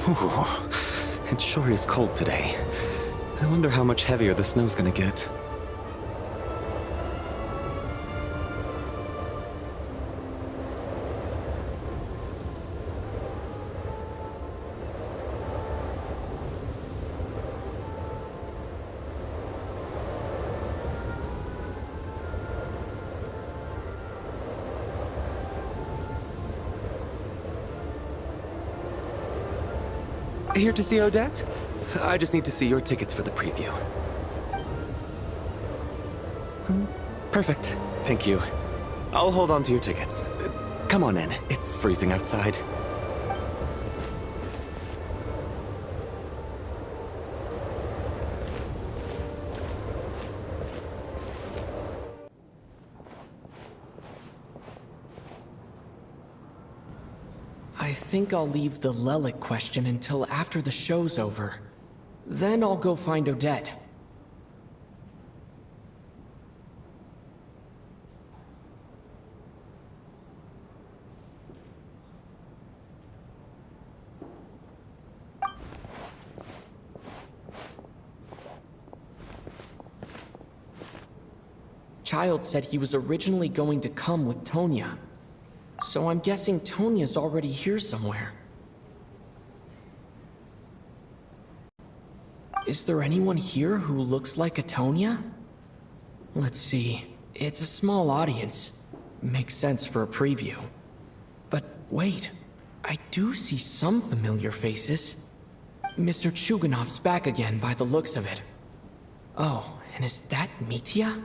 Ooh, it sure is cold today. I wonder how much heavier the snow's gonna get. Here to see Odette? I just need to see your tickets for the preview. Perfect. Thank you. I'll hold on to your tickets. Come on in. It's freezing outside. I think I'll leave the Lelic question until after the show's over. Then I'll go find Odette. Child said he was originally going to come with Tonya. So I'm guessing Tonya's already here somewhere. Is there anyone here who looks like a Tonya? Let's see. It's a small audience. Makes sense for a preview. But wait, I do see some familiar faces. Mr. Chuganov's back again by the looks of it. Oh, and is that Mitya?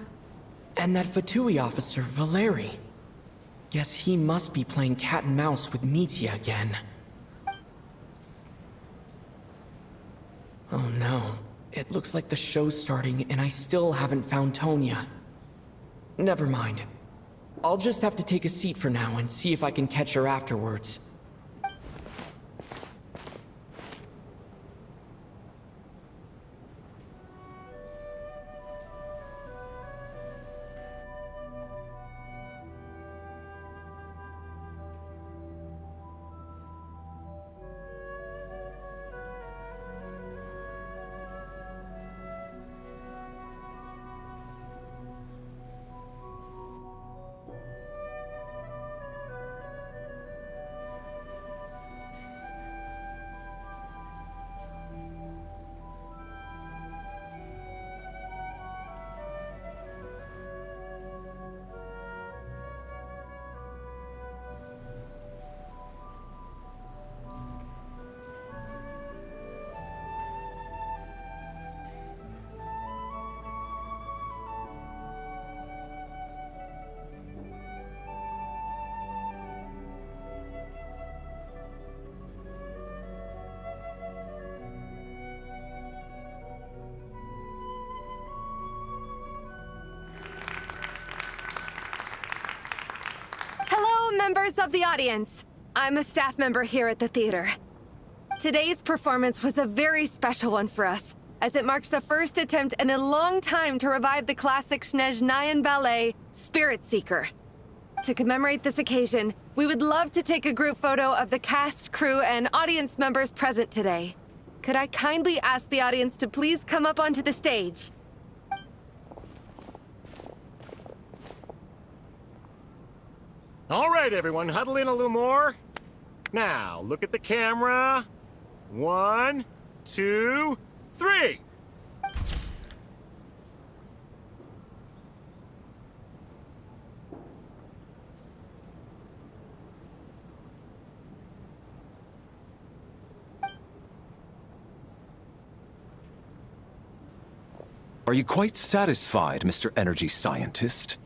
And that Fatui officer, Valeri. Guess he must be playing cat and mouse with Mitya again. Oh no. It looks like the show's starting and I still haven't found Tonya. Never mind. I'll just have to take a seat for now and see if I can catch her afterwards. Members of the audience, I'm a staff member here at the theater. Today's performance was a very special one for us, as it marks the first attempt in a long time to revive the classic Snezhnayan ballet, Spirit Seeker. To commemorate this occasion, we would love to take a group photo of the cast, crew, and audience members present today. Could I kindly ask the audience to please come up onto the stage? All right, everyone, huddle in a little more. Now, look at the camera. 1, 2, 3. Are you quite satisfied, Mr. Energy Scientist?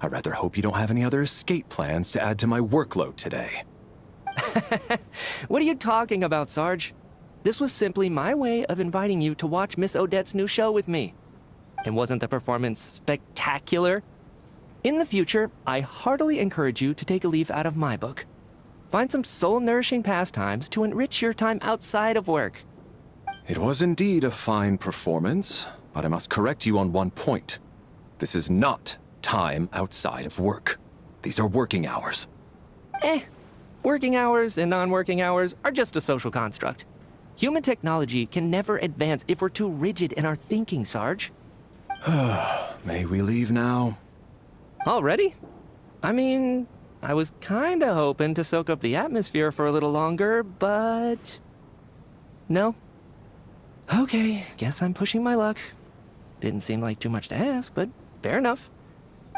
I rather hope you don't have any other escape plans to add to my workload today. What are you talking about, Sarge? This was simply my way of inviting you to watch Miss Odette's new show with me. And wasn't the performance spectacular? In the future, I heartily encourage you to take a leaf out of my book. Find some soul-nourishing pastimes to enrich your time outside of work. It was indeed a fine performance, but I must correct you on one point. This is not time outside of work. These are working hours. Working hours and non-working hours are just a social construct. Human technology can never advance if we're too rigid in our thinking, Sarge. May we leave now? Already? I mean, I was kinda hoping to soak up the atmosphere for a little longer, but... No? Okay, guess I'm pushing my luck. Didn't seem like too much to ask, but fair enough.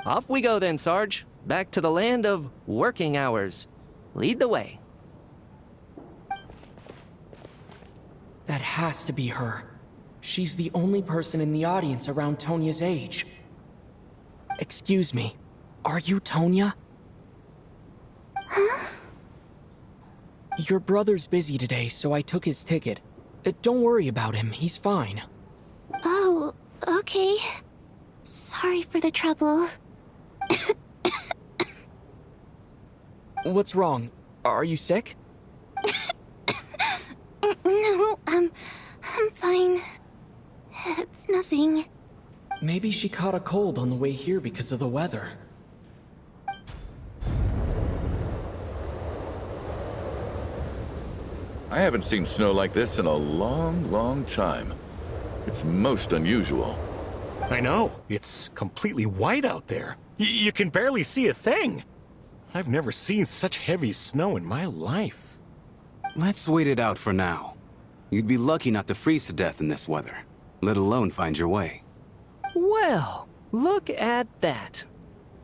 Off we go then, Sarge. Back to the land of working hours. Lead the way. That has to be her. She's the only person in the audience around Tonya's age. Excuse me, are you Tonya? Huh? Your brother's busy today, so I took his ticket. Don't worry about him, he's fine. Oh, okay. Sorry for the trouble. What's wrong? Are you sick? No, I'm fine. It's nothing. Maybe she caught a cold on the way here because of the weather. I haven't seen snow like this in a long, long time. It's most unusual. I know. It's completely white out there. You can barely see a thing. I've never seen such heavy snow in my life. Let's wait it out for now. You'd be lucky not to freeze to death in this weather, let alone find your way. Well, look at that.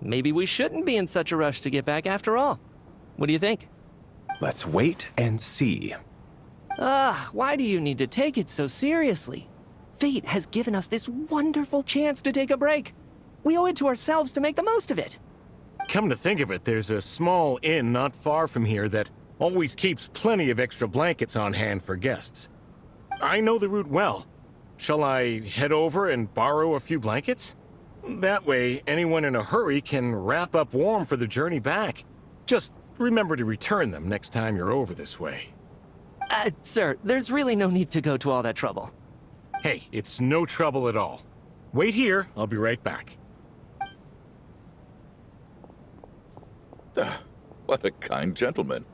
Maybe we shouldn't be in such a rush to get back after all. What do you think? Let's wait and see. Why do you need to take it so seriously? Fate has given us this wonderful chance to take a break. We owe it to ourselves to make the most of it. Come to think of it, there's a small inn not far from here that always keeps plenty of extra blankets on hand for guests. I know the route well. Shall I head over and borrow a few blankets? That way, anyone in a hurry can wrap up warm for the journey back. Just remember to return them next time you're over this way. Sir, there's really no need to go to all that trouble. Hey, it's no trouble at all. Wait here, I'll be right back. What a kind gentleman.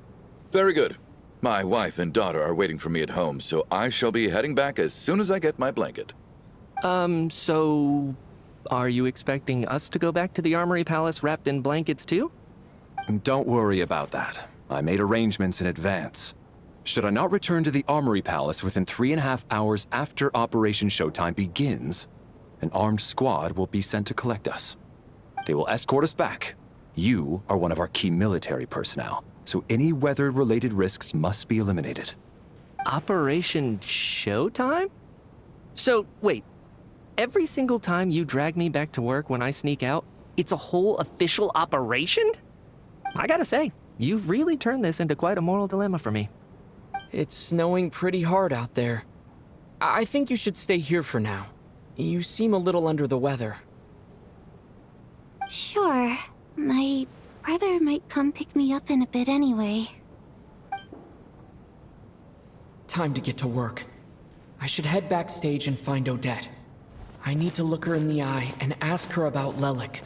Very good. My wife and daughter are waiting for me at home, so I shall be heading back as soon as I get my blanket. So... Are you expecting us to go back to the Armory Palace wrapped in blankets too? Don't worry about that. I made arrangements in advance. Should I not return to the Armory Palace within 3.5 hours after Operation Showtime begins, an armed squad will be sent to collect us. They will escort us back. You are one of our key military personnel, so any weather-related risks must be eliminated. Operation Showtime? So, wait. Every single time you drag me back to work when I sneak out, it's a whole official operation? I gotta say, you've really turned this into quite a moral dilemma for me. It's snowing pretty hard out there. I think you should stay here for now. You seem a little under the weather. Sure. My brother might come pick me up in a bit anyway. Time to get to work. I should head backstage and find Odette. I need to look her in the eye and ask her about Lelik.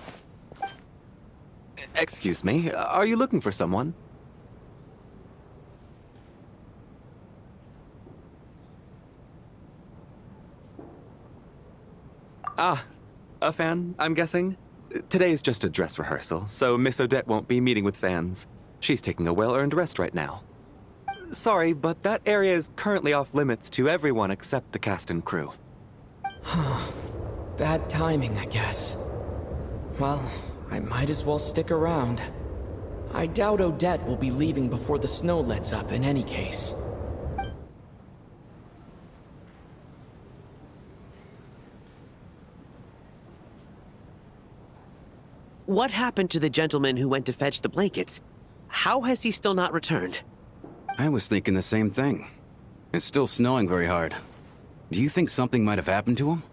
Excuse me, are you looking for someone? Ah, a fan, I'm guessing? Today is just a dress rehearsal, so Miss Odette won't be meeting with fans. She's taking a well-earned rest right now. Sorry, but that area is currently off limits to everyone except the cast and crew. Bad timing, I guess. Well, I might as well stick around. I doubt Odette will be leaving before the snow lets up in any case. What happened to the gentleman who went to fetch the blankets? How has he still not returned? I was thinking the same thing. It's still snowing very hard. Do you think something might have happened to him?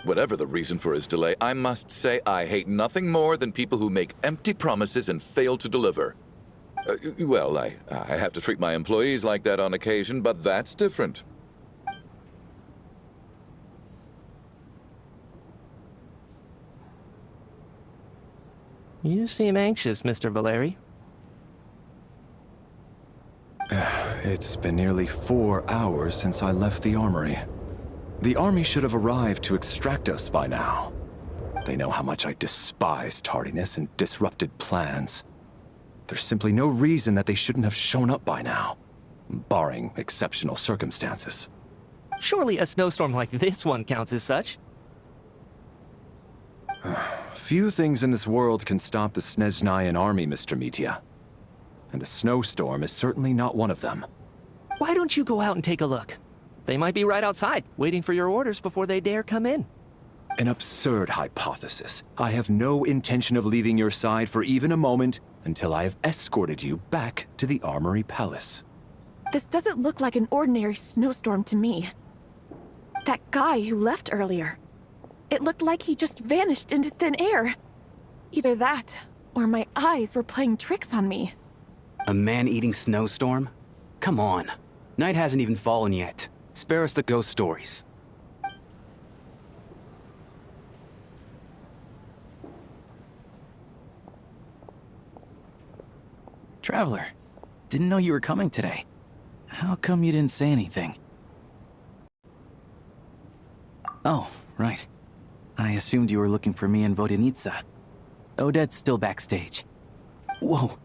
Whatever the reason for his delay, I must say I hate nothing more than people who make empty promises and fail to deliver. Well, I have to treat my employees like that on occasion, but that's different. You seem anxious, Mr. Valeri. It's been nearly 4 hours since I left the armory. The army should have arrived to extract us by now. They know how much I despise tardiness and disrupted plans. There's simply no reason that they shouldn't have shown up by now, barring exceptional circumstances. Surely a snowstorm like this one counts as such. Few things in this world can stop the Snezhnayan army, Mr. Mitya. And a snowstorm is certainly not one of them. Why don't you go out and take a look? They might be right outside, waiting for your orders before they dare come in. An absurd hypothesis. I have no intention of leaving your side for even a moment until I have escorted you back to the Armory Palace. This doesn't look like an ordinary snowstorm to me. That guy who left earlier. It looked like he just vanished into thin air. Either that, or my eyes were playing tricks on me. A man-eating snowstorm? Come on. Night hasn't even fallen yet. Spare us the ghost stories. Traveler, didn't know you were coming today. How come you didn't say anything? Oh, right. I assumed you were looking for me and Vodenitsa. Odette's still backstage. Whoa,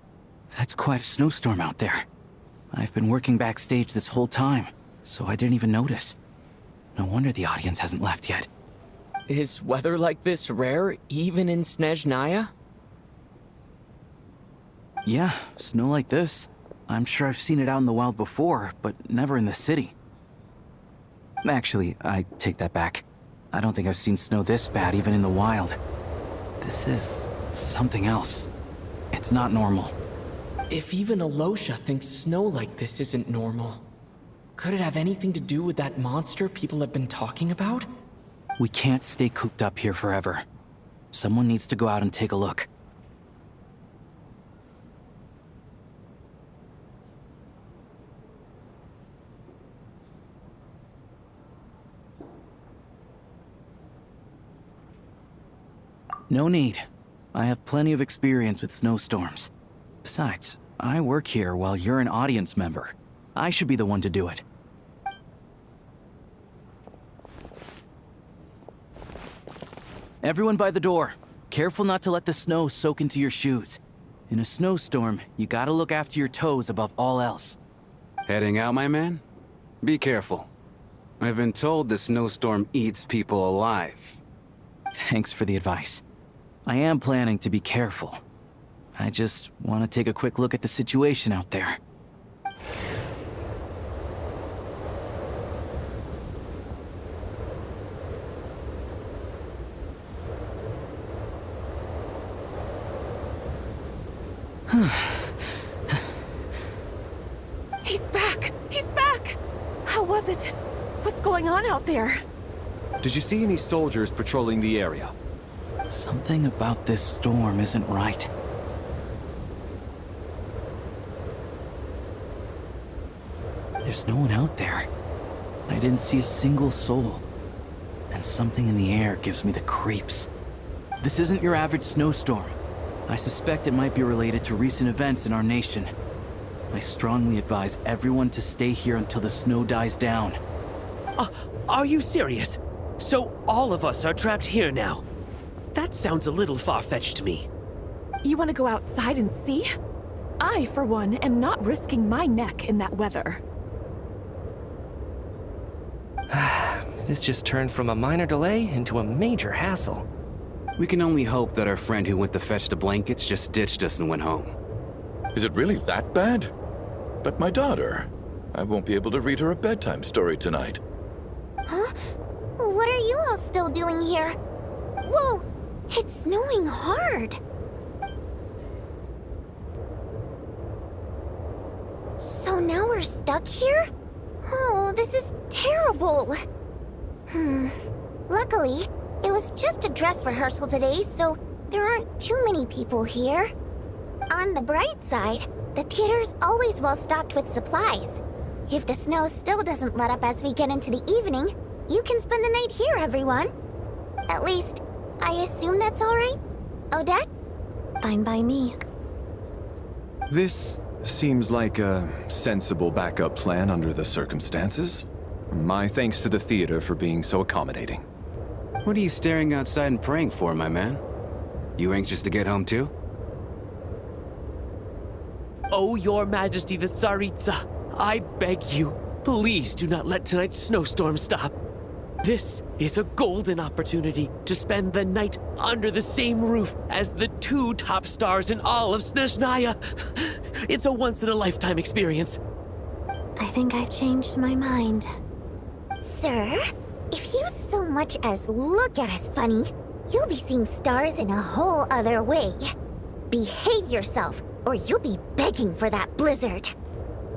that's quite a snowstorm out there. I've been working backstage this whole time, so I didn't even notice. No wonder the audience hasn't left yet. Is weather like this rare, even in Snezhnaya? Yeah, snow like this. I'm sure I've seen it out in the wild before, but never in the city. Actually, I take that back. I don't think I've seen snow this bad even in the wild. This is something else. It's not normal. If even Alosha thinks snow like this isn't normal, could it have anything to do with that monster people have been talking about? We can't stay cooped up here forever. Someone needs to go out and take a look. No need. I have plenty of experience with snowstorms. Besides, I work here while you're an audience member. I should be the one to do it. Everyone by the door. Careful not to let the snow soak into your shoes. In a snowstorm, you gotta look after your toes above all else. Heading out, my man? Be careful. I've been told the snowstorm eats people alive. Thanks for the advice. I am planning to be careful. I just want to take a quick look at the situation out there. He's back! He's back! How was it? What's going on out there? Did you see any soldiers patrolling the area? Something about this storm isn't right. There's no one out there. I didn't see a single soul. And something in the air gives me the creeps. This isn't your average snowstorm. I suspect it might be related to recent events in our nation. I strongly advise everyone to stay here until the snow dies down. Are you serious? So all of us are trapped here now? That sounds a little far-fetched to me. You want to go outside and see? I, for one, am not risking my neck in that weather. This just turned from a minor delay into a major hassle. We can only hope that our friend who went to fetch the blankets just ditched us and went home. Is it really that bad? But my daughter, I won't be able to read her a bedtime story tonight. Huh? What are you all still doing here? Whoa! It's snowing hard. So now we're stuck here? Oh, this is terrible. Luckily, it was just a dress rehearsal today, so there aren't too many people here. On the bright side, the theater's always well stocked with supplies. If the snow still doesn't let up as we get into the evening, you can spend the night here, everyone. At least, I assume that's all right? Odette? Fine by me. This Seems like a sensible backup plan under the circumstances. My thanks to the theater for being so accommodating. What are you staring outside and praying for, my man? You anxious to get home too? Oh, Your Majesty the Tsaritsa, I beg you, please do not let tonight's snowstorm stop. This is a golden opportunity to spend the night under the same roof as the 2 top stars in all of Snezhnaya. It's a once-in-a-lifetime experience. I think I've changed my mind. Sir, if you so much as look at us funny, you'll be seeing stars in a whole other way. Behave yourself, or you'll be begging for that blizzard.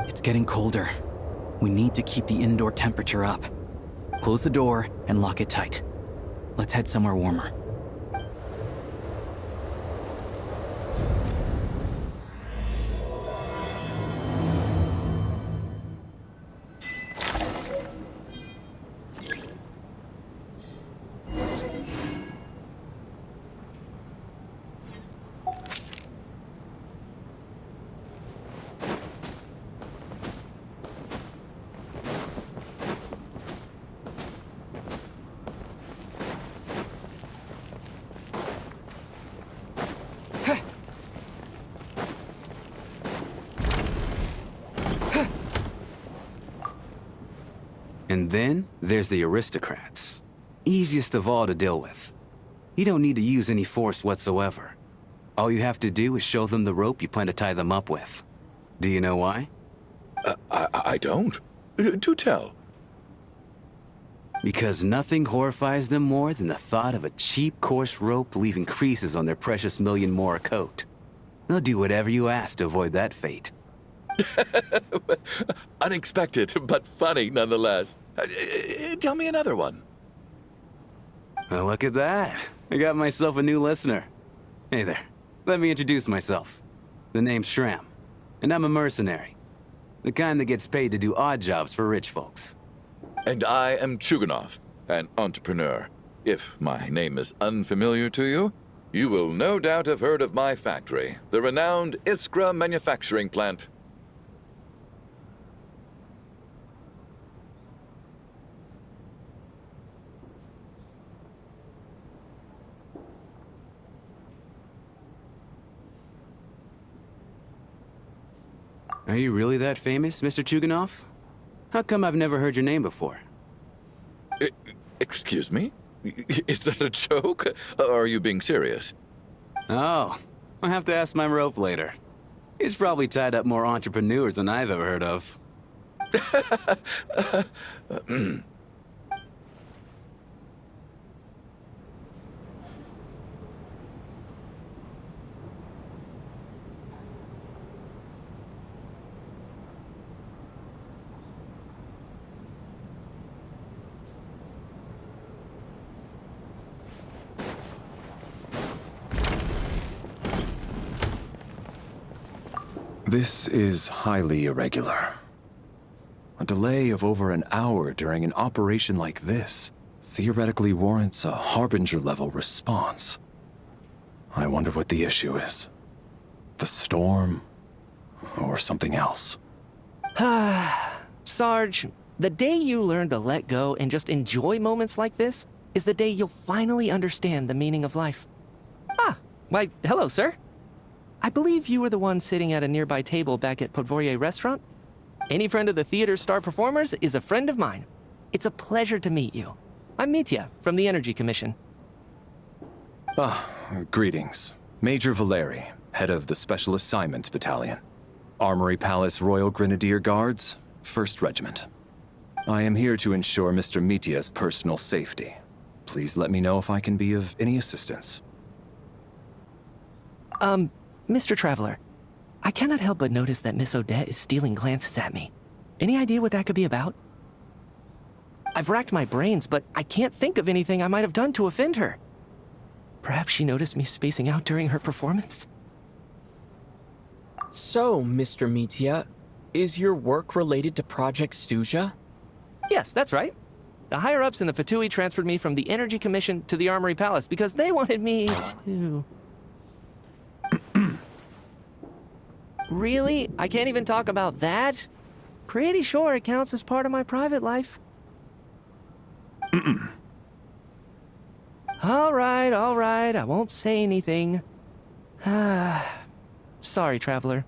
It's getting colder. We need to keep the indoor temperature up. Close the door and lock it tight. Let's head somewhere warmer. And then there's the aristocrats. Easiest of all to deal with. You don't need to use any force whatsoever. All you have to do is show them the rope you plan to tie them up with. Do you know why? I don't. Do tell. Because nothing horrifies them more than the thought of a cheap, coarse rope leaving creases on their precious million Mora coat. They'll do whatever you ask to avoid that fate. Unexpected, but funny nonetheless. Tell me another one. Well, look at that. I got myself a new listener. Hey there. Let me introduce myself. The name's Shram, and I'm a mercenary. The kind that gets paid to do odd jobs for rich folks. And I am Chuganov, an entrepreneur. If my name is unfamiliar to you, you will no doubt have heard of my factory, the renowned Iskra manufacturing plant. Are you really that famous, Mr. Chuganov? How come I've never heard your name before? Excuse me? Is that a joke? Or are you being serious? Oh, I'll have to ask my rope later. He's probably tied up more entrepreneurs than I've ever heard of. This is highly irregular. A delay of over an hour during an operation like this theoretically warrants a Harbinger-level response. I wonder what the issue is. The storm, or something else. Sarge, the day you learn to let go and just enjoy moments like this is the day you'll finally understand the meaning of life. Ah, why, hello, sir. I believe you were the one sitting at a nearby table back at Podvorye Restaurant. Any friend of the theater's star performers is a friend of mine. It's a pleasure to meet you. I'm Mitya from the Energy Commission. Greetings. Major Valeri, head of the Special Assignment Battalion. Armory Palace Royal Grenadier Guards, 1st Regiment. I am here to ensure Mr. Mitya's personal safety. Please let me know if I can be of any assistance. Mr. Traveler, I cannot help but notice that Miss Odette is stealing glances at me. Any idea what that could be about? I've racked my brains, but I can't think of anything I might have done to offend her. Perhaps she noticed me spacing out during her performance? So, Mr. Mitya, is your work related to Project Stuja? Yes, that's right. The higher-ups in the Fatui transferred me from the Energy Commission to the Armory Palace because they wanted me to... Really? I can't even talk about that? Pretty sure it counts as part of my private life. All right, I won't say anything. Sorry, traveler.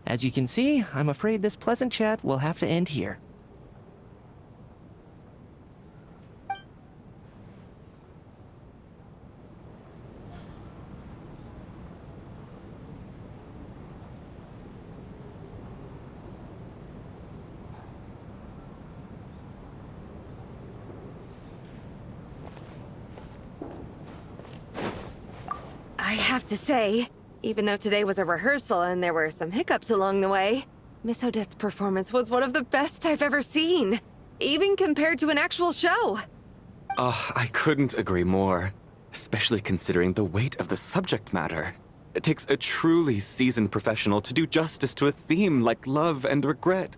As you can see, I'm afraid this pleasant chat will have to end here. I have to say, even though today was a rehearsal and there were some hiccups along the way, Miss Odette's performance was one of the best I've ever seen, even compared to an actual show. Oh, I couldn't agree more, especially considering the weight of the subject matter. It takes a truly seasoned professional to do justice to a theme like love and regret.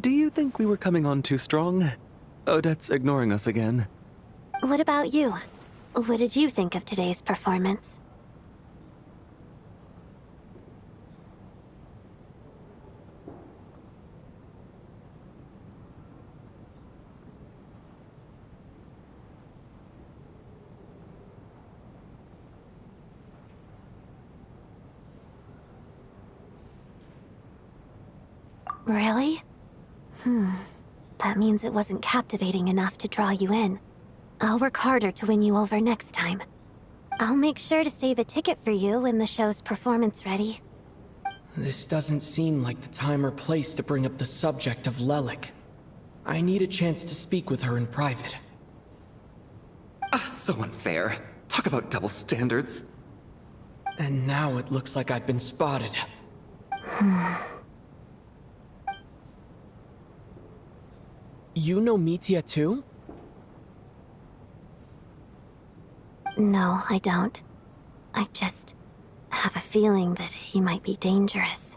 Do you think we were coming on too strong? Odette's ignoring us again. What about you? What did you think of today's performance? Really? That means it wasn't captivating enough to draw you in. I'll work harder to win you over next time. I'll make sure to save a ticket for you when the show's performance ready. This doesn't seem like the time or place to bring up the subject of Lelik. I need a chance to speak with her in private. So unfair. Talk about double standards. And now it looks like I've been spotted. You know Mitya too? No, I don't. I just have a feeling that he might be dangerous.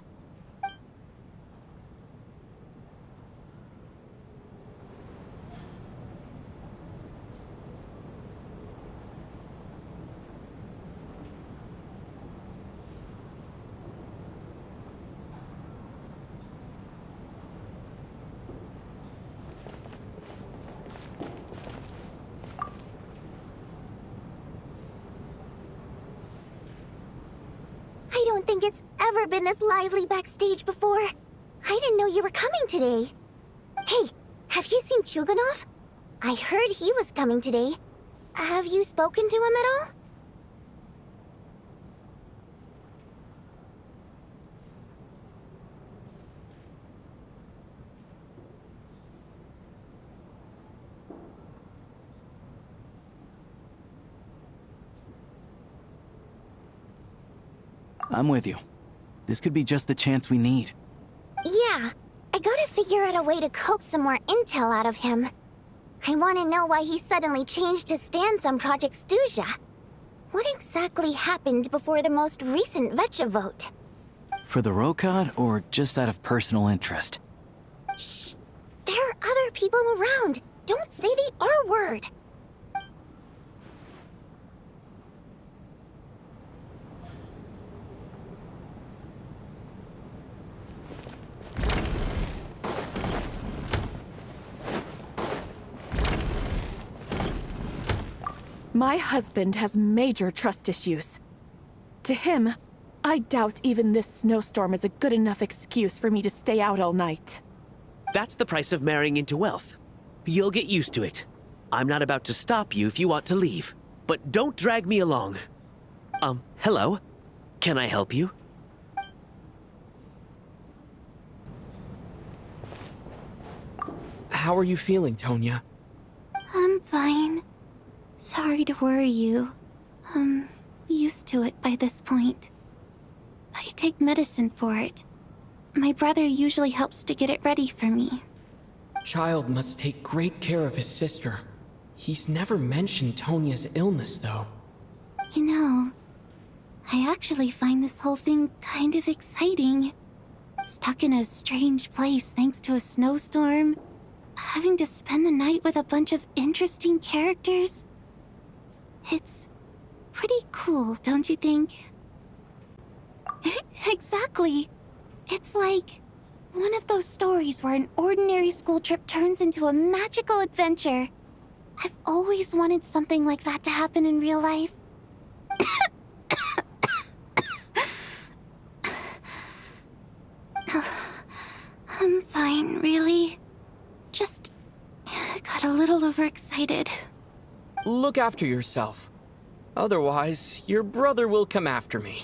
I don't think it's ever been this lively backstage before. I didn't know you were coming today. Hey, have you seen Chuganov? I heard he was coming today. Have you spoken to him at all? I'm with you. This could be just the chance we need. Yeah, I gotta figure out a way to coax some more intel out of him. I want to know why he suddenly changed his stance on Project Stuja. What exactly happened before the most recent Vecha vote? For the Rokad, or just out of personal interest? Shh! There are other people around. Don't say the R word. My husband has major trust issues. To him, I doubt even this snowstorm is a good enough excuse for me to stay out all night. That's the price of marrying into wealth. You'll get used to it. I'm not about to stop you if you want to leave. But don't drag me along. Hello? Can I help you? How are you feeling, Tonya? I'm fine. Sorry to worry you. I'm used to it by this point. I take medicine for it. My brother usually helps to get it ready for me. Child must take great care of his sister. He's never mentioned Tonya's illness, though. You know, I actually find this whole thing kind of exciting. Stuck in a strange place thanks to a snowstorm. Having to spend the night with a bunch of interesting characters. It's pretty cool, don't you think? Exactly. It's like one of those stories where an ordinary school trip turns into a magical adventure. I've always wanted something like that to happen in real life. I'm fine, really. Just got a little overexcited. Look after yourself. Otherwise, your brother will come after me.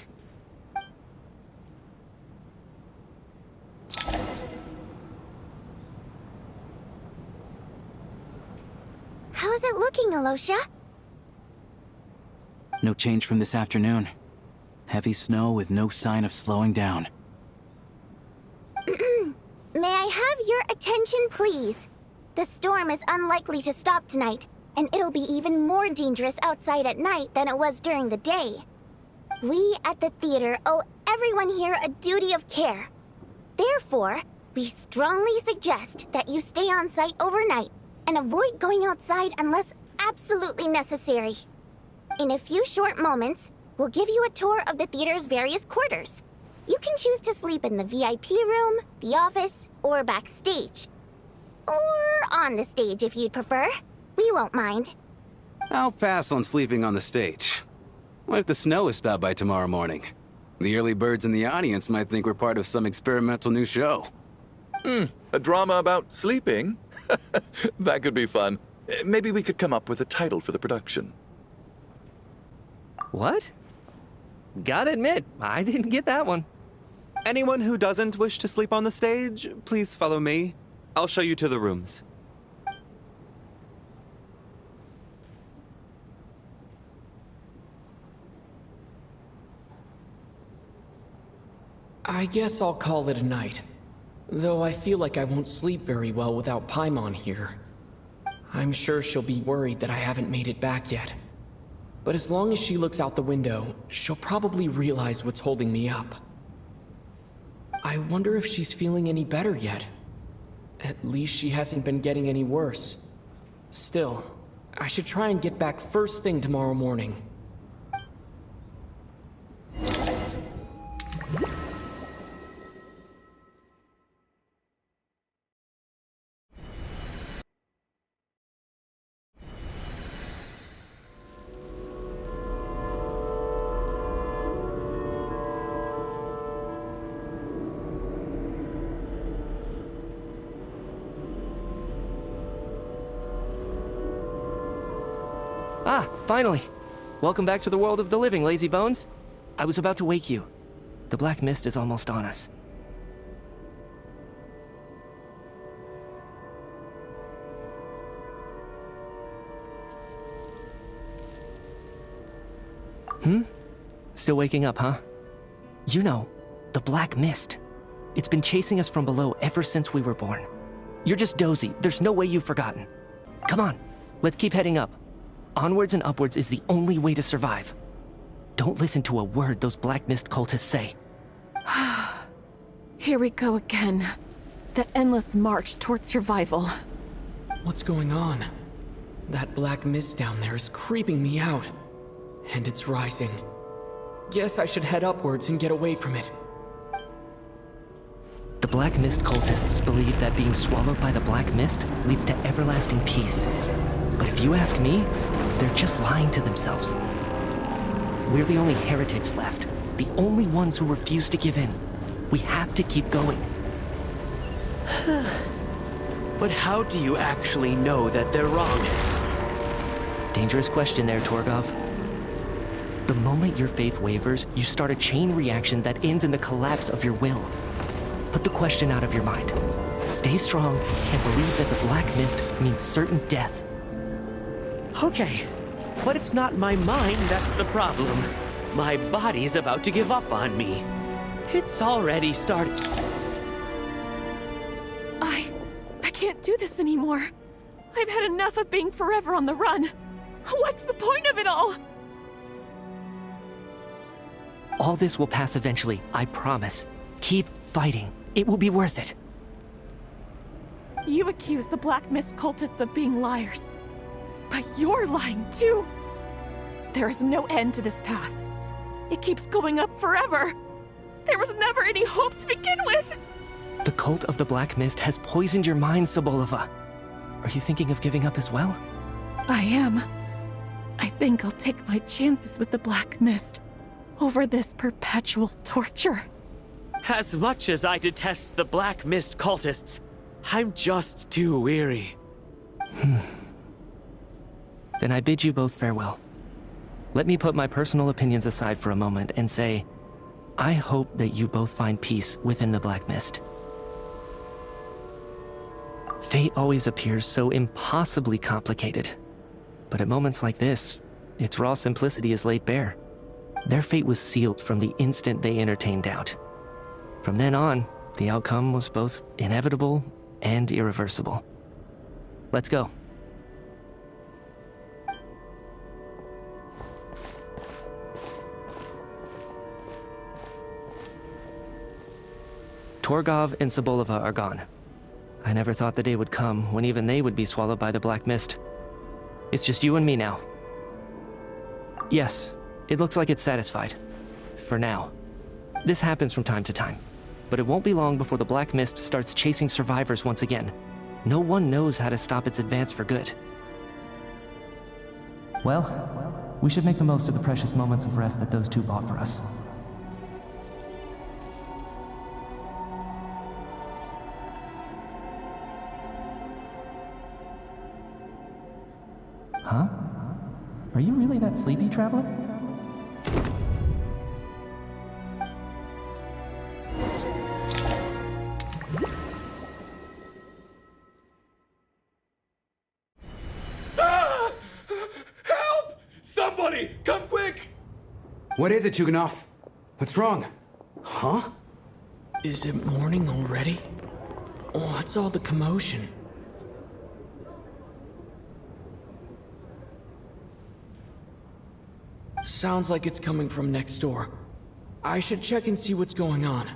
How's it looking, Alosha? No change from this afternoon. Heavy snow with no sign of slowing down. May I have your attention, please? The storm is unlikely to stop tonight, and it'll be even more dangerous outside at night than it was during the day. We at the theater owe everyone here a duty of care. Therefore, we strongly suggest that you stay on site overnight and avoid going outside unless absolutely necessary. In a few short moments, we'll give you a tour of the theater's various quarters. You can choose to sleep in the VIP room, the office, or backstage. Or on the stage if you'd prefer. We won't mind. I'll pass on sleeping on the stage. What if the snow is stopped by tomorrow morning? The early birds in the audience might think we're part of some experimental new show. A drama about sleeping? That could be fun. Maybe we could come up with a title for the production. What? Gotta admit, I didn't get that one. Anyone who doesn't wish to sleep on the stage, please follow me. I'll show you to the rooms. I guess I'll call it a night. Though I feel like I won't sleep very well without Paimon here. I'm sure she'll be worried that I haven't made it back yet. But as long as she looks out the window, she'll probably realize what's holding me up. I wonder if she's feeling any better yet. At least she hasn't been getting any worse. Still, I should try and get back first thing tomorrow morning. Ah, finally! Welcome back to the world of the living, lazy bones. I was about to wake you. The black mist is almost on us. Still waking up, huh? You know, the black mist. It's been chasing us from below ever since we were born. You're just dozy. There's no way you've forgotten. Come on, let's keep heading up. Onwards and upwards is the only way to survive. Don't listen to a word those black mist cultists say. Here we go again. The endless march toward survival. What's going on? That black mist down there is creeping me out. And it's rising. Guess I should head upwards and get away from it. The black mist cultists believe that being swallowed by the black mist leads to everlasting peace. But if you ask me, they're just lying to themselves. We're the only heretics left, the only ones who refuse to give in. We have to keep going. But how do you actually know that they're wrong? Dangerous question there, Torgov. The moment your faith wavers, you start a chain reaction that ends in the collapse of your will. Put the question out of your mind. Stay strong and believe that the black mist means certain death. Okay, but it's not my mind that's the problem. My body's about to give up on me. It's already started. I can't do this anymore. I've had enough of being forever on the run. What's the point of it all? All this will pass eventually, I promise. Keep fighting. It will be worth it. You accuse the Black Mist cultists of being liars. But you're lying too. There is no end to this path. It keeps going up forever. There was never any hope to begin with! The cult of the Black Mist has poisoned your mind, Sobolova. Are you thinking of giving up as well? I am. I think I'll take my chances with the Black Mist over this perpetual torture. As much as I detest the Black Mist cultists, I'm just too weary. Then I bid you both farewell. Let me put my personal opinions aside for a moment and say, I hope that you both find peace within the Black Mist. Fate always appears so impossibly complicated. But at moments like this, its raw simplicity is laid bare. Their fate was sealed from the instant they entertained doubt. From then on, the outcome was both inevitable and irreversible. Let's go. Torgov and Sobolova are gone. I never thought the day would come when even they would be swallowed by the Black Mist. It's just you and me now. Yes, it looks like it's satisfied. For now. This happens from time to time, but it won't be long before the Black Mist starts chasing survivors once again. No one knows how to stop its advance for good. Well, we should make the most of the precious moments of rest that those two bought for us. Huh? Are you really that sleepy, traveler? Ah! Help! Somebody, come quick! What is it, Chuganov? What's wrong? Huh? Is it morning already? What's all the commotion? Sounds like it's coming from next door. I should check and see what's going on.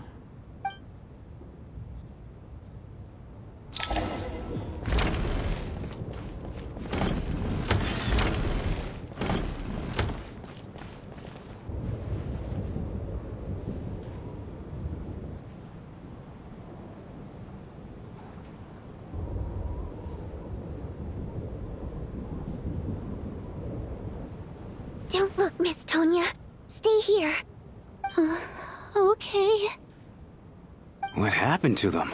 Don't look, Miss Tonya. Stay here. Okay. What happened to them?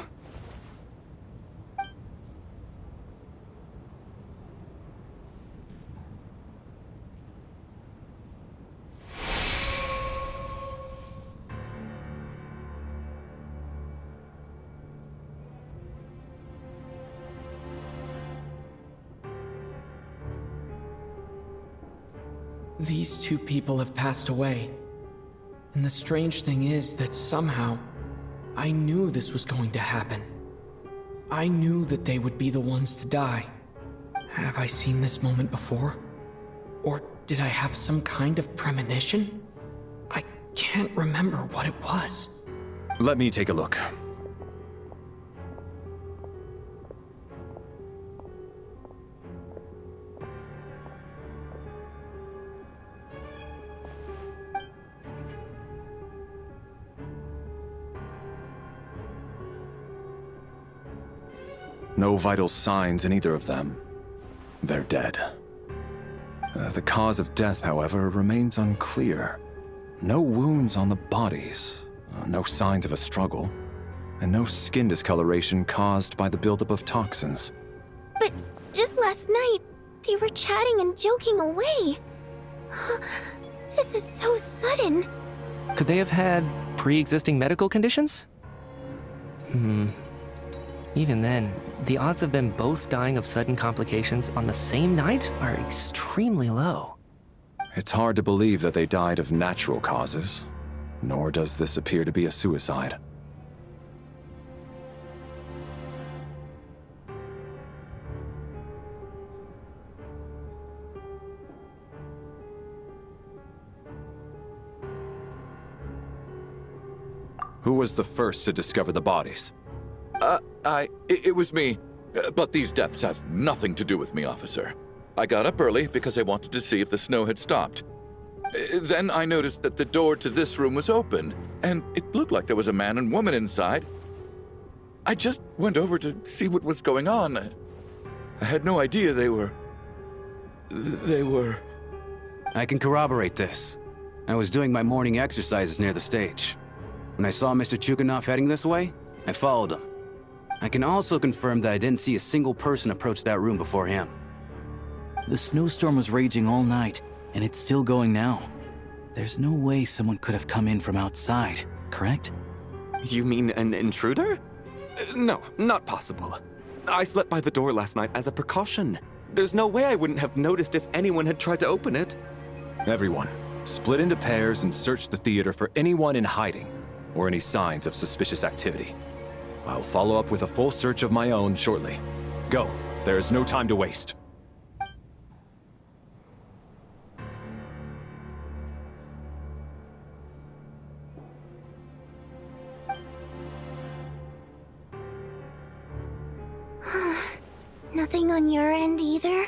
These two people have passed away. And the strange thing is that somehow, I knew this was going to happen. I knew that they would be the ones to die. Have I seen this moment before? Or did I have some kind of premonition? I can't remember what it was. Let me take a look. No vital signs in either of them. They're dead. The cause of death, however, remains unclear. No wounds on the bodies, no signs of a struggle, and no skin discoloration caused by the buildup of toxins. But just last night, they were chatting and joking away. This is so sudden. Could they have had pre-existing medical conditions? Even then, the odds of them both dying of sudden complications on the same night are extremely low. It's hard to believe that they died of natural causes, nor does this appear to be a suicide. Who was the first to discover the bodies? It was me. But these deaths have nothing to do with me, officer. I got up early because I wanted to see if the snow had stopped. Then I noticed that the door to this room was open, and it looked like there was a man and woman inside. I just went over to see what was going on. I had no idea they were... I can corroborate this. I was doing my morning exercises near the stage. When I saw Mr. Chuganov heading this way, I followed him. I can also confirm that I didn't see a single person approach that room before him. The snowstorm was raging all night, and it's still going now. There's no way someone could have come in from outside, correct? You mean an intruder? No, not possible. I slept by the door last night as a precaution. There's no way I wouldn't have noticed if anyone had tried to open it. Everyone, split into pairs and search the theater for anyone in hiding, or any signs of suspicious activity. I'll follow up with a full search of my own shortly. Go. There is no time to waste. Nothing on your end either?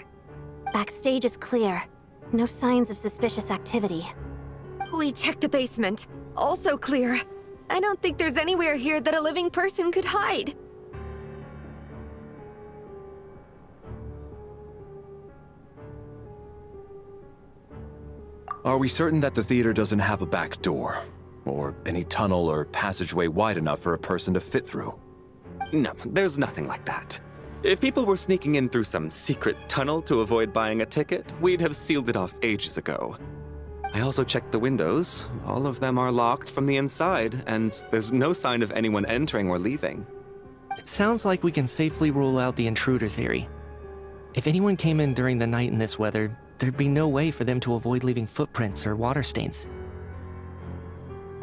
Backstage is clear. No signs of suspicious activity. We checked the basement. Also clear. I don't think there's anywhere here that a living person could hide. Are we certain that the theater doesn't have a back door? Or any tunnel or passageway wide enough for a person to fit through? No, there's nothing like that. If people were sneaking in through some secret tunnel to avoid buying a ticket, we'd have sealed it off ages ago. I also checked the windows. All of them are locked from the inside, and there's no sign of anyone entering or leaving. It sounds like we can safely rule out the intruder theory. If anyone came in during the night in this weather, there'd be no way for them to avoid leaving footprints or water stains.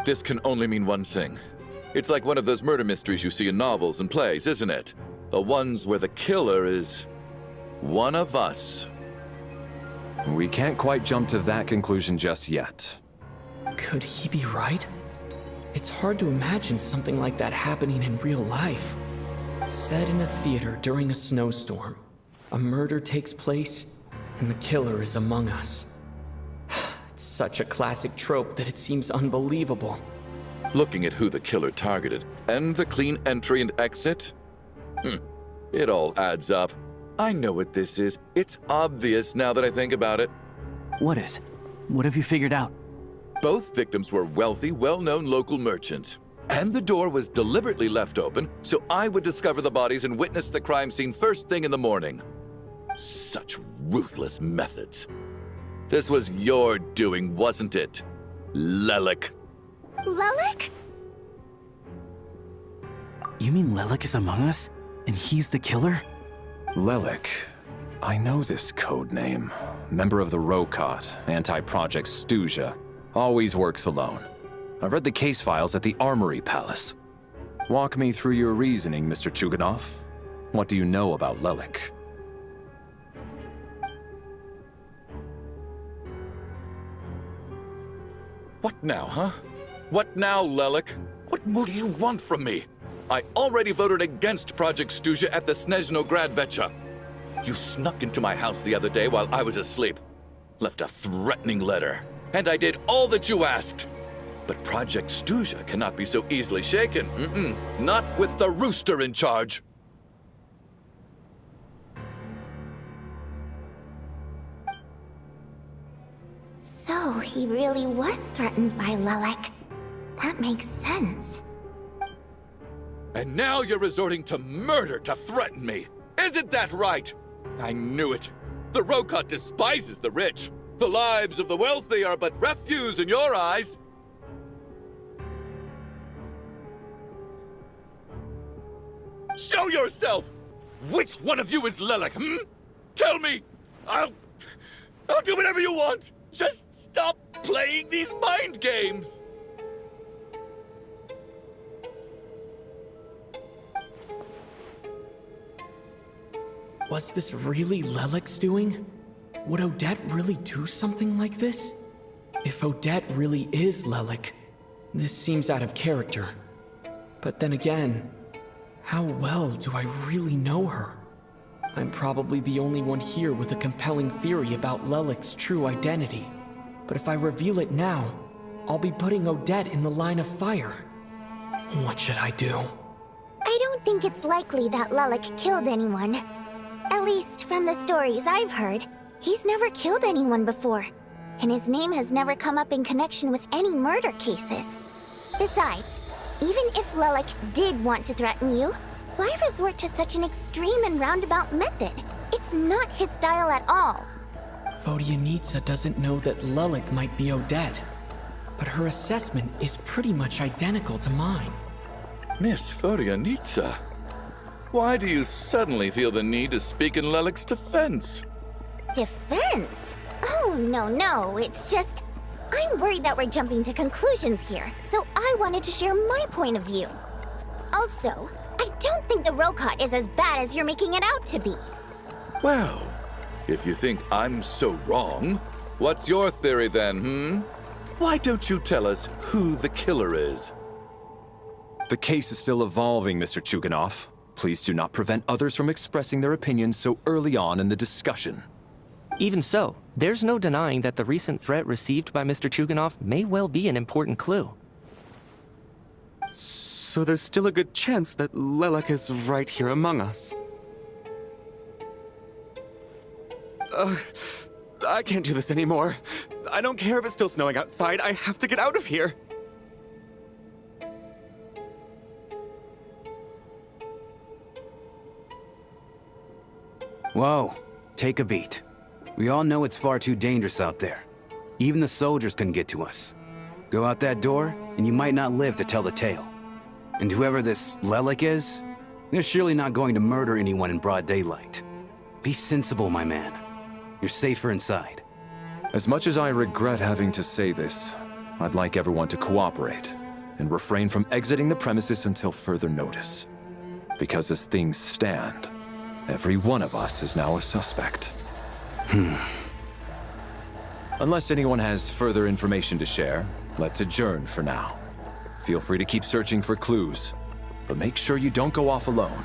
This can only mean one thing. It's like one of those murder mysteries you see in novels and plays, isn't it? The ones where the killer is one of us. We can't quite jump to that conclusion just yet. Could he be right? It's hard to imagine something like that happening in real life. Set in a theater during a snowstorm, a murder takes place, and the killer is among us. It's such a classic trope that it seems unbelievable. Looking at who the killer targeted, and the clean entry and exit, it all adds up. I know what this is. It's obvious now that I think about it. What is? What have you figured out? Both victims were wealthy, well-known local merchants. And the door was deliberately left open so I would discover the bodies and witness the crime scene first thing in the morning. Such ruthless methods. This was your doing, wasn't it, Lelik? Lelik? You mean Lelik is among us? And he's the killer? Lelik. I know this code name. Member of the Rokot, anti-Project Stuja. Always works alone. I've read the case files at the Armory Palace. Walk me through your reasoning, Mr. Chuganov. What do you know about Lelik? What now, huh? What now, Lelik? What more do you want from me? I already voted against Project Stuja at the Snezhno Gradvecha. You snuck into my house the other day while I was asleep. Left a threatening letter. And I did all that you asked. But Project Stuja cannot be so easily shaken. Not with the rooster in charge. So he really was threatened by Lelik. That makes sense. And now you're resorting to murder to threaten me. Isn't that right? I knew it. The Rokot despises the rich. The lives of the wealthy are but refuse in your eyes. Show yourself! Which one of you is Lelik, Tell me! I'll do whatever you want! Just stop playing these mind games! Was this really Lelik's doing? Would Odette really do something like this? If Odette really is Lelik, this seems out of character. But then again, how well do I really know her? I'm probably the only one here with a compelling theory about Lelik's true identity. But if I reveal it now, I'll be putting Odette in the line of fire. What should I do? I don't think it's likely that Lelik killed anyone. At least from the stories I've heard, he's never killed anyone before. And his name has never come up in connection with any murder cases. Besides, even if Lelik did want to threaten you, why resort to such an extreme and roundabout method? It's not his style at all. Vodyanitsa doesn't know that Lelik might be Odette, but her assessment is pretty much identical to mine. Miss Vodyanitsa, why do you suddenly feel the need to speak in Lelik's defense? Defense? Oh, no, it's just... I'm worried that we're jumping to conclusions here, so I wanted to share my point of view. Also, I don't think the Rokot is as bad as you're making it out to be. Well, if you think I'm so wrong, what's your theory then, Why don't you tell us who the killer is? The case is still evolving, Mr. Chuganov. Please do not prevent others from expressing their opinions so early on in the discussion. Even so, there's no denying that the recent threat received by Mr. Chuganov may well be an important clue. So there's still a good chance that Lelik is right here among us. I can't do this anymore. I don't care if it's still snowing outside. I have to get out of here. Whoa, take a beat. We all know it's far too dangerous out there. Even the soldiers couldn't get to us. Go out that door, and you might not live to tell the tale. And whoever this Lelik is, they're surely not going to murder anyone in broad daylight. Be sensible, my man. You're safer inside. As much as I regret having to say this, I'd like everyone to cooperate and refrain from exiting the premises until further notice. Because as things stand, every one of us is now a suspect. Unless anyone has further information to share, let's adjourn for now. Feel free to keep searching for clues, but make sure you don't go off alone.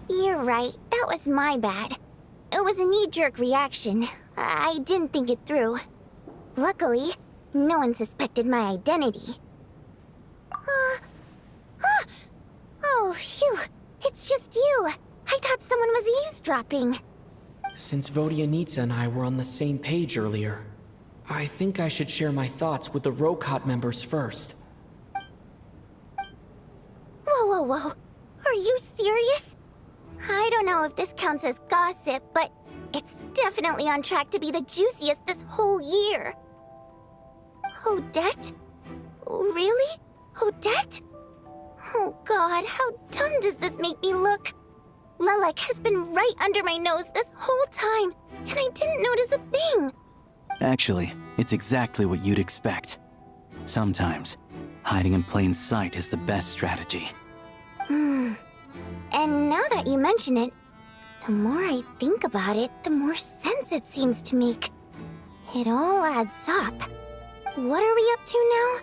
You're right, that was my bad. It was a knee-jerk reaction. I didn't think it through. Luckily, no one suspected my identity. Oh, phew. It's just you. I thought someone was eavesdropping. Since Vodyanitsa and I were on the same page earlier, I think I should share my thoughts with the Rokot members first. Whoa. Are you serious? I don't know if this counts as gossip, but it's definitely on track to be the juiciest this whole year. Odette? Really? Odette? Oh god, how dumb does this make me look? Lelik has been right under my nose this whole time, and I didn't notice a thing. Actually, it's exactly what you'd expect. Sometimes, hiding in plain sight is the best strategy. And now that you mention it, the more I think about it, the more sense it seems to make. It all adds up. What are we up to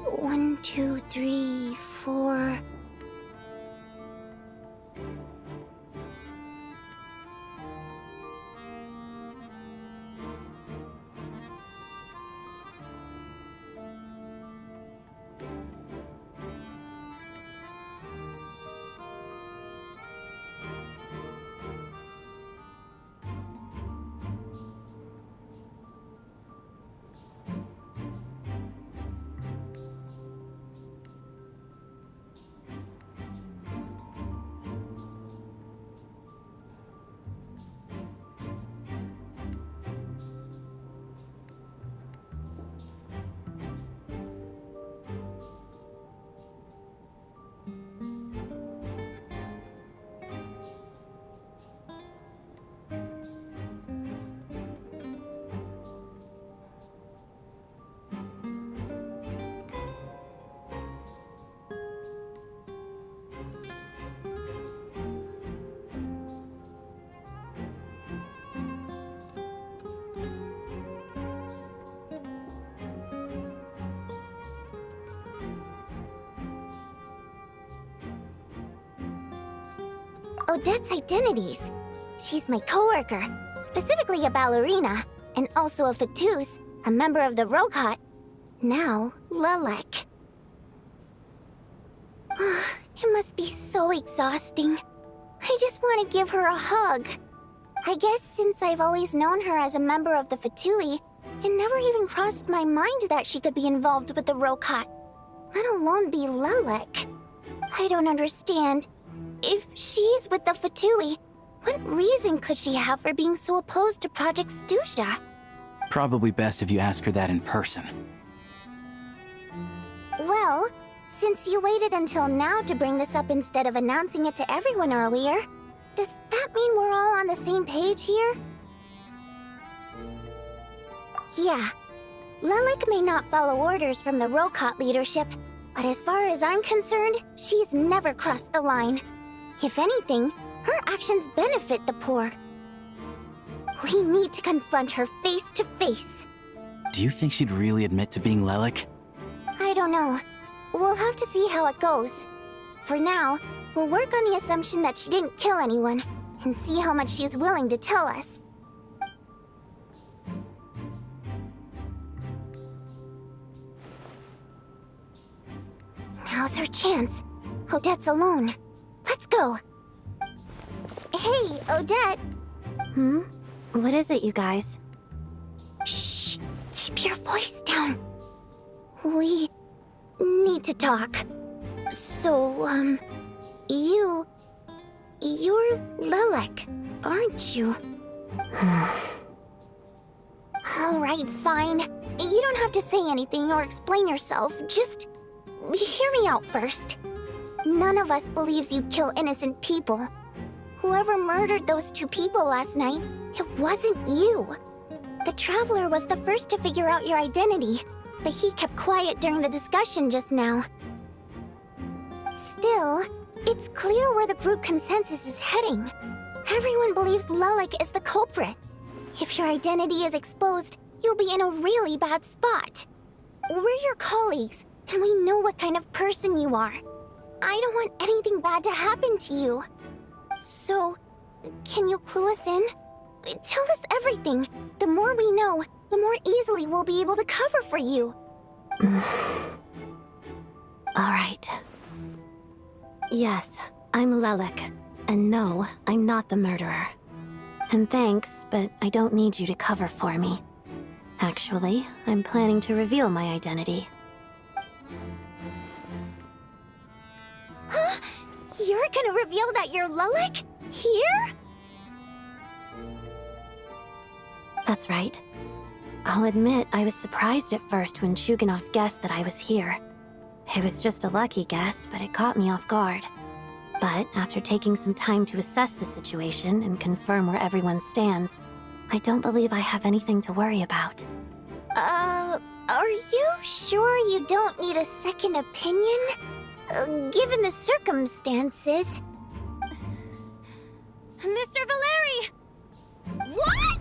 now? 1, 2, 3, 4... Odette's identities. She's my coworker, specifically a ballerina, and also a Fatous, a member of the Rokot. Now, Lelek. It must be so exhausting. I just want to give her a hug. I guess since I've always known her as a member of the Fatui, it never even crossed my mind that she could be involved with the Rokot, let alone be Lelek. I don't understand. If she's with the Fatui, what reason could she have for being so opposed to Project Stusha? Probably best if you ask her that in person. Well, since you waited until now to bring this up instead of announcing it to everyone earlier, does that mean we're all on the same page here? Yeah. Lelek may not follow orders from the Rokot leadership, but as far as I'm concerned, she's never crossed the line. If anything, her actions benefit the poor. We need to confront her face to face. Do you think she'd really admit to being Lelek? I don't know. We'll have to see how it goes. For now, we'll work on the assumption that she didn't kill anyone, and see how much she's willing to tell us. Now's her chance. Odette's alone. Let's go. Hey, Odette. What is it, you guys? Shh. Keep your voice down. We need to talk. So, you're Lelek, aren't you? Alright, fine. You don't have to say anything or explain yourself. Just hear me out first. None of us believes you kill innocent people. Whoever murdered those two people last night, it wasn't you. The Traveler was the first to figure out your identity, but he kept quiet during the discussion just now. Still, it's clear where the group consensus is heading. Everyone believes Lelek is the culprit. If your identity is exposed, you'll be in a really bad spot. We're your colleagues, and we know what kind of person you are. I don't want anything bad to happen to you. So, can you clue us in? Tell us everything. The more we know, the more easily we'll be able to cover for you. Alright. Yes, I'm Lelek. And no, I'm not the murderer. And thanks, but I don't need you to cover for me. Actually, I'm planning to reveal my identity. Huh? You're gonna reveal that you're Lelek? Here? That's right. I'll admit I was surprised at first when Shuganov guessed that I was here. It was just a lucky guess, but it caught me off guard. But after taking some time to assess the situation and confirm where everyone stands, I don't believe I have anything to worry about. Are you sure you don't need a second opinion? Given the circumstances... Mr. Valeri! What?!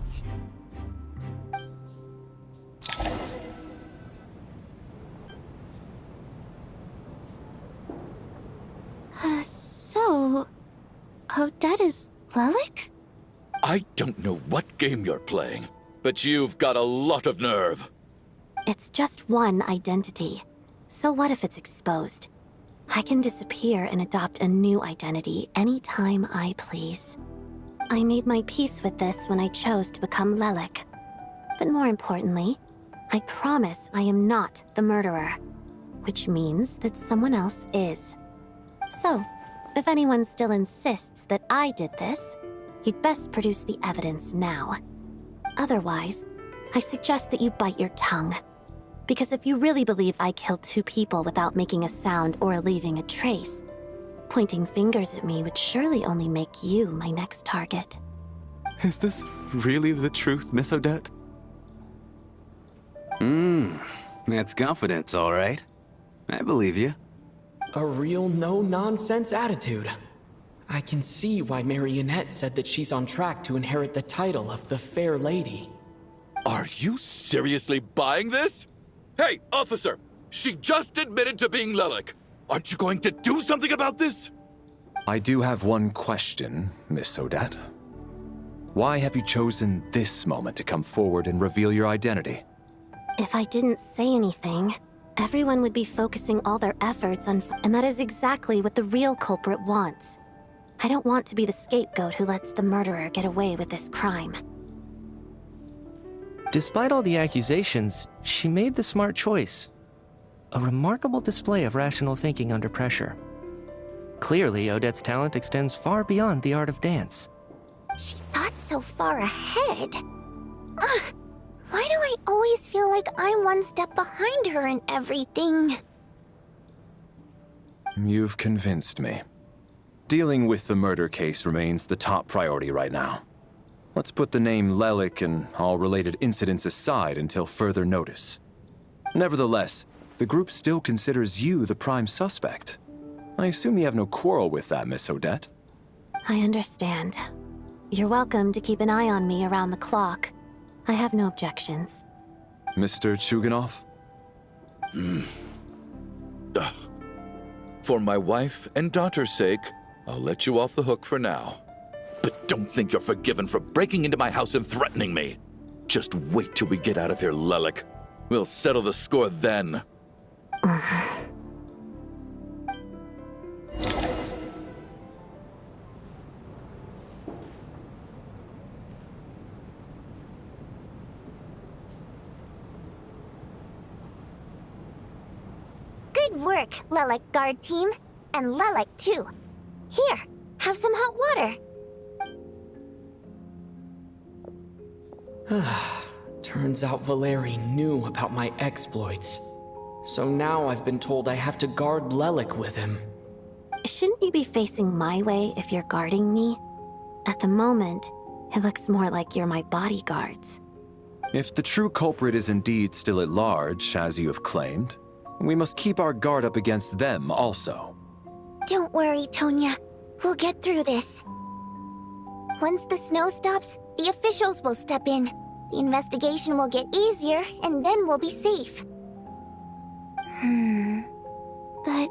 So... Odette is Lelek? I don't know what game you're playing, but you've got a lot of nerve. It's just one identity. So what if it's exposed? I can disappear and adopt a new identity anytime I please. I made my peace with this when I chose to become Lelek. But more importantly, I promise I am not the murderer, which means that someone else is. So, if anyone still insists that I did this, you'd best produce the evidence now. Otherwise, I suggest that you bite your tongue. Because if you really believe I killed two people without making a sound or leaving a trace, pointing fingers at me would surely only make you my next target. Is this really the truth, Miss Odette? That's confidence, all right. I believe you. A real no-nonsense attitude. I can see why Marionette said that she's on track to inherit the title of the Fair Lady. Are you seriously buying this? Hey, officer! She just admitted to being Lelek. Aren't you going to do something about this? I do have one question, Miss Odette. Why have you chosen this moment to come forward and reveal your identity? If I didn't say anything, everyone would be focusing all their efforts on... And that is exactly what the real culprit wants. I don't want to be the scapegoat who lets the murderer get away with this crime. Despite all the accusations, she made the smart choice. A remarkable display of rational thinking under pressure. Clearly, Odette's talent extends far beyond the art of dance. She thought so far ahead. Ugh, why do I always feel like I'm one step behind her in everything? You've convinced me. Dealing with the murder case remains the top priority right now. Let's put the name Lelik and all related incidents aside until further notice. Nevertheless, the group still considers you the prime suspect. I assume you have no quarrel with that, Miss Odette? I understand. You're welcome to keep an eye on me around the clock. I have no objections. Mr. Chuganov? For my wife and daughter's sake, I'll let you off the hook for now. But don't think you're forgiven for breaking into my house and threatening me. Just wait till we get out of here, Lelik. We'll settle the score then. Good work, Lelik guard team. And Lelik too. Here, have some hot water. Turns out Valeri knew about my exploits. So now I've been told I have to guard Lelik with him. Shouldn't you be facing my way if you're guarding me? At the moment, it looks more like you're my bodyguards. If the true culprit is indeed still at large, as you have claimed, we must keep our guard up against them also. Don't worry, Tonya. We'll get through this. Once the snow stops, the officials will step in. The investigation will get easier, and then we'll be safe. But...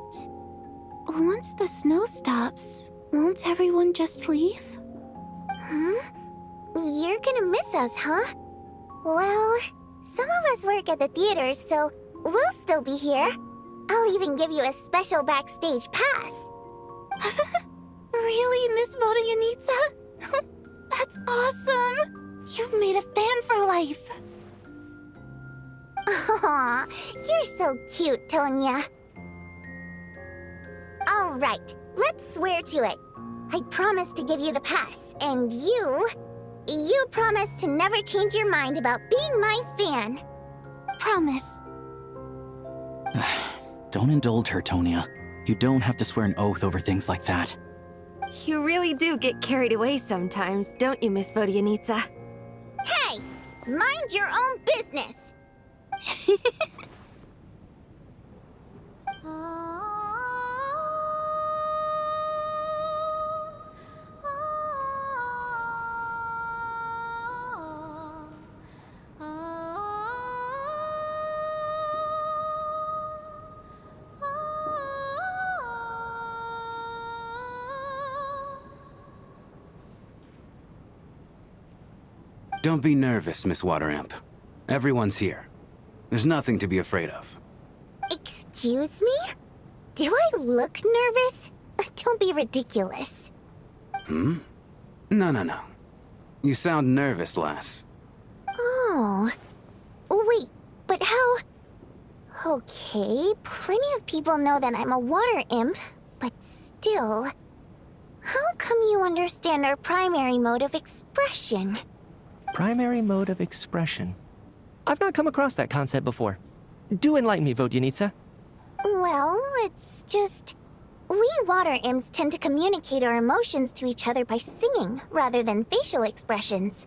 once the snow stops, won't everyone just leave? You're gonna miss us, huh? Well, some of us work at the theaters, so we'll still be here. I'll even give you a special backstage pass. Really, Miss Vodyanitsa? That's awesome! You've made a fan for life. Aw, you're so cute, Tonya. All right, let's swear to it. I promise to give you the pass, and you promise to never change your mind about being my fan. Promise. Don't indulge her, Tonya. You don't have to swear an oath over things like that. You really do get carried away sometimes, don't you, Miss Vodyanitsa? Hey, mind your own business. Don't be nervous, Miss Wateramp. Everyone's here. There's nothing to be afraid of. Excuse me? Do I look nervous? Don't be ridiculous. No. You sound nervous, lass. Oh. Wait, but how... Okay, plenty of people know that I'm a water imp, but still... How come you understand our primary mode of expression? Primary mode of expression. I've not come across that concept before. Do enlighten me, Vodyanitsa. Well, it's just... We water imps tend to communicate our emotions to each other by singing, rather than facial expressions.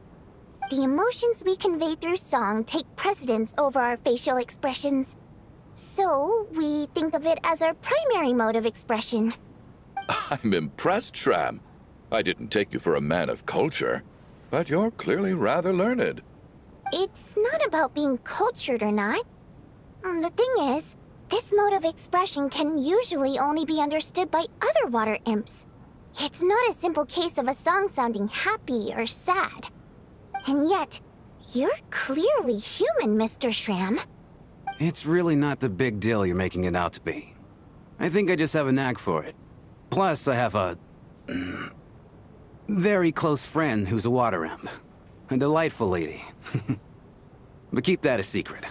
The emotions we convey through song take precedence over our facial expressions. So, we think of it as our primary mode of expression. I'm impressed, Shram. I didn't take you for a man of culture, but you're clearly rather learned. It's not about being cultured or not. The thing is, this mode of expression can usually only be understood by other water imps. It's not a simple case of a song sounding happy or sad. And yet, you're clearly human, Mr. Shram. It's really not the big deal you're making it out to be. I think I just have a knack for it. Plus, I have a... very close friend who's a water imp. A delightful lady. But keep that a secret.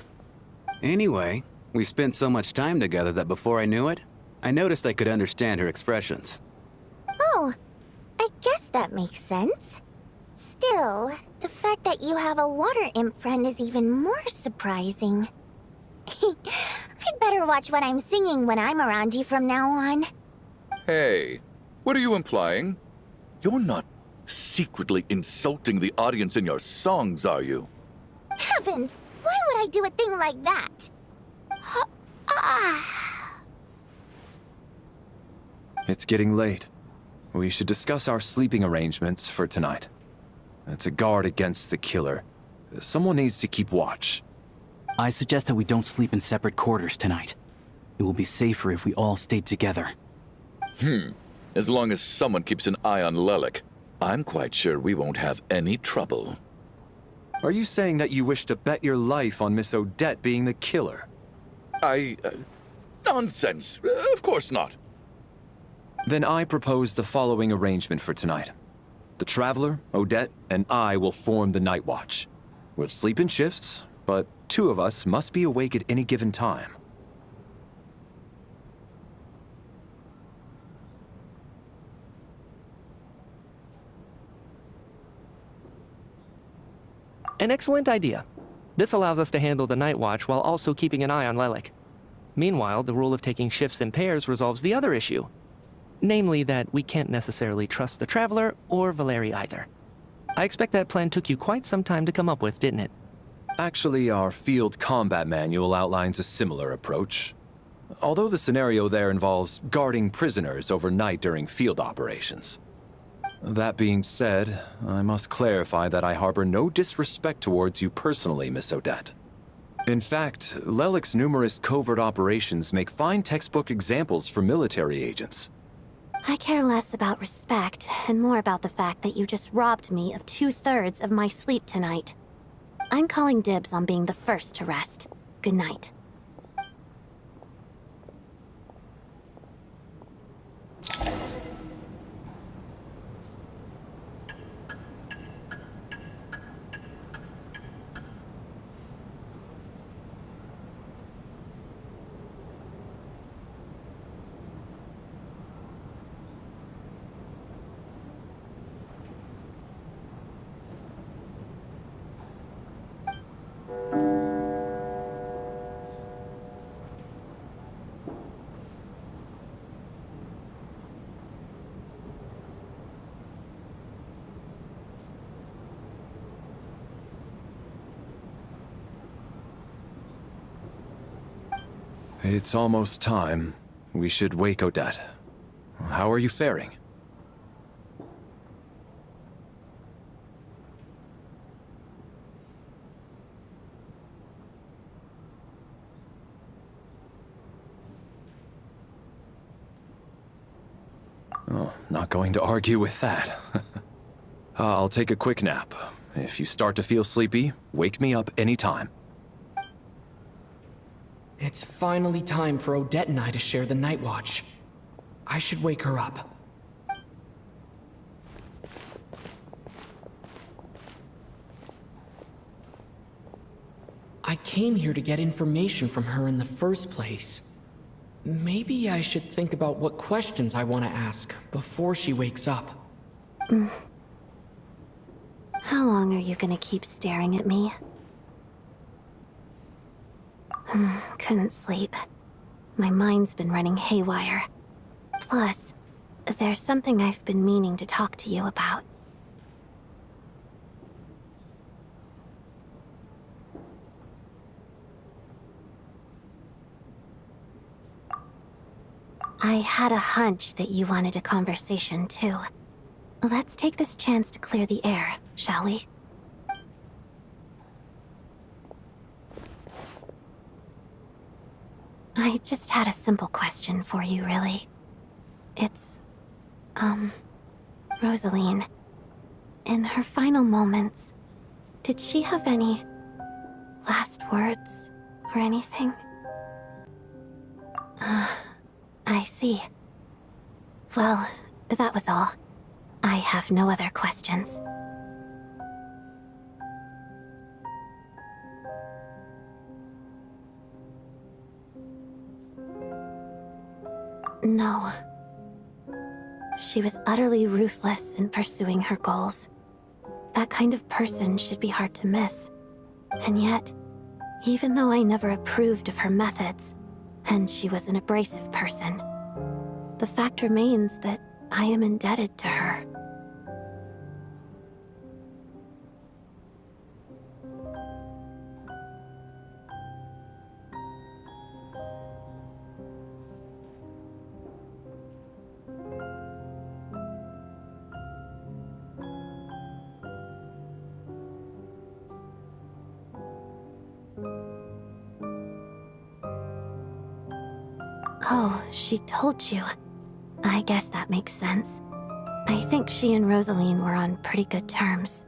Anyway, we spent so much time together that before I knew it, I noticed I could understand her expressions. Oh, I guess that makes sense. Still, the fact that you have a water imp friend is even more surprising. I'd better watch what I'm singing when I'm around you from now on. Hey, what are you implying? You're not secretly insulting the audience in your songs, are you? Heavens, why would I do a thing like that? It's getting late. We should discuss our sleeping arrangements for tonight. To guard against the killer, someone needs to keep watch. I suggest that we don't sleep in separate quarters tonight. It will be safer if we all stayed together. As long as someone keeps an eye on Lelik, I'm quite sure we won't have any trouble. Are you saying that you wish to bet your life on Miss Odette being the killer? Nonsense. Of course not. Then I propose the following arrangement for tonight. The Traveler, Odette, and I will form the Night Watch. We'll sleep in shifts, but 2 of us must be awake at any given time. An excellent idea. This allows us to handle the night watch while also keeping an eye on Lelik. Meanwhile, the rule of taking shifts in pairs resolves the other issue. Namely that we can't necessarily trust the Traveler or Valeri either. I expect that plan took you quite some time to come up with, didn't it? Actually, our field combat manual outlines a similar approach. Although the scenario there involves guarding prisoners overnight during field operations. That being said, I must clarify that I harbor no disrespect towards you personally, Miss Odette. In fact, Lelik's numerous covert operations make fine textbook examples for military agents. I care less about respect and more about the fact that you just robbed me of 2/3 of my sleep tonight. I'm calling dibs on being the first to rest. Good night. It's almost time. We should wake Odette. How are you faring? Oh, not going to argue with that. I'll take a quick nap. If you start to feel sleepy, wake me up anytime. It's finally time for Odette and I to share the night watch. I should wake her up. I came here to get information from her in the first place. Maybe I should think about what questions I want to ask before she wakes up. How long are you gonna keep staring at me? Couldn't sleep. My mind's been running haywire. Plus, there's something I've been meaning to talk to you about. I had a hunch that you wanted a conversation, too. Let's take this chance to clear the air, shall we? I just had a simple question for you, really. It's, Rosaline, in her final moments, did she have any last words or anything? I see. Well, that was all. I have no other questions. No. She was utterly ruthless in pursuing her goals. That kind of person should be hard to miss. And yet, even though I never approved of her methods, and she was an abrasive person, the fact remains that I am indebted to her. Oh, she told you. I guess that makes sense. I think she and Rosaline were on pretty good terms.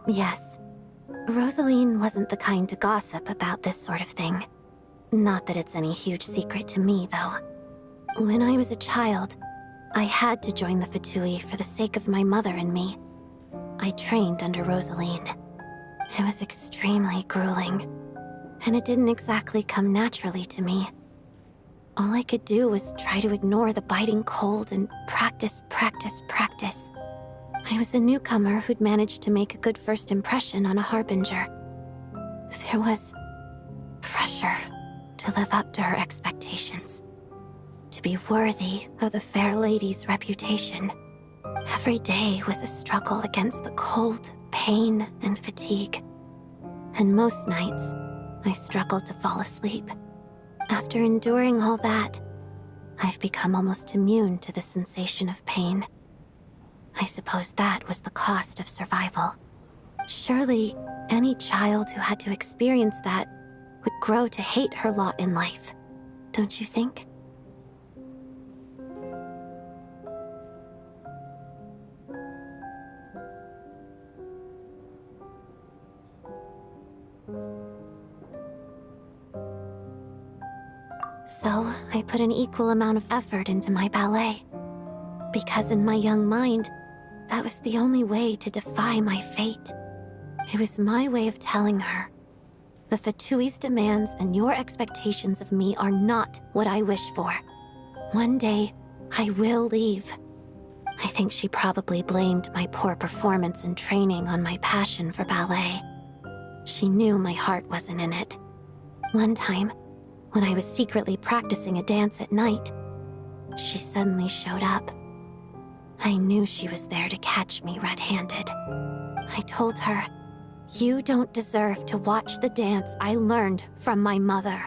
Yes. Rosaline wasn't the kind to gossip about this sort of thing. Not that it's any huge secret to me, though. When I was a child, I had to join the Fatui for the sake of my mother and me. I trained under Rosaline. It was extremely grueling, and it didn't exactly come naturally to me. All I could do was try to ignore the biting cold and practice, practice, practice. I was a newcomer who'd managed to make a good first impression on a harbinger. There was pressure to live up to her expectations, to be worthy of the fair lady's reputation. Every day was a struggle against the cold, pain, and fatigue. And most nights, I struggled to fall asleep. After enduring all that, I've become almost immune to the sensation of pain. I suppose that was the cost of survival. Surely, any child who had to experience that would grow to hate her lot in life, don't you think? So, I put an equal amount of effort into my ballet. Because in my young mind, that was the only way to defy my fate. It was my way of telling her, the Fatui's demands and your expectations of me are not what I wish for. One day, I will leave. I think she probably blamed my poor performance in training on my passion for ballet. She knew my heart wasn't in it. One time, when I was secretly practicing a dance at night, she suddenly showed up. I knew she was there to catch me red-handed. I told her, "You don't deserve to watch the dance I learned from my mother."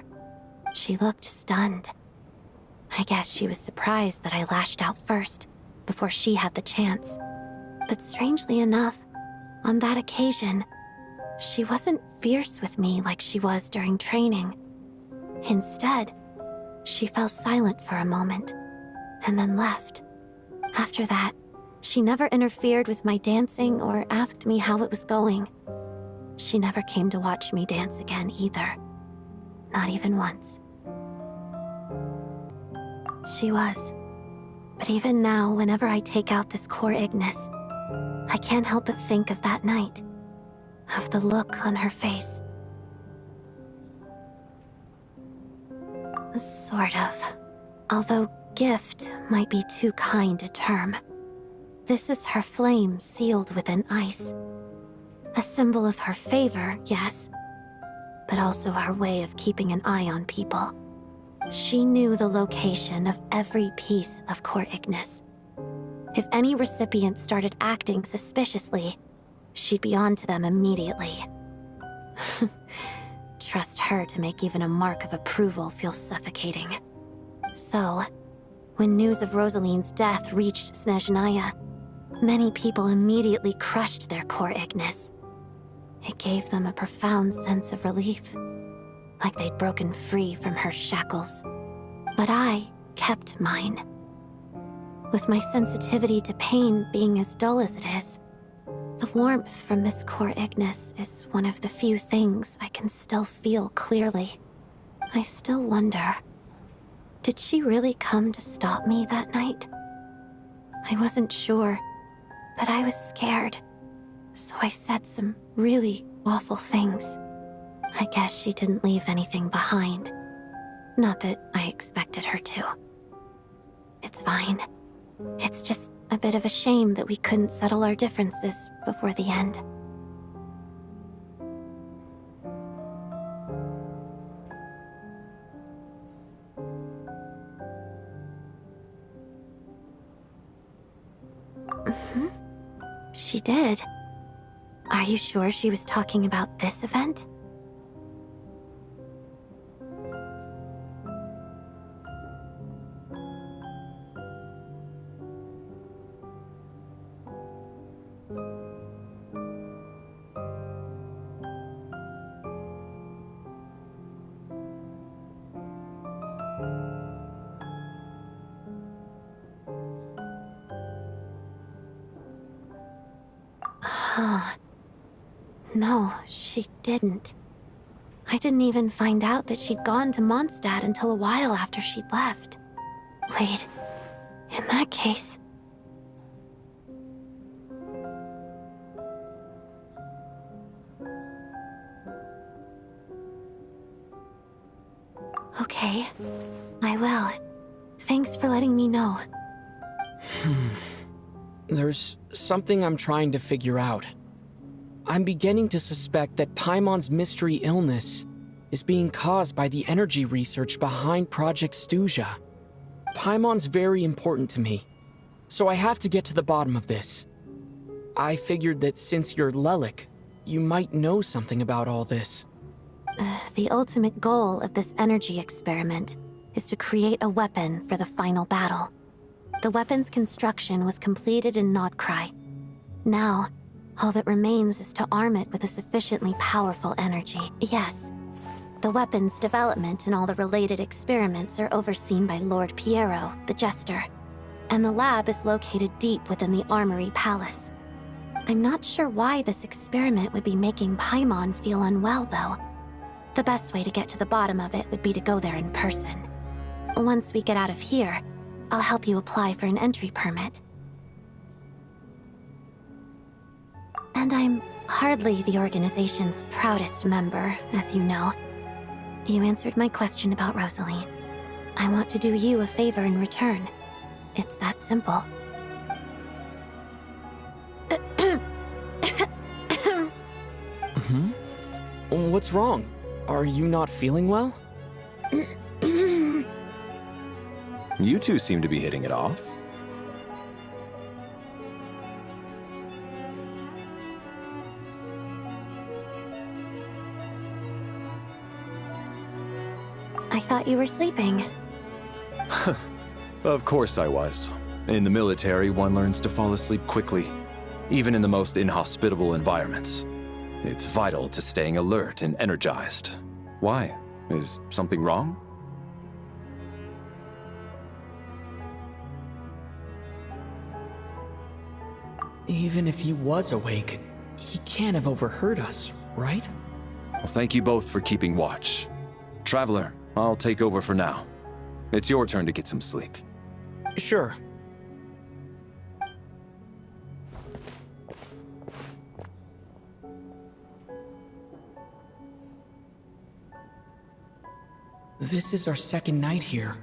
She looked stunned. I guess she was surprised that I lashed out first, before she had the chance. But strangely enough, on that occasion, she wasn't fierce with me like she was during training. Instead, she fell silent for a moment, and then left. After that, she never interfered with my dancing or asked me how it was going. She never came to watch me dance again either. Not even once. She was. But even now, whenever I take out this core Ignis, I can't help but think of that night. Of the look on her face. Sort of. Although gift might be too kind a term. This is her flame sealed within ice. A symbol of her favor, yes, but also her way of keeping an eye on people. She knew the location of every piece of core Ignis. If any recipient started acting suspiciously, she'd be on to them immediately. Trust her to make even a mark of approval feel suffocating. So, when news of Rosaline's death reached Snezhnaya, many people immediately crushed their core Ignis. It gave them a profound sense of relief, like they'd broken free from her shackles. But I kept mine. With my sensitivity to pain being as dull as it is, the warmth from this core Ignis is one of the few things I can still feel clearly. I still wonder, did she really come to stop me that night? I wasn't sure, but I was scared, so I said some really awful things. I guess she didn't leave anything behind. Not that I expected her to. It's fine. It's just a bit of a shame that we couldn't settle our differences before the end. She did. Are you sure she was talking about this event? No, she didn't. I didn't even find out that she'd gone to Mondstadt until a while after she'd left. Wait, in that case... Okay, I will. Thanks for letting me know. There's something I'm trying to figure out. I'm beginning to suspect that Paimon's mystery illness is being caused by the energy research behind Project Stuja. Paimon's very important to me, so I have to get to the bottom of this. I figured that since you're Lelik, you might know something about all this. The ultimate goal of this energy experiment is to create a weapon for the final battle. The weapon's construction was completed in Nodkrai. Now, all that remains is to arm it with a sufficiently powerful energy. Yes, the weapon's development and all the related experiments are overseen by Lord Piero, the Jester, and the lab is located deep within the Armory Palace. I'm not sure why this experiment would be making Paimon feel unwell, though. The best way to get to the bottom of it would be to go there in person. Once we get out of here, I'll help you apply for an entry permit. And I'm hardly the organization's proudest member, as you know. You answered my question about Rosaline. I want to do you a favor in return. It's that simple. What's wrong? Are you not feeling well? You two seem to be hitting it off. I thought you were sleeping. Of course I was. In the military, one learns to fall asleep quickly, even in the most inhospitable environments. It's vital to staying alert and energized. Why? Is something wrong? Even if he was awake, he can't have overheard us, right? Well, thank you both for keeping watch. Traveler, I'll take over for now. It's your turn to get some sleep. Sure. This is our second night here,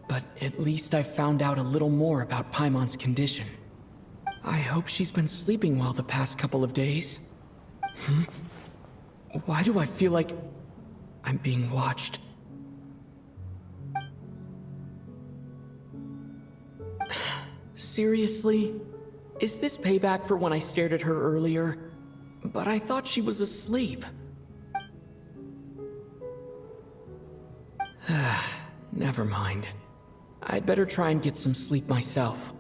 but at least I found out a little more about Paimon's condition. I hope she's been sleeping well the past couple of days. Why do I feel like I'm being watched? Seriously? Is this payback for when I stared at her earlier? But I thought she was asleep. Never mind. I'd better try and get some sleep myself.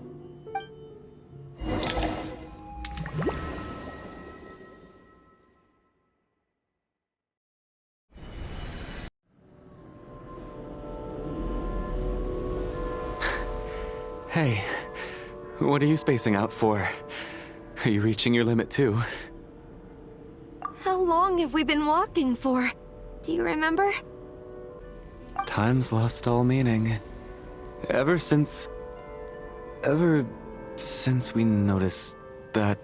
Hey, what are you spacing out for? Are you reaching your limit too? How long have we been walking for? Do you remember? Time's lost all meaning. Ever since we noticed that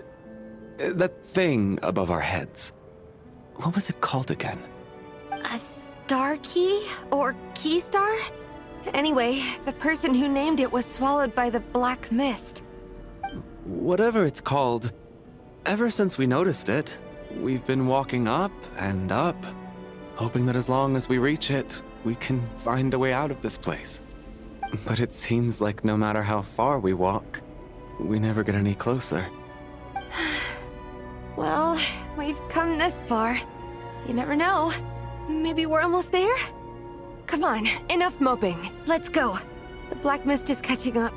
thing above our heads. What was it called again? A star key? Or key star? Anyway, the person who named it was swallowed by the black mist. Whatever it's called, ever since we noticed it, we've been walking up and up, hoping that as long as we reach it, we can find a way out of this place. But it seems like no matter how far we walk, we never get any closer. Well, we've come this far. You never know. Maybe we're almost there? Come on, enough moping. Let's go. The black mist is catching up.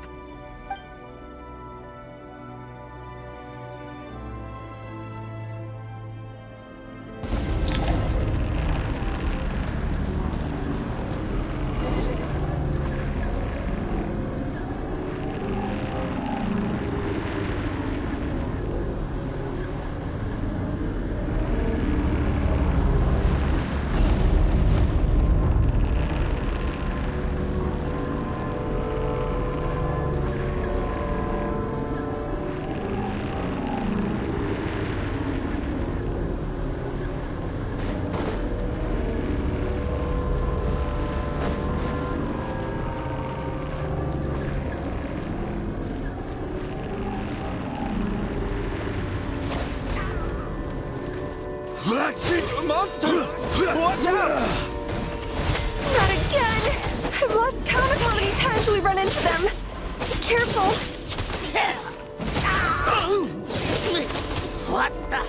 Monsters! Watch out! Not again! I've lost count of how many times we run into them. Be careful. What the?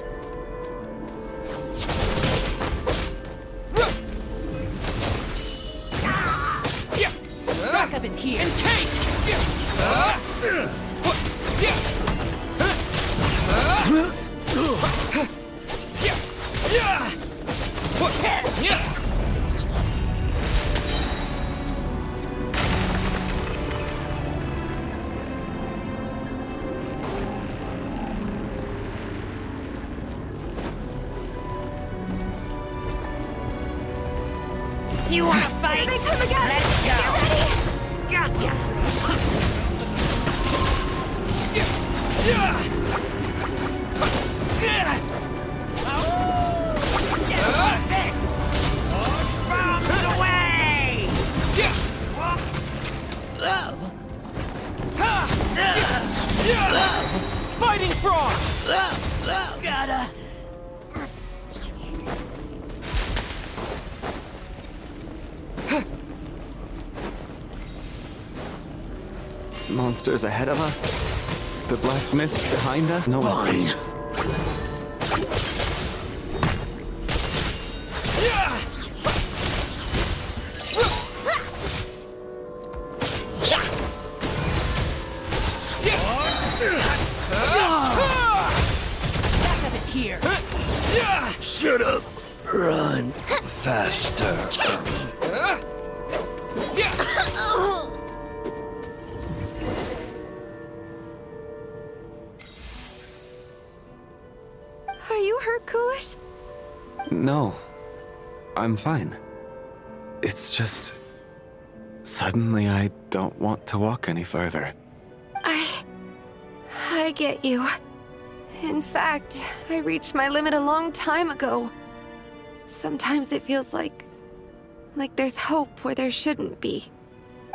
Backup is here. You wanna fight? Here they come again! Let's go! Get ready! Gotcha! Bombs away! Fighting frog! Gotta... Monsters ahead of us. The black mist behind us. No escape. Backup is here. Shut up! Run faster. Are you hurt, Coolish? No. I'm fine. It's just... Suddenly I don't want to walk any further. I get you. In fact, I reached my limit a long time ago. Sometimes it feels like there's hope where there shouldn't be.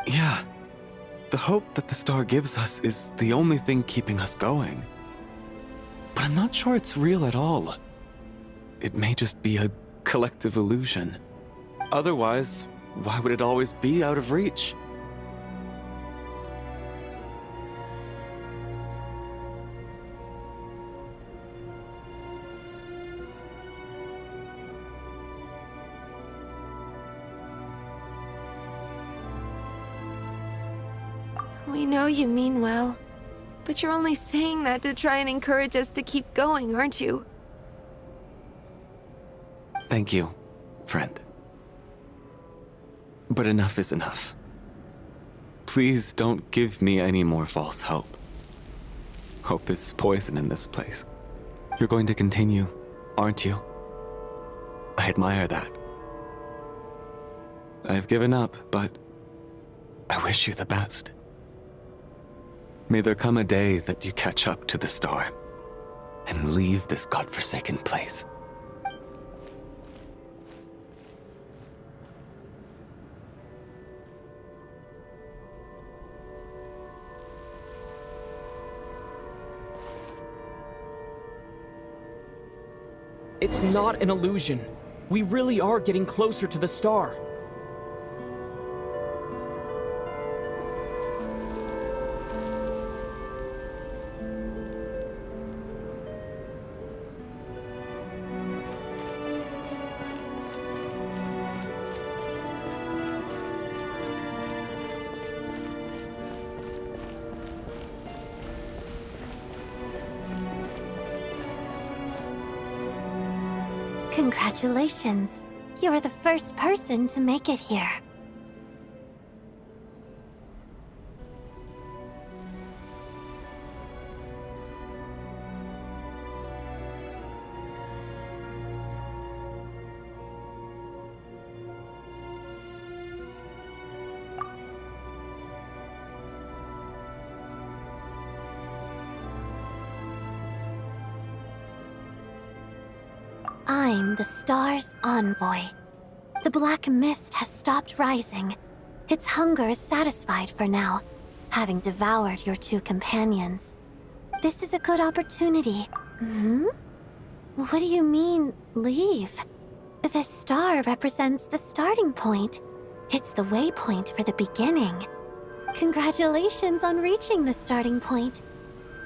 Yeah. The hope that the star gives us is the only thing keeping us going. But I'm not sure it's real at all. It may just be a collective illusion. Otherwise, why would it always be out of reach? We know you mean well, but you're only saying that to try and encourage us to keep going, aren't you? Thank you, friend. But enough is enough. Please don't give me any more false hope. Hope is poison in this place. You're going to continue, aren't you? I admire that. I've given up, but I wish you the best. May there come a day that you catch up to the star and leave this godforsaken place. It's not an illusion. We really are getting closer to the star. Congratulations. You're the first person to make it here. I'm the star's envoy. The black mist has stopped rising. Its hunger is satisfied for now, having devoured your two companions. This is a good opportunity. Hmm? What do you mean, leave? The star represents the starting point. It's the waypoint for the beginning. Congratulations on reaching the starting point.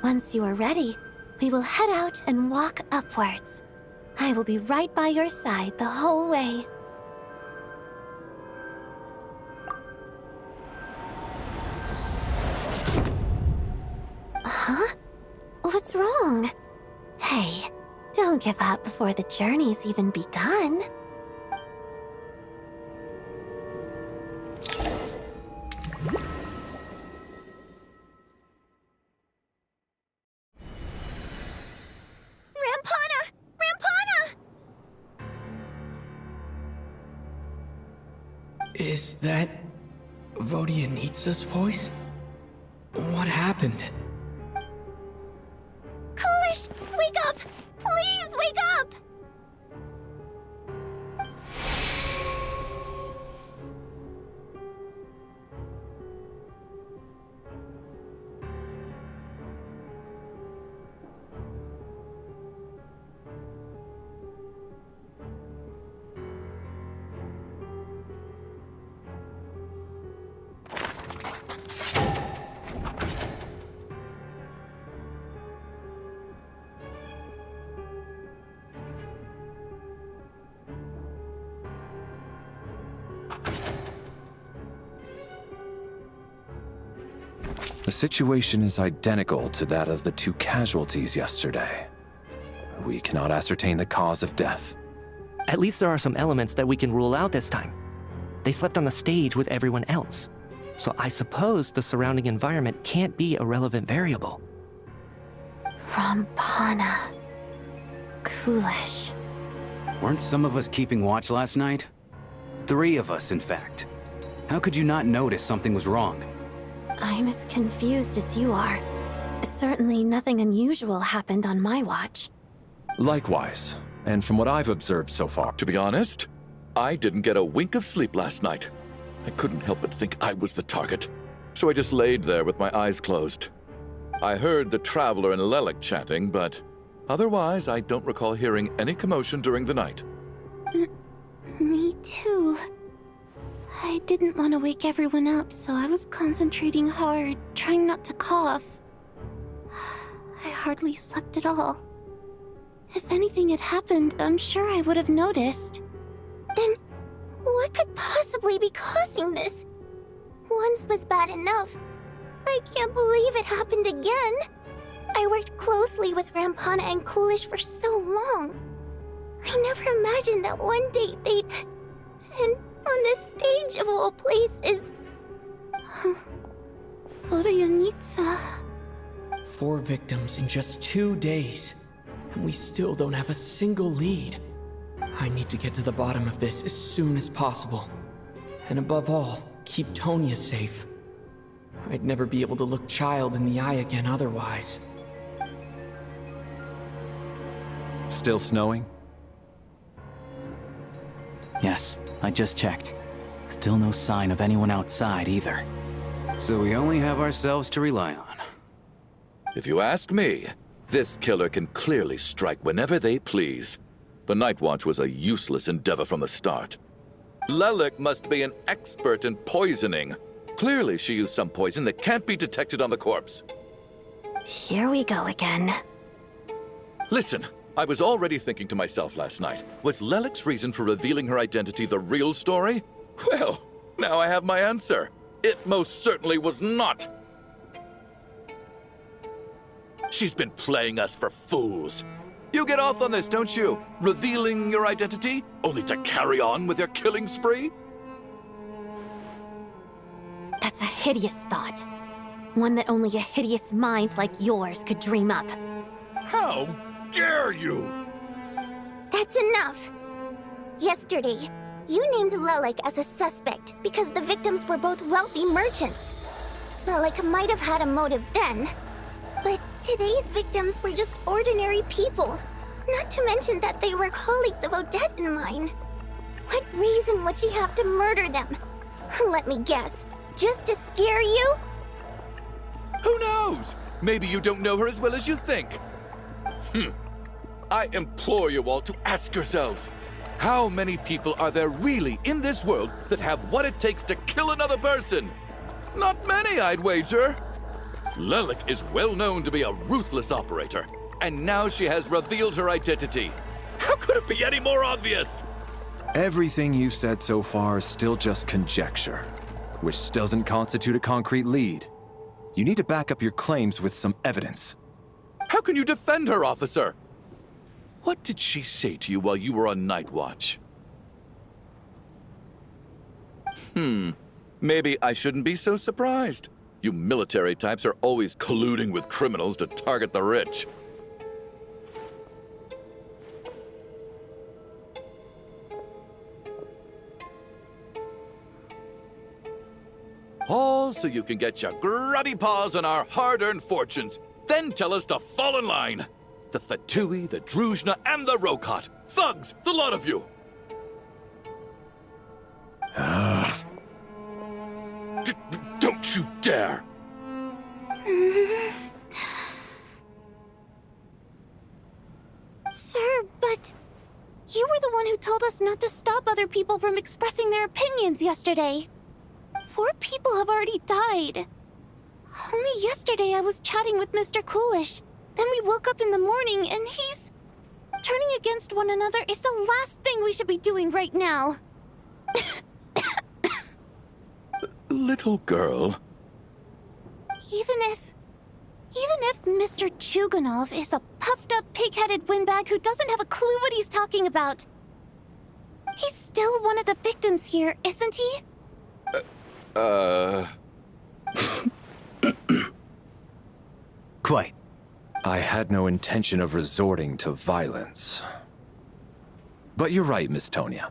Once you are ready, we will head out and walk upwards. I will be right by your side the whole way. Huh? What's wrong? Hey, don't give up before the journey's even begun. Is that Vodyanitsa's voice? What happened? Coolish, wake up! Please wake up! The situation is identical to that of the two casualties yesterday. We cannot ascertain the cause of death. At least there are some elements that we can rule out this time. They slept on the stage with everyone else. So I suppose the surrounding environment can't be a relevant variable. Rampana. Coolish. Weren't some of us keeping watch last night? 3 of us, in fact. How could you not notice something was wrong? I'm as confused as you are. Certainly nothing unusual happened on my watch. Likewise, and from what I've observed so far. To be honest, I didn't get a wink of sleep last night. I couldn't help but think I was the target, so I just laid there with my eyes closed. I heard the Traveler and Lelik chatting, but otherwise I don't recall hearing any commotion during the night. Me too. I didn't want to wake everyone up, so I was concentrating hard, trying not to cough. I hardly slept at all. If anything had happened, I'm sure I would have noticed. Then, what could possibly be causing this? Once was bad enough. I I can't believe it happened again. I worked closely with Rampana and Coolish for so long. I never imagined that one day they'd... And on this stage of all places... Voryanitsa... 4 victims in just 2 days, and we still don't have a single lead. I need to get to the bottom of this as soon as possible. And above all, keep Tonya safe. I'd never be able to look Child in the eye again otherwise. Still snowing? Yes, I just checked. Still no sign of anyone outside either. So we only have ourselves to rely on. If you ask me, this killer can clearly strike whenever they please. The Night Watch was a useless endeavor from the start. Lelik must be an expert in poisoning. Clearly she used some poison that can't be detected on the corpse. Here we go again. Listen, I was already thinking to myself last night, was Lelik's reason for revealing her identity the real story? Well, now I have my answer. It most certainly was not. She's been playing us for fools. You get off on this, don't you? Revealing your identity, only to carry on with your killing spree? That's a hideous thought. One that only a hideous mind like yours could dream up. How dare you! That's enough! Yesterday, you named Lelik as a suspect because the victims were both wealthy merchants. Lelik might have had a motive then, but today's victims were just ordinary people. Not to mention that they were colleagues of Odette and mine. What reason would she have to murder them? Let me guess. Just to scare you? Who knows? Maybe you don't know her as well as you think. I implore you all to ask yourselves, how many people are there really in this world that have what it takes to kill another person? Not many, I'd wager. Lelik is well known to be a ruthless operator, and now she has revealed her identity. How could it be any more obvious? Everything you've said so far is still just conjecture, which doesn't constitute a concrete lead. You need to back up your claims with some evidence. How can you defend her, officer? What did she say to you while you were on Night Watch? Maybe I shouldn't be so surprised. You military types are always colluding with criminals to target the rich. All so you can get your grubby paws on our hard-earned fortunes, then tell us to fall in line. The Fatui, the Druzhna, and the Rokot. Thugs, the lot of you! Don't you dare! Sir, but... You were the one who told us not to stop other people from expressing their opinions yesterday. 4 people have already died. Only yesterday I was chatting with Mr. Coolish. Then we woke up in the morning and he's... Turning against one another is the last thing we should be doing right now. Little girl. Even if Mr. Chuganov is a puffed-up, pig-headed windbag who doesn't have a clue what he's talking about, he's still one of the victims here, isn't he? Quite. I had no intention of resorting to violence. But you're right, Miss Tonya.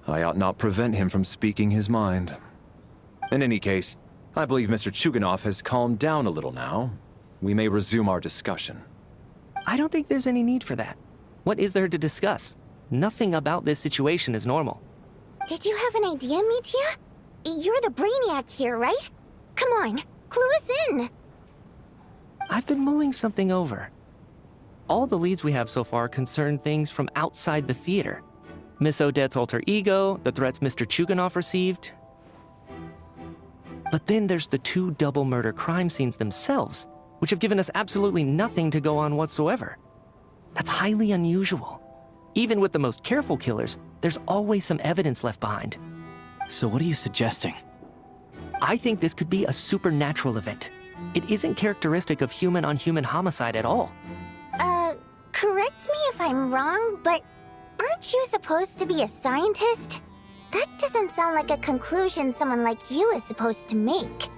I ought not prevent him from speaking his mind. In any case, I believe Mr. Chuganov has calmed down a little now. We may resume our discussion. I don't think there's any need for that. What is there to discuss? Nothing about this situation is normal. Did you have an idea, Mitya? You're the brainiac here, right? Come on, clue us in! I've been mulling something over. All the leads we have so far concern things from outside the theater. Miss Odette's alter ego, the threats Mr. Chuganov received. But then there's the 2 double murder crime scenes themselves, which have given us absolutely nothing to go on whatsoever. That's highly unusual. Even with the most careful killers, there's always some evidence left behind. So what are you suggesting? I think this could be a supernatural event. It isn't characteristic of human-on-human homicide at all. Correct me if I'm wrong, but aren't you supposed to be a scientist? That doesn't sound like a conclusion someone like you is supposed to make.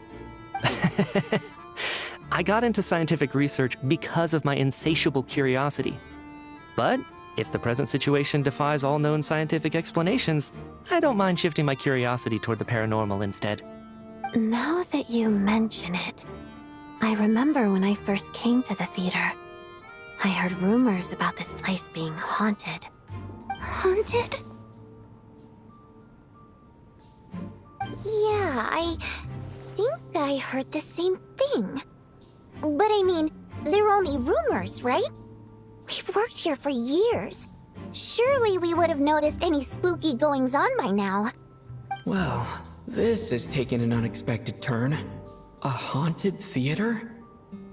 I got into scientific research because of my insatiable curiosity. But if the present situation defies all known scientific explanations, I don't mind shifting my curiosity toward the paranormal instead. Now that you mention it, I remember when I first came to the theater. I heard rumors about this place being haunted. Haunted? Yeah, I think I heard the same thing. But I mean, they're only rumors, right? We've worked here for years. Surely we would have noticed any spooky goings-on by now. Well, this has taken an unexpected turn. A haunted theater?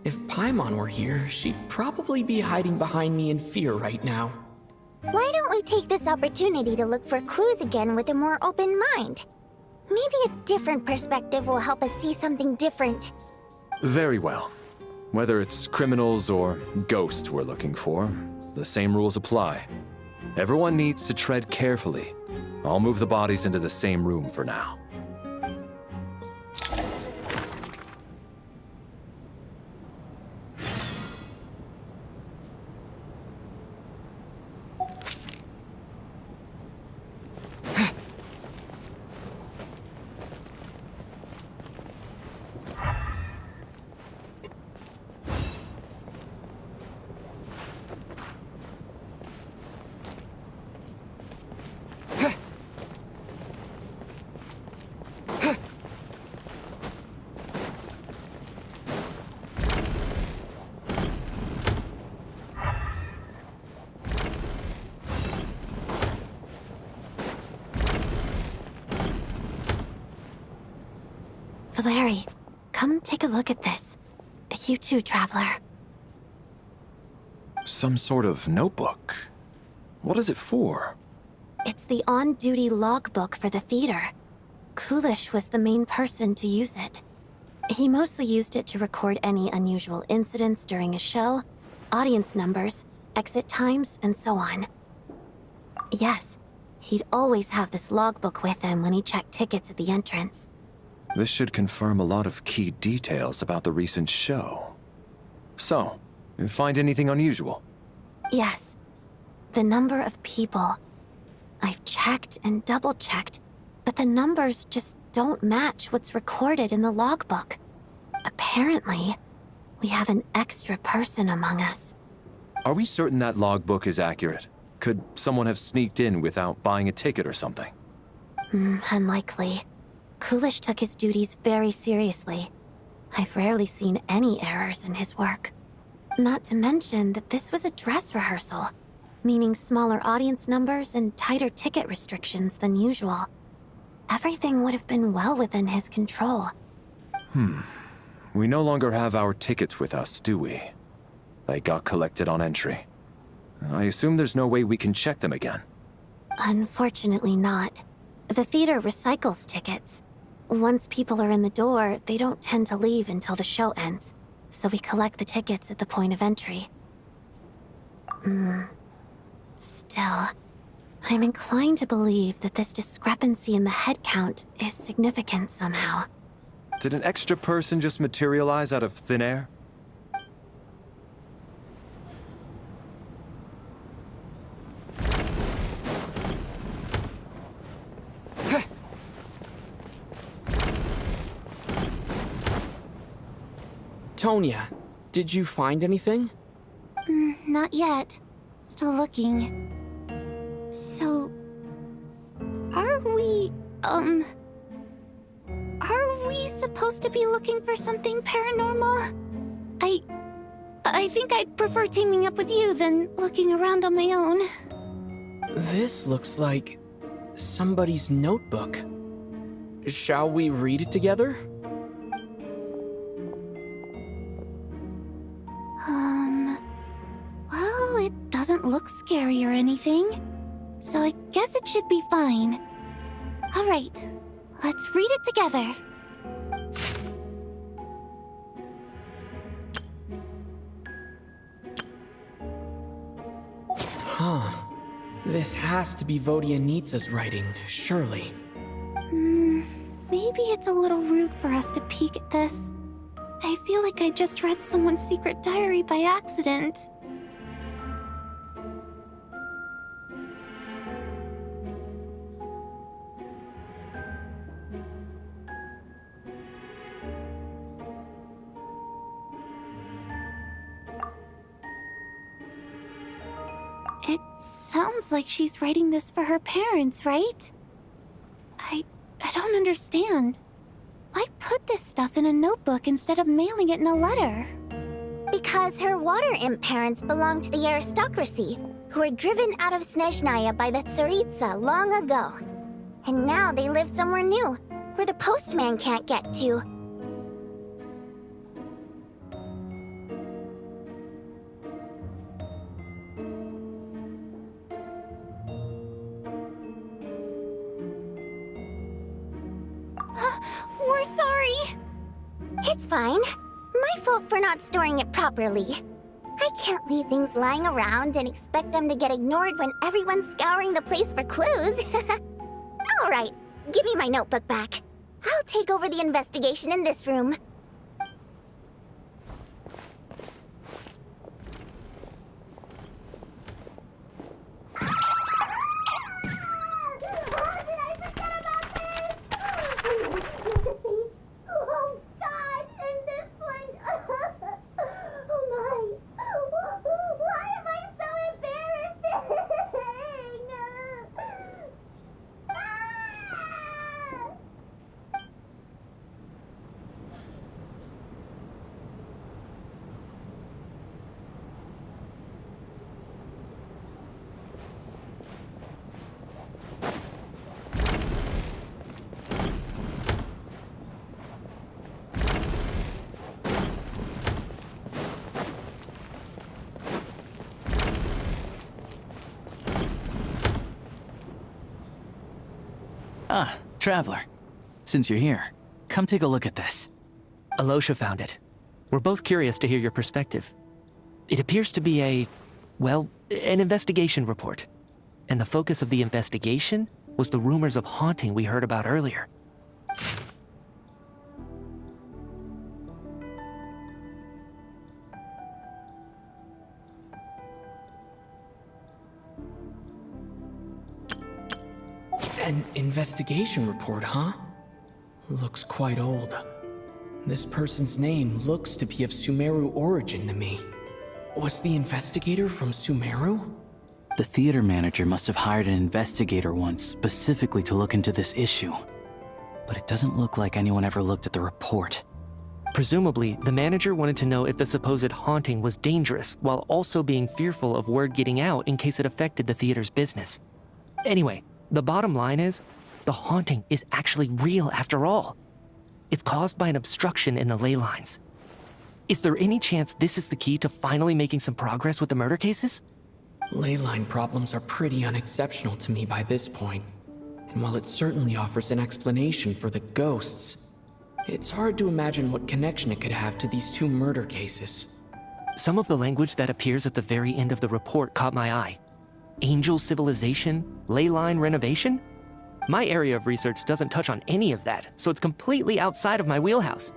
If Paimon were here, she'd probably be hiding behind me in fear right now. Why don't we take this opportunity to look for clues again with a more open mind? Maybe a different perspective will help us see something different. Very well. Whether it's criminals or ghosts we're looking for, the same rules apply. Everyone needs to tread carefully. I'll move the bodies into the same room for now. Valeri, come take a look at this. You too, Traveler. Some sort of notebook. What is it for? It's the on-duty logbook for the theater. Coolish was the main person to use it. He mostly used it to record any unusual incidents during a show, audience numbers, exit times, and so on. Yes, he'd always have this logbook with him when he checked tickets at the entrance. This should confirm a lot of key details about the recent show. So, you find anything unusual? Yes. The number of people. I've checked and double-checked, but the numbers just don't match what's recorded in the logbook. Apparently, we have an extra person among us. Are we certain that logbook is accurate? Could someone have sneaked in without buying a ticket or something? Unlikely. Coolish took his duties very seriously. I've rarely seen any errors in his work. Not to mention that this was a dress rehearsal, meaning smaller audience numbers and tighter ticket restrictions than usual. Everything would have been well within his control. We no longer have our tickets with us, do we? They got collected on entry. I assume there's no way we can check them again. Unfortunately not. The theater recycles tickets. Once people are in the door, they don't tend to leave until the show ends, so we collect the tickets at the point of entry. Still, I'm inclined to believe that this discrepancy in the head count is significant somehow. Did an extra person just materialize out of thin air? Tonya, did you find anything? Not yet. Still looking. So... Are we supposed to be looking for something paranormal? I think I'd prefer teaming up with you than looking around on my own. This looks like somebody's notebook. Shall we read it together? Well, it doesn't look scary or anything, so I guess it should be fine. All right, let's read it together. This has to be Vodianitsa's writing, surely. Maybe it's a little rude for us to peek at this. I feel like I just read someone's secret diary by accident. It sounds like she's writing this for her parents, right? I don't understand. Why put this stuff in a notebook instead of mailing it in a letter? Because her water imp parents belong to the aristocracy, who were driven out of Snezhnaya by the Tsaritsa long ago. And now they live somewhere new, where the postman can't get to. We're sorry. It's fine. My fault for not storing it properly. I can't leave things lying around and expect them to get ignored when everyone's scouring the place for clues. All right, give me my notebook back. I'll take over the investigation in this room. Ah, Traveler. Since you're here, come take a look at this. Alosha found it. We're both curious to hear your perspective. It appears to be well, an investigation report. And the focus of the investigation was the rumors of haunting we heard about earlier. An investigation report, huh? Looks quite old. This person's name looks to be of Sumeru origin to me. Was the investigator from Sumeru? The theater manager must have hired an investigator once specifically to look into this issue. But it doesn't look like anyone ever looked at the report. Presumably, the manager wanted to know if the supposed haunting was dangerous, while also being fearful of word getting out in case it affected the theater's business. Anyway, the bottom line is, the haunting is actually real after all. It's caused by an obstruction in the ley lines. Is there any chance this is the key to finally making some progress with the murder cases? Ley line problems are pretty unexceptional to me by this point. And while it certainly offers an explanation for the ghosts, it's hard to imagine what connection it could have to these two murder cases. Some of the language that appears at the very end of the report caught my eye. Angel civilization, ley line renovation? My area of research doesn't touch on any of that, so it's completely outside of my wheelhouse.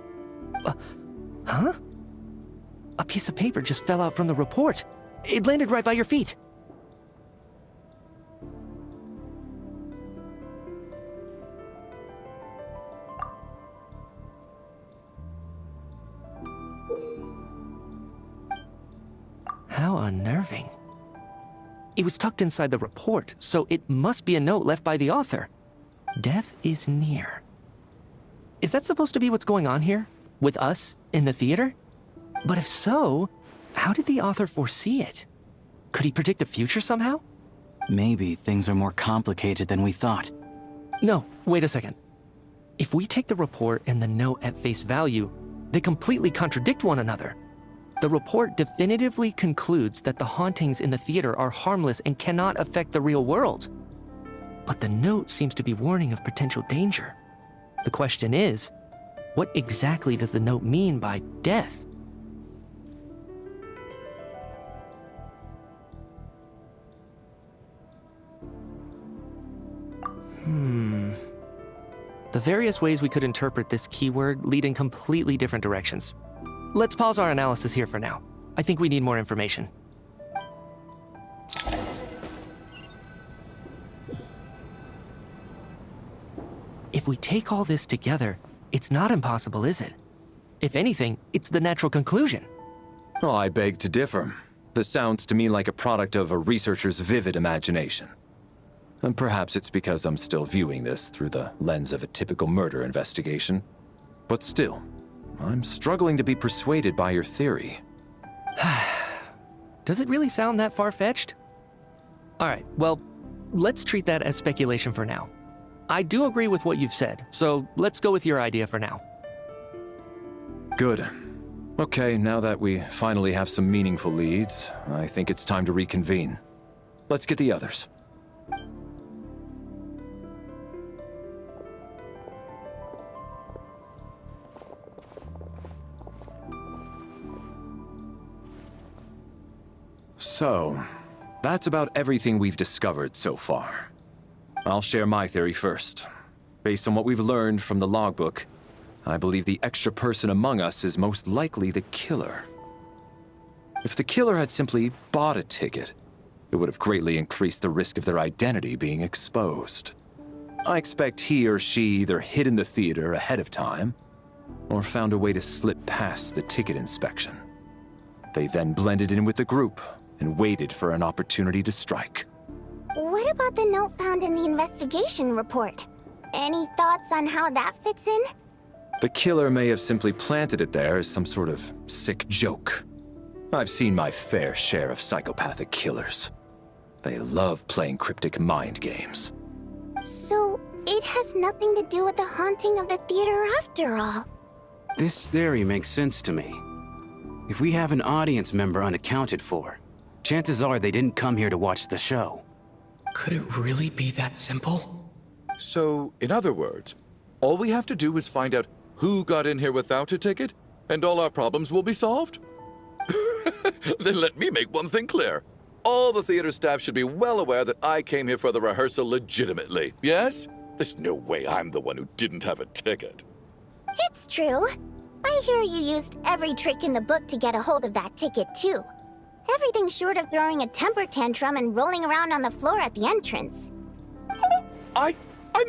Huh? A piece of paper just fell out from the report. It landed right by your feet. How unnerving. It was tucked inside the report, so it must be a note left by the author. Death is near. Is that supposed to be what's going on here? With us in the theater? But if so, how did the author foresee it? Could he predict the future somehow? Maybe things are more complicated than we thought. No, wait a second. If we take the report and the note at face value, they completely contradict one another. The report definitively concludes that the hauntings in the theater are harmless and cannot affect the real world. But the note seems to be warning of potential danger. The question is, what exactly does the note mean by death? The various ways we could interpret this keyword lead in completely different directions. Let's pause our analysis here for now. I think we need more information. If we take all this together, it's not impossible, is it? If anything, it's the natural conclusion. Oh, I beg to differ. This sounds to me like a product of a researcher's vivid imagination. And perhaps it's because I'm still viewing this through the lens of a typical murder investigation. But still, I'm struggling to be persuaded by your theory. Does it really sound that far-fetched? Alright, well, let's treat that as speculation for now. I do agree with what you've said, so let's go with your idea for now. Good. Okay, now that we finally have some meaningful leads, I think it's time to reconvene. Let's get the others. So, that's about everything we've discovered so far. I'll share my theory first. Based on what we've learned from the logbook, I believe the extra person among us is most likely the killer. If the killer had simply bought a ticket, it would have greatly increased the risk of their identity being exposed. I expect he or she either hid in the theater ahead of time, or found a way to slip past the ticket inspection. They then blended in with the group and waited for an opportunity to strike. What about the note found in the investigation report? Any thoughts on how that fits in? The killer may have simply planted it there as some sort of sick joke. I've seen my fair share of psychopathic killers. They love playing cryptic mind games. So, it has nothing to do with the haunting of the theater after all. This theory makes sense to me. If we have an audience member unaccounted for, chances are they didn't come here to watch the show. Could it really be that simple? So, in other words, all we have to do is find out who got in here without a ticket, and all our problems will be solved? Then let me make one thing clear. All the theater staff should be well aware that I came here for the rehearsal legitimately, yes? There's no way I'm the one who didn't have a ticket. It's true. I hear you used every trick in the book to get a hold of that ticket, too. Everything short of throwing a temper tantrum and rolling around on the floor at the entrance. I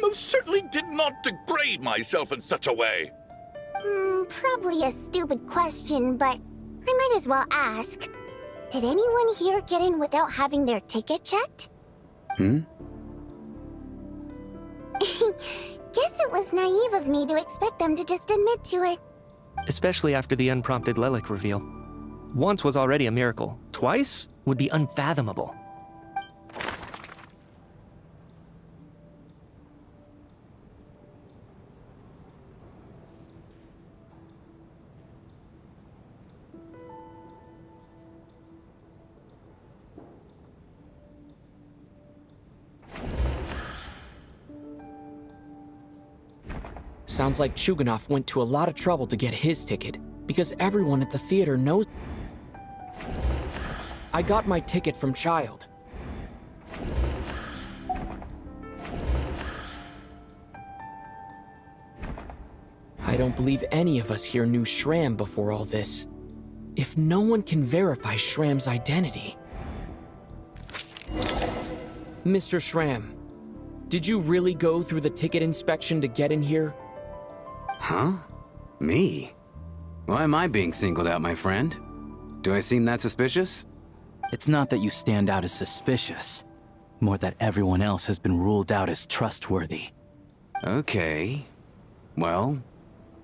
most certainly did not degrade myself in such a way. Probably a stupid question, but I might as well ask. Did anyone here get in without having their ticket checked? Hmm? Guess it was naive of me to expect them to just admit to it. Especially after the unprompted Lelik reveal. Once was already a miracle. Twice would be unfathomable. Sounds like Chuganov went to a lot of trouble to get his ticket, because everyone at the theater knows. I got my ticket from Child. I don't believe any of us here knew Shram before all this. If no one can verify Shram's identity... Mr. Shram, did you really go through the ticket inspection to get in here? Huh? Me? Why am I being singled out, my friend? Do I seem that suspicious? It's not that you stand out as suspicious, more that everyone else has been ruled out as trustworthy. Okay. Well,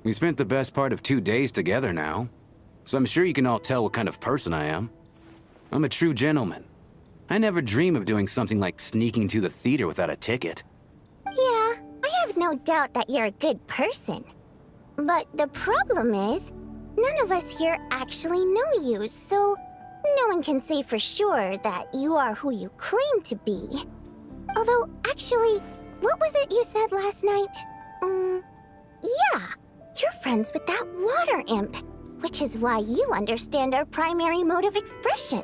we spent the best part of 2 days together now, so I'm sure you can all tell what kind of person I am. I'm a true gentleman. I never dream of doing something like sneaking to the theater without a ticket. Yeah, I have no doubt that you're a good person. But the problem is, none of us here actually know you, so no one can say for sure that you are who you claim to be. Although, actually, what was it you said last night? Yeah, you're friends with that water imp, which is why you understand our primary mode of expression.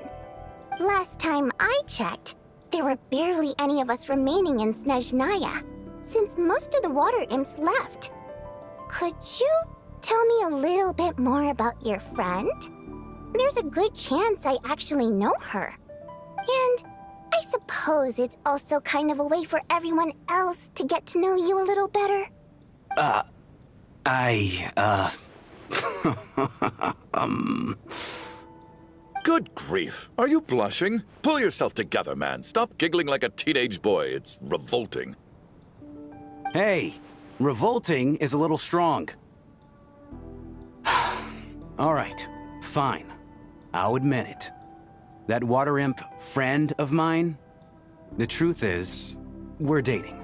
Last time I checked, there were barely any of us remaining in Snezhnaya. since most of the water imps left. Could you tell me a little bit more about your friend? There's a good chance I actually know her. And I suppose it's also kind of a way for everyone else to get to know you a little better. Good grief. Are you blushing? Pull yourself together, man. Stop giggling like a teenage boy. It's revolting. Hey, revolting is a little strong. All right, fine. I'll admit it. That water imp friend of mine, the truth is, we're dating.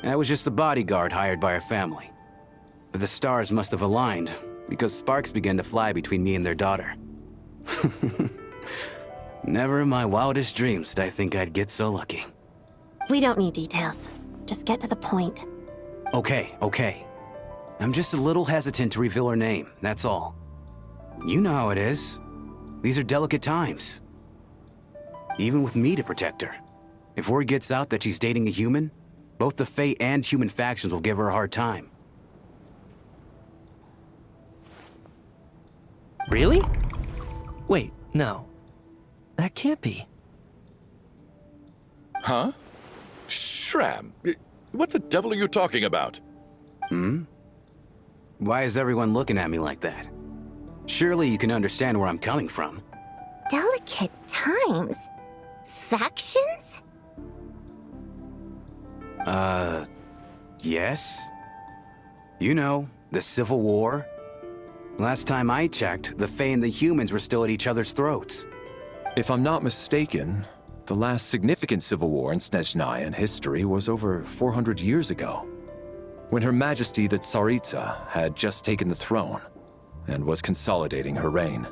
I was just the bodyguard hired by our family. But the stars must have aligned, because sparks began to fly between me and their daughter. Never in my wildest dreams did I think I'd get so lucky. We don't need details. Just get to the point. Okay. I'm just a little hesitant to reveal her name, that's all. You know how it is. These are delicate times. Even with me to protect her. If word gets out that she's dating a human, both the Fae and human factions will give her a hard time. Really? Wait, no. That can't be. Huh? Shram, what the devil are you talking about? Why is everyone looking at me like that? Surely you can understand where I'm coming from. Delicate times? Factions? Yes? You know, the Civil War? Last time I checked, the Fae and the humans were still at each other's throats. If I'm not mistaken, the last significant civil war in Snezhnayan history was over 400 years ago, when Her Majesty the Tsaritsa had just taken the throne and was consolidating her reign.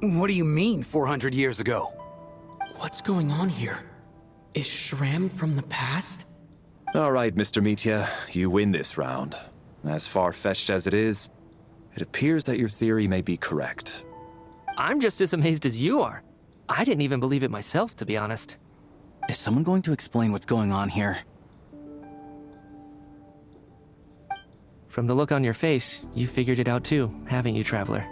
What do you mean, 400 years ago? What's going on here? Is Shram from the past? All right, Mr. Mitya, you win this round. As far-fetched as it is, it appears that your theory may be correct. I'm just as amazed as you are. I didn't even believe it myself, to be honest. Is someone going to explain what's going on here? From the look on your face, you figured it out too, haven't you, Traveler?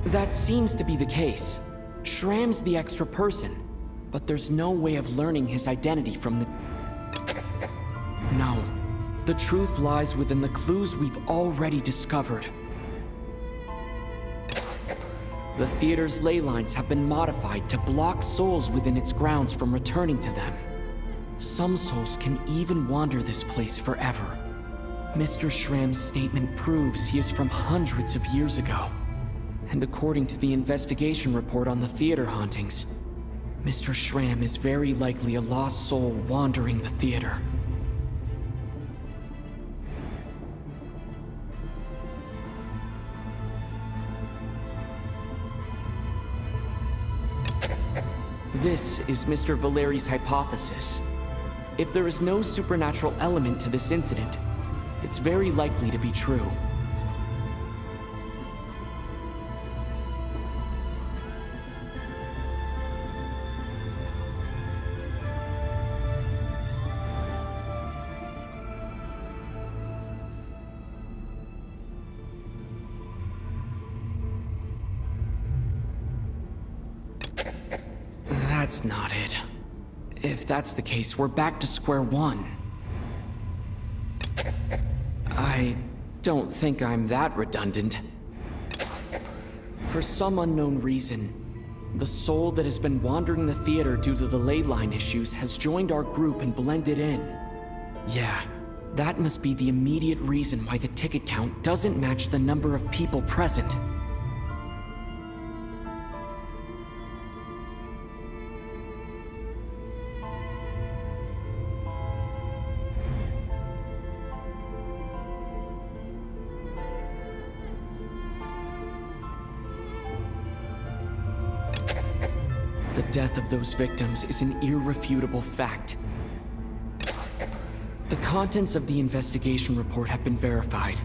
That seems to be the case. Shram's the extra person, but there's no way of learning his identity from the... No. The truth lies within the clues we've already discovered. The theater's ley lines have been modified to block souls within its grounds from returning to them. Some souls can even wander this place forever. Mr. Shram's statement proves he is from hundreds of years ago. And according to the investigation report on the theater hauntings, Mr. Shram is very likely a lost soul wandering the theater. This is Mr. Valeri's hypothesis. If there is no supernatural element to this incident, it's very likely to be true. That's not it. If that's the case, we're back to square one. I don't think I'm that redundant. For some unknown reason, the soul that has been wandering the theater due to the ley line issues has joined our group and blended in. Yeah, that must be the immediate reason why the ticket count doesn't match the number of people present. The death of those victims is an irrefutable fact, The contents of the investigation report have been verified.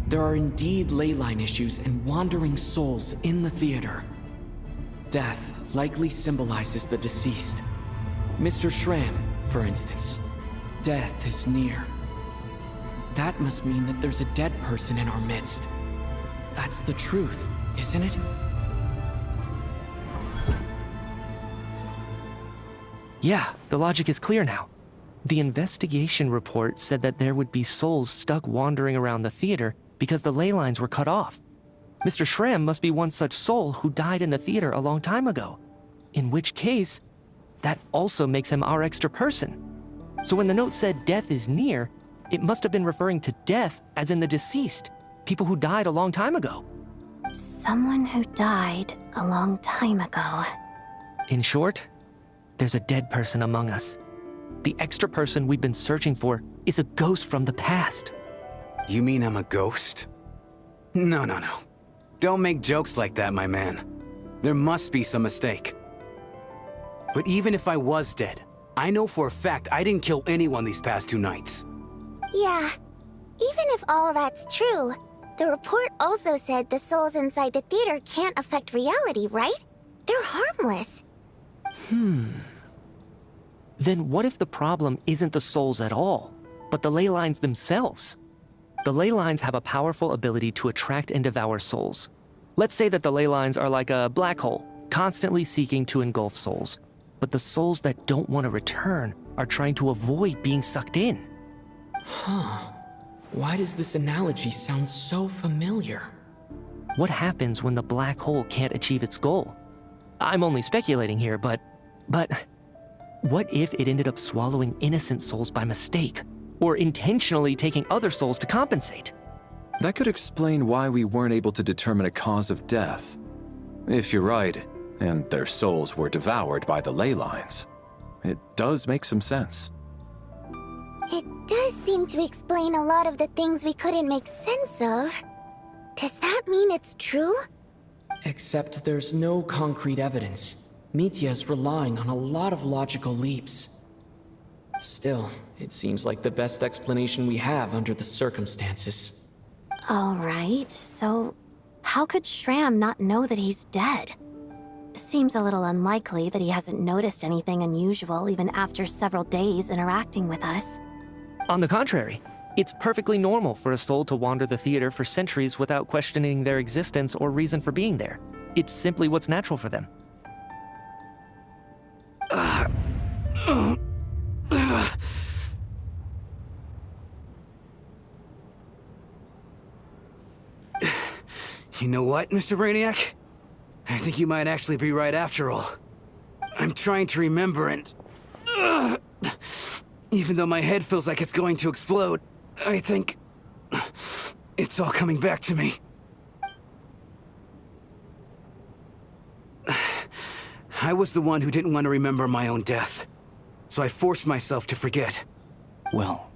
There are indeed leyline issues and wandering souls in the theater. Death likely symbolizes the deceased. Mr. Schramm, for instance. Death is near. That must mean that there's a dead person in our midst. That's the truth, isn't it? Yeah, the logic is clear now. The investigation report said that there would be souls stuck wandering around the theater because the ley lines were cut off. Mr. Schramm must be one such soul who died in the theater a long time ago. In which case, that also makes him our extra person. So when the note said death is near, it must have been referring to death as in the deceased, people who died a long time ago. Someone who died a long time ago. In short, there's a dead person among us. The extra person we've been searching for is a ghost from the past. You mean I'm a ghost? No. Don't make jokes like that, my man. There must be some mistake. But even if I was dead, I know for a fact I didn't kill anyone these past 2 nights. Yeah. Even if all that's true, the report also said the souls inside the theater can't affect reality, right? They're harmless. Then what if the problem isn't the souls at all, but the ley lines themselves? The ley lines have a powerful ability to attract and devour souls. Let's say that the ley lines are like a black hole, constantly seeking to engulf souls. But the souls that don't want to return are trying to avoid being sucked in. Why does this analogy sound so familiar? What happens when the black hole can't achieve its goal? I'm only speculating here, but what if it ended up swallowing innocent souls by mistake, or intentionally taking other souls to compensate? That could explain why we weren't able to determine a cause of death. If you're right, and their souls were devoured by the ley lines, it does make some sense. It does seem to explain a lot of the things we couldn't make sense of. Does that mean it's true? Except there's no concrete evidence. Mitya's relying on a lot of logical leaps. Still, it seems like the best explanation we have under the circumstances. All right, so how could Schramm not know that he's dead? Seems a little unlikely that he hasn't noticed anything unusual even after several days interacting with us. On the contrary, it's perfectly normal for a soul to wander the theater for centuries without questioning their existence or reason for being there. It's simply what's natural for them. You know what, Mr. Brainiac? I think you might actually be right after all. I'm trying to remember and... even though my head feels like it's going to explode, I think... it's all coming back to me. I was the one who didn't want to remember my own death, so I forced myself to forget. Well,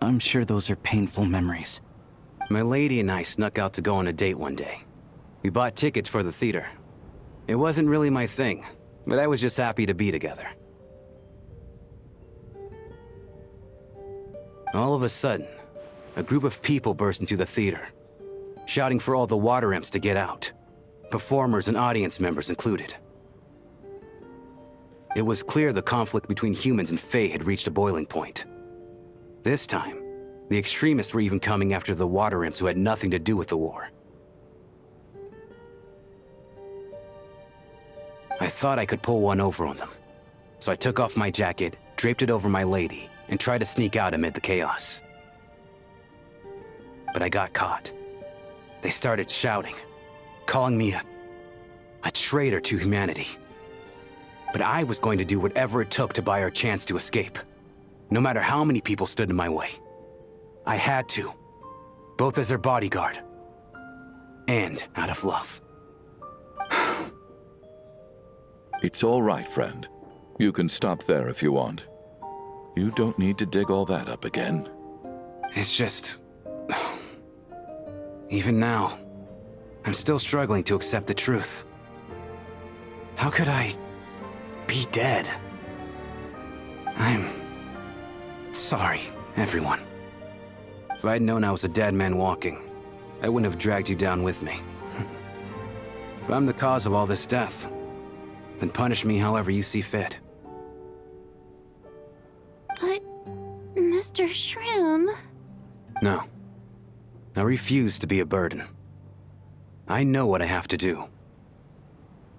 I'm sure those are painful memories. My lady and I snuck out to go on a date one day. We bought tickets for the theater. It wasn't really my thing, but I was just happy to be together. All of a sudden, a group of people burst into the theater, shouting for all the water imps to get out, performers and audience members included. It was clear the conflict between humans and Fae had reached a boiling point. This time, the extremists were even coming after the water imps who had nothing to do with the war. I thought I could pull one over on them, so I took off my jacket, draped it over my lady, and tried to sneak out amid the chaos. But I got caught. They started shouting, calling me a traitor to humanity. But I was going to do whatever it took to buy our chance to escape, no matter how many people stood in my way. I had to, both as their bodyguard and out of love. It's all right, friend. You can stop there if you want. You don't need to dig all that up again. It's just... even now, I'm still struggling to accept the truth. How could I be dead? I'm Sorry, everyone. If I'd known I was a dead man walking, I wouldn't have dragged you down with me. If I'm the cause of all this death, then punish me however you see fit. But, Mr. Shroom... No. I refuse to be a burden. I know what I have to do.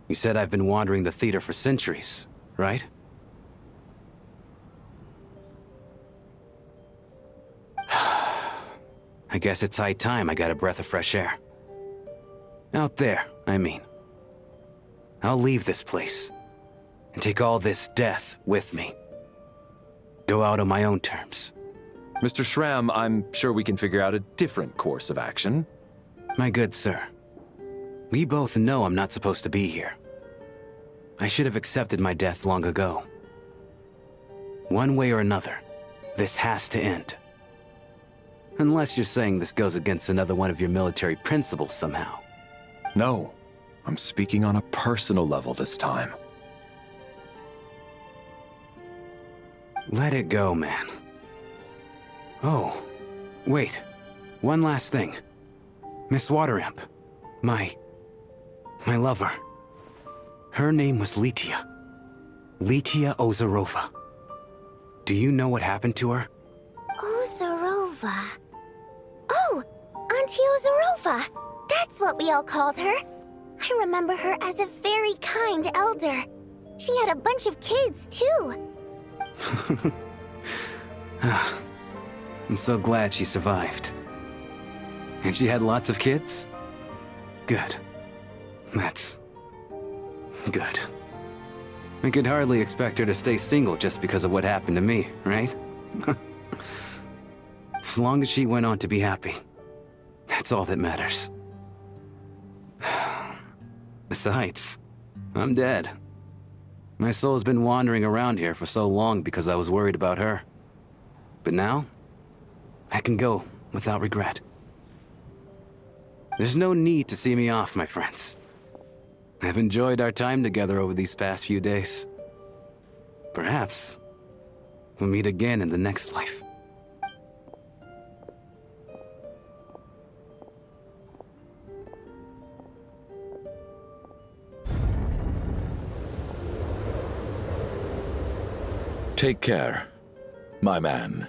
You said I've been wandering the theater for centuries, right? I guess it's high time I got a breath of fresh air. Out there, I mean. I'll leave this place, and take all this death with me. Go out on my own terms. Mr. Shram, I'm sure we can figure out a different course of action. My good sir, we both know I'm not supposed to be here. I should have accepted my death long ago. One way or another, this has to end. Unless you're saying this goes against another one of your military principles somehow. No, I'm speaking on a personal level this time. Let it go, man. Oh, wait. One last thing. Miss Wateramp. My lover. Her name was Litia. Litia Ozarova. Do you know what happened to her? Ozarova. Oh, Auntie Ozarova. That's what we all called her. I remember her as a very kind elder. She had a bunch of kids, too. I'm so glad she survived. And she had lots of kids? Good. That's... good. I could hardly expect her to stay single just because of what happened to me, right? As long as she went on to be happy, that's all that matters. Besides, I'm dead. My soul's been wandering around here for so long because I was worried about her. But now, I can go without regret. There's no need to see me off, my friends. I've enjoyed our time together over these past few days. Perhaps we'll meet again in the next life. Take care, my man.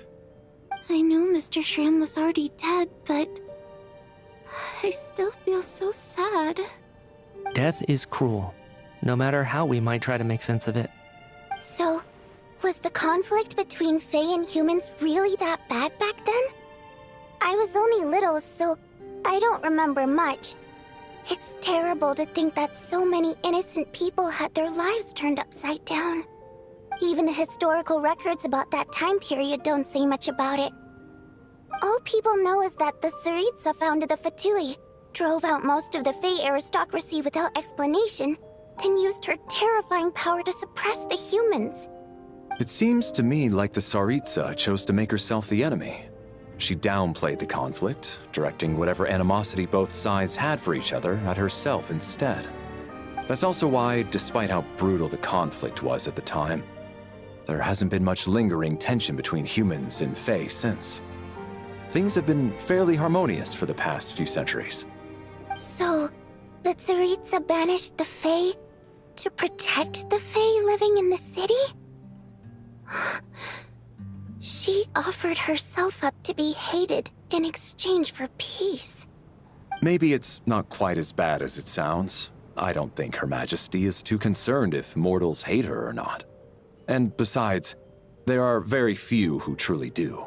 I knew Mr. Shram was already dead, but... I still feel so sad. Death is cruel, no matter how we might try to make sense of it. So, was the conflict between Fae and humans really that bad back then? I was only little, so I don't remember much. It's terrible to think that so many innocent people had their lives turned upside down. Even the historical records about that time period don't say much about it. All people know is that the Tsaritsa founded the Fatui, drove out most of the Fae aristocracy without explanation, then used her terrifying power to suppress the humans. It seems to me like the Tsaritsa chose to make herself the enemy. She downplayed the conflict, directing whatever animosity both sides had for each other at herself instead. That's also why, despite how brutal the conflict was at the time, there hasn't been much lingering tension between humans and Fae since. Things have been fairly harmonious for the past few centuries. So, the Tsaritsa banished the Fae to protect the Fae living in the city? She offered herself up to be hated in exchange for peace. Maybe it's not quite as bad as it sounds. I don't think Her Majesty is too concerned if mortals hate her or not. And besides, there are very few who truly do.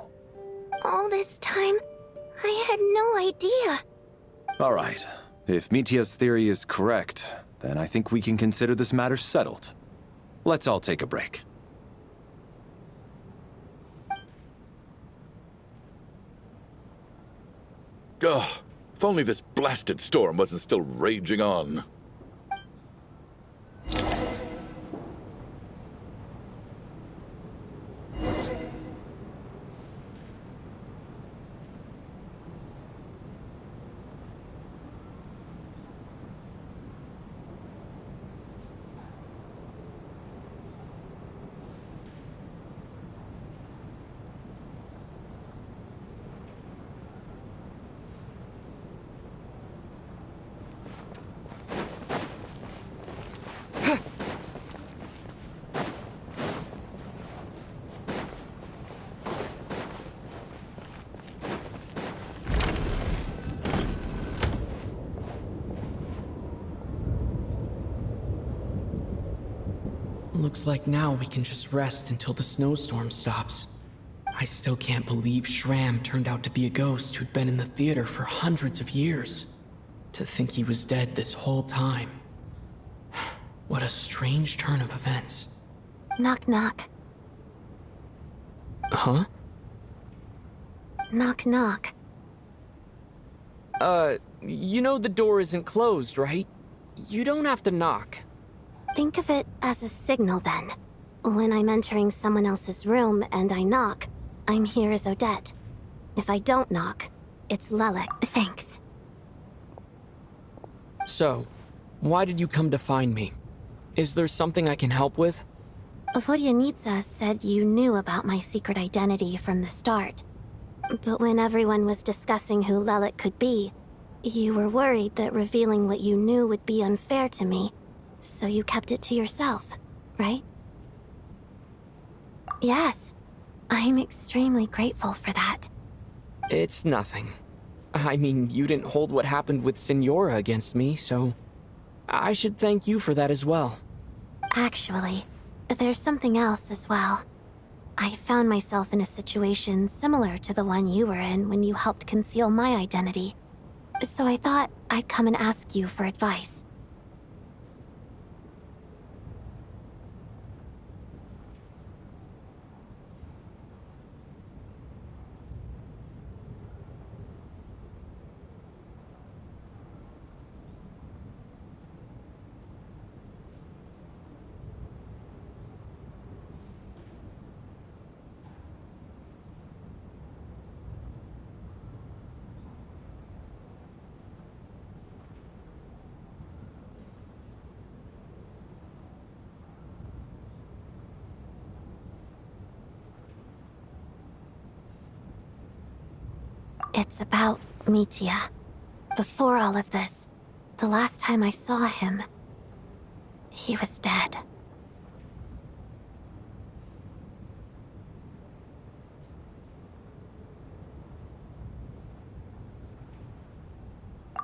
All this time, I had no idea. All right. If Mitia's theory is correct, then I think we can consider this matter settled. Let's all take a break. Ugh, if only this blasted storm wasn't still raging on. Looks like now we can just rest until the snowstorm stops. I still can't believe Shram turned out to be a ghost who'd been in the theater for hundreds of years. To think he was dead this whole time. What a strange turn of events. Knock knock. Huh? Knock knock. You know the door isn't closed, right? You don't have to knock. Think of it as a signal then. When I'm entering someone else's room and I knock, I'm here as Odette. If I don't knock, it's Lelik. Thanks. So, why did you come to find me? Is there something I can help with? Vodyanitsa said you knew about my secret identity from the start. But when everyone was discussing who Lelik could be, you were worried that revealing what you knew would be unfair to me, so you kept it to yourself, right? Yes. I'm extremely grateful for that. It's nothing. I mean, you didn't hold what happened with Signora against me, so I should thank you for that as well. Actually, there's something else as well. I found myself in a situation similar to the one you were in when you helped conceal my identity. So I thought I'd come and ask you for advice. It's about Mitya. Before all of this, the last time I saw him, he was dead.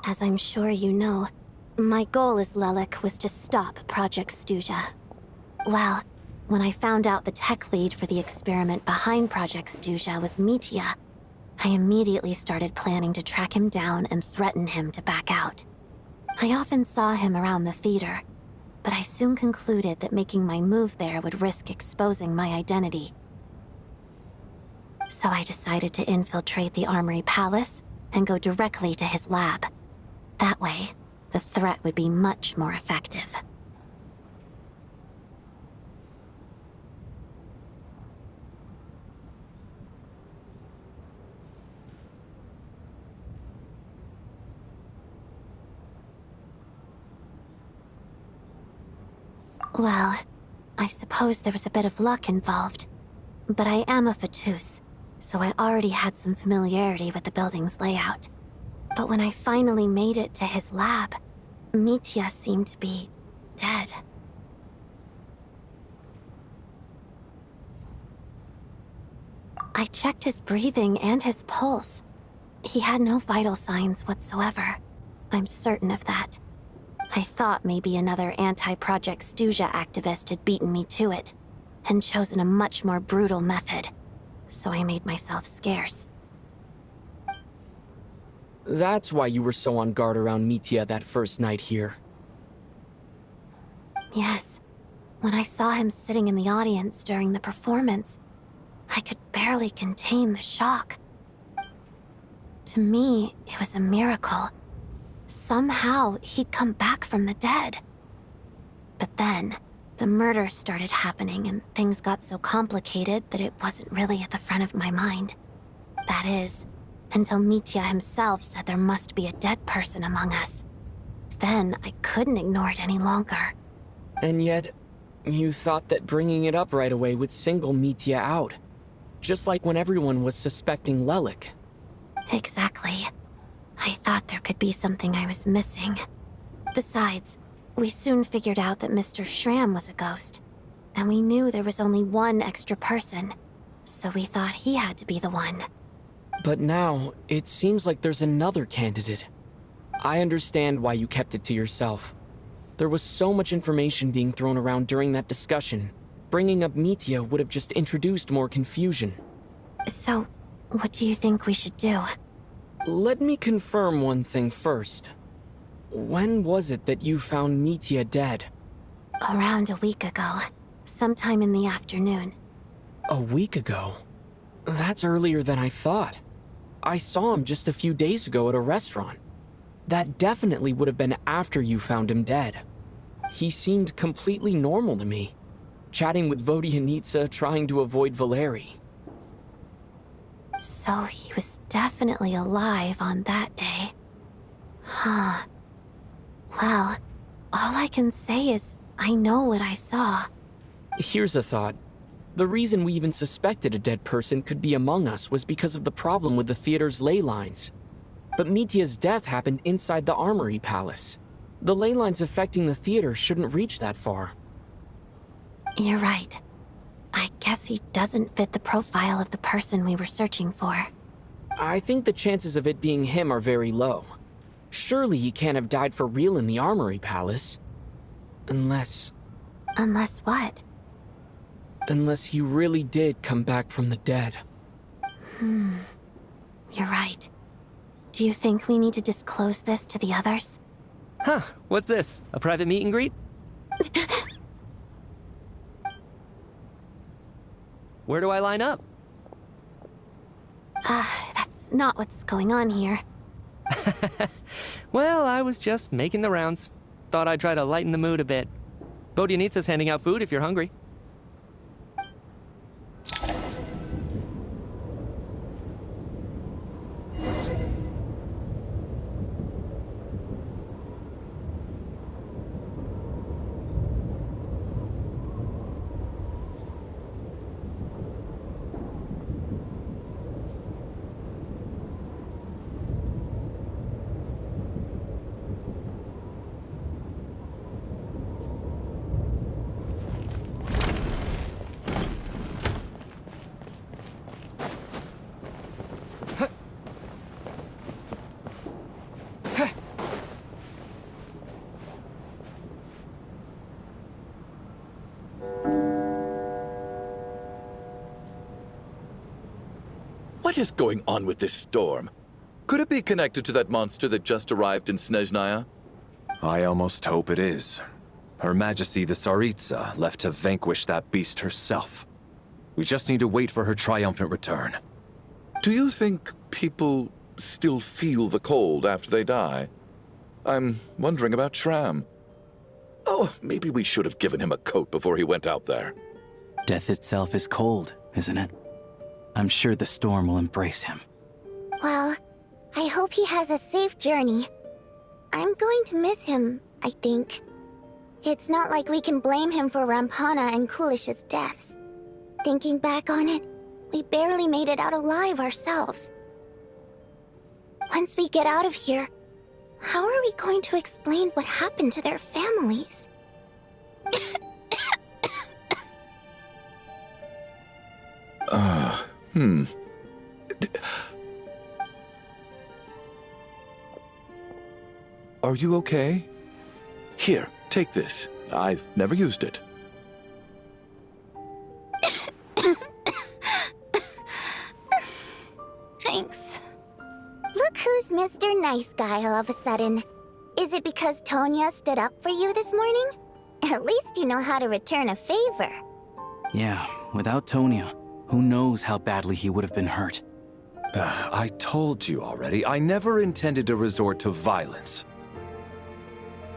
As I'm sure you know, my goal as Lelik was to stop Project Stuja. Well, when I found out the tech lead for the experiment behind Project Stuja was Mitya, I immediately started planning to track him down and threaten him to back out. I often saw him around the theater, but I soon concluded that making my move there would risk exposing my identity. So I decided to infiltrate the Armory Palace and go directly to his lab. That way, the threat would be much more effective. Well, I suppose there was a bit of luck involved. But I am a Fatus, so I already had some familiarity with the building's layout. But when I finally made it to his lab, Mitya seemed to be dead. I checked his breathing and his pulse. He had no vital signs whatsoever. I'm certain of that. I thought maybe another anti-Project Stuja activist had beaten me to it, and chosen a much more brutal method, so I made myself scarce. That's why you were so on guard around Mitya that first night here. Yes. When I saw him sitting in the audience during the performance, I could barely contain the shock. To me, it was a miracle. Somehow, he'd come back from the dead. But then, the murder started happening and things got so complicated that it wasn't really at the front of my mind. That is, until Mitya himself said there must be a dead person among us. Then, I couldn't ignore it any longer. And yet, you thought that bringing it up right away would single Mitya out. Just like when everyone was suspecting Lelik. Exactly. I thought there could be something I was missing. Besides, we soon figured out that Mr. Shram was a ghost. And we knew there was only one extra person. So we thought he had to be the one. But now, it seems like there's another candidate. I understand why you kept it to yourself. There was so much information being thrown around during that discussion. Bringing up Mitya would have just introduced more confusion. So, what do you think we should do? Let me confirm one thing first. When was it that you found Mitya dead? Around a week ago. Sometime in the afternoon. A week ago? That's earlier than I thought. I saw him just a few days ago at a restaurant. That definitely would have been after you found him dead. He seemed completely normal to me, chatting with Vodyanitsa, trying to avoid Valeri. So he was definitely alive on that day. Huh. Well, all I can say is I know what I saw. Here's a thought. The reason we even suspected a dead person could be among us was because of the problem with the theater's ley lines. But Mitya's death happened inside the Armory Palace. The ley lines affecting the theater shouldn't reach that far. You're right. I guess he doesn't fit the profile of the person we were searching for. I think the chances of it being him are very low. Surely he can't have died for real in the Armory Palace. Unless... Unless what? Unless he really did come back from the dead. You're right. Do you think we need to disclose this to the others? Huh, what's this? A private meet and greet? Where do I line up? That's not what's going on here. Well, I was just making the rounds. Thought I'd try to lighten the mood a bit. Vodyanitsa's handing out food if you're hungry. What is going on with this storm? Could it be connected to that monster that just arrived in Snezhnaya? I almost hope it is. Her Majesty the Tsaritsa left to vanquish that beast herself. We just need to wait for her triumphant return. Do you think people still feel the cold after they die? I'm wondering about Shram. Oh, maybe we should have given him a coat before he went out there. Death itself is cold, isn't it? I'm sure the storm will embrace him. Well, I hope he has a safe journey. I'm going to miss him, I think. It's not like we can blame him for Rampana and Kulish's deaths. Thinking back on it, we barely made it out alive ourselves. Once we get out of here, how are we going to explain what happened to their families? Are you okay? Here, take this. I've never used it. Thanks. Look who's Mr. Nice Guy all of a sudden. Is it because Tonya stood up for you this morning? At least you know how to return a favor. Yeah, without Tonya, who knows how badly he would have been hurt. I told you already, I never intended to resort to violence.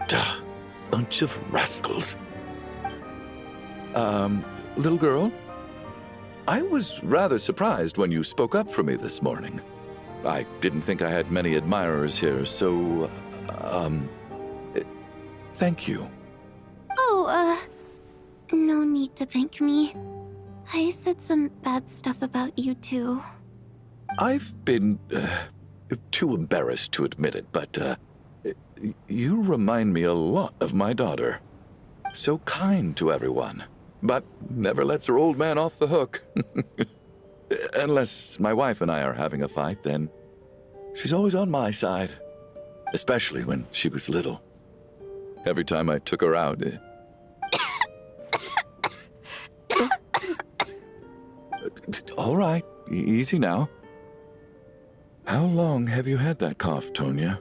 Duh, bunch of rascals. Little girl? I was rather surprised when you spoke up for me this morning. I didn't think I had many admirers here, so, thank you. Oh, no need to thank me. I said some bad stuff about you too. I've been, too embarrassed to admit it, but, you remind me a lot of my daughter. So kind to everyone, but never lets her old man off the hook. Unless my wife and I are having a fight, then she's always on my side. Especially when she was little. Every time I took her out... All right, easy now. How long have you had that cough, Tonya?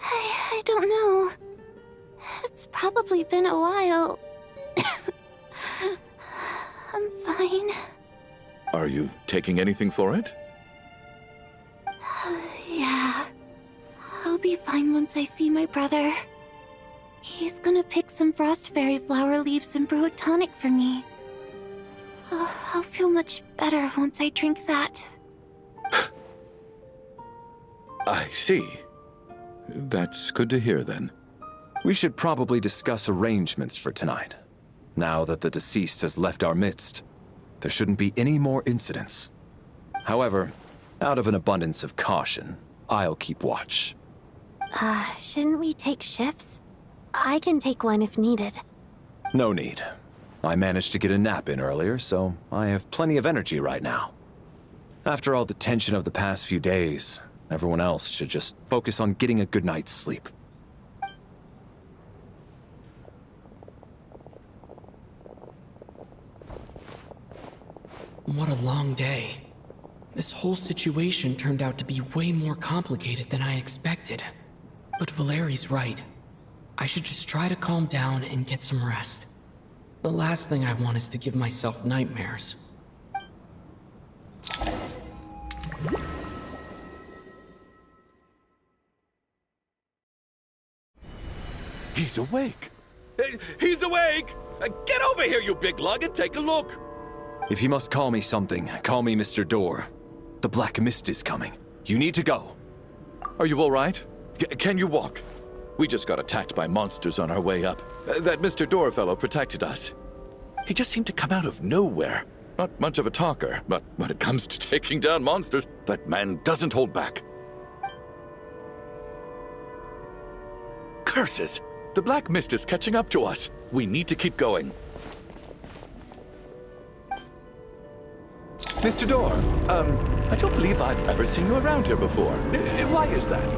I don't know. It's probably been a while. I'm fine. Are you taking anything for it? Yeah. I'll be fine once I see my brother. He's gonna pick some frost fairy flower leaves and brew a tonic for me. I'll feel much better once I drink that. I see. That's good to hear, then. We should probably discuss arrangements for tonight. Now that the deceased has left our midst, there shouldn't be any more incidents. However, out of an abundance of caution, I'll keep watch. Shouldn't we take shifts? I can take one if needed. No need. I managed to get a nap in earlier, so I have plenty of energy right now. After all the tension of the past few days, everyone else should just focus on getting a good night's sleep. What a long day. This whole situation turned out to be way more complicated than I expected. But Valeri's right. I should just try to calm down and get some rest. The last thing I want is to give myself nightmares. He's awake! He's awake! Get over here, you big lug, and take a look! If you must call me something, call me Mr. Door. The Black Mist is coming. You need to go. Are you all right? Can you walk? We just got attacked by monsters on our way up. That Mr. Door fellow protected us. He just seemed to come out of nowhere. Not much of a talker, but when it comes to taking down monsters, that man doesn't hold back. Curses! The Black Mist is catching up to us. We need to keep going. Mr. Door, I don't believe I've ever seen you around here before. Why is that?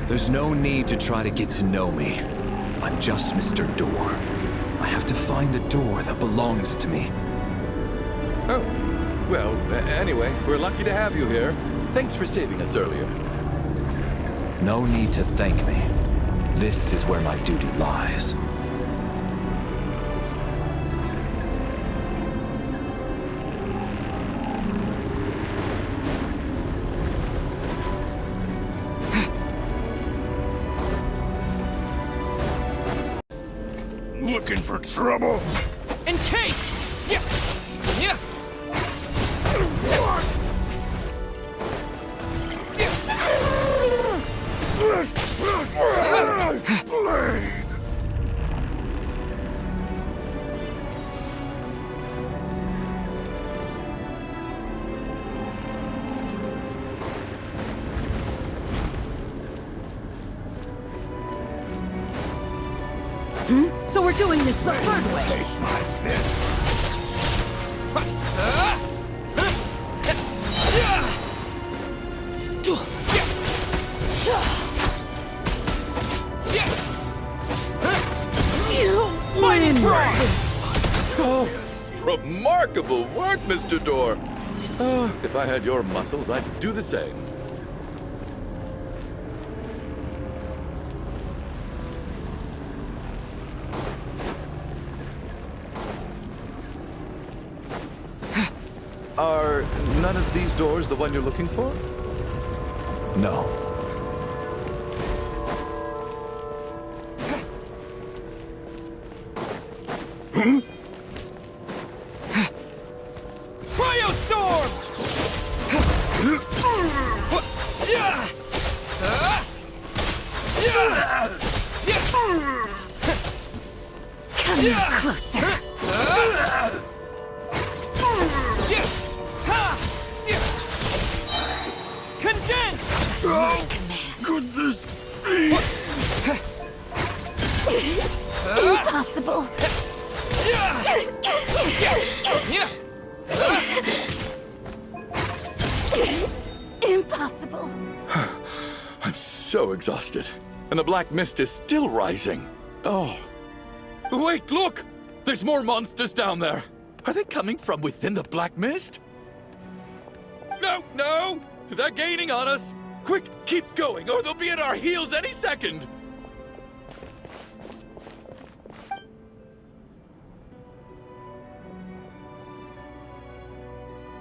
There's no need to try to get to know me. I'm just Mr. Door. I have to find the door that belongs to me. Oh, well, anyway, we're lucky to have you here. Thanks for saving us earlier. No need to thank me. This is where my duty lies. Looking for trouble? And Kate! Yeah! Yeah! So we're doing this the hard way. Taste my fist. Oh, remarkable work, Mr. Door. If I had your muscles, I'd do the same. Are none of these doors the one you're looking for? No. Impossible. Impossible. I'm so exhausted. And the black mist is still rising. Oh. Wait, look! There's more monsters down there. Are they coming from within the black mist? No, no! They're gaining on us! Quick, keep going, or they'll be at our heels any second!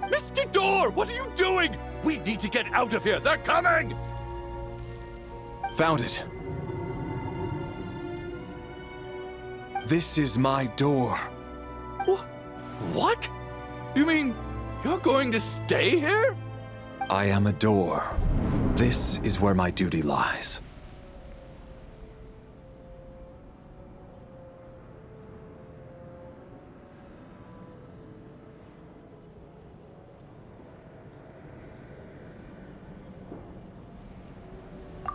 Mr. Door, what are you doing? We need to get out of here. They're coming! Found it. This is my door. What? You mean you're going to stay here? I am a door. This is where my duty lies.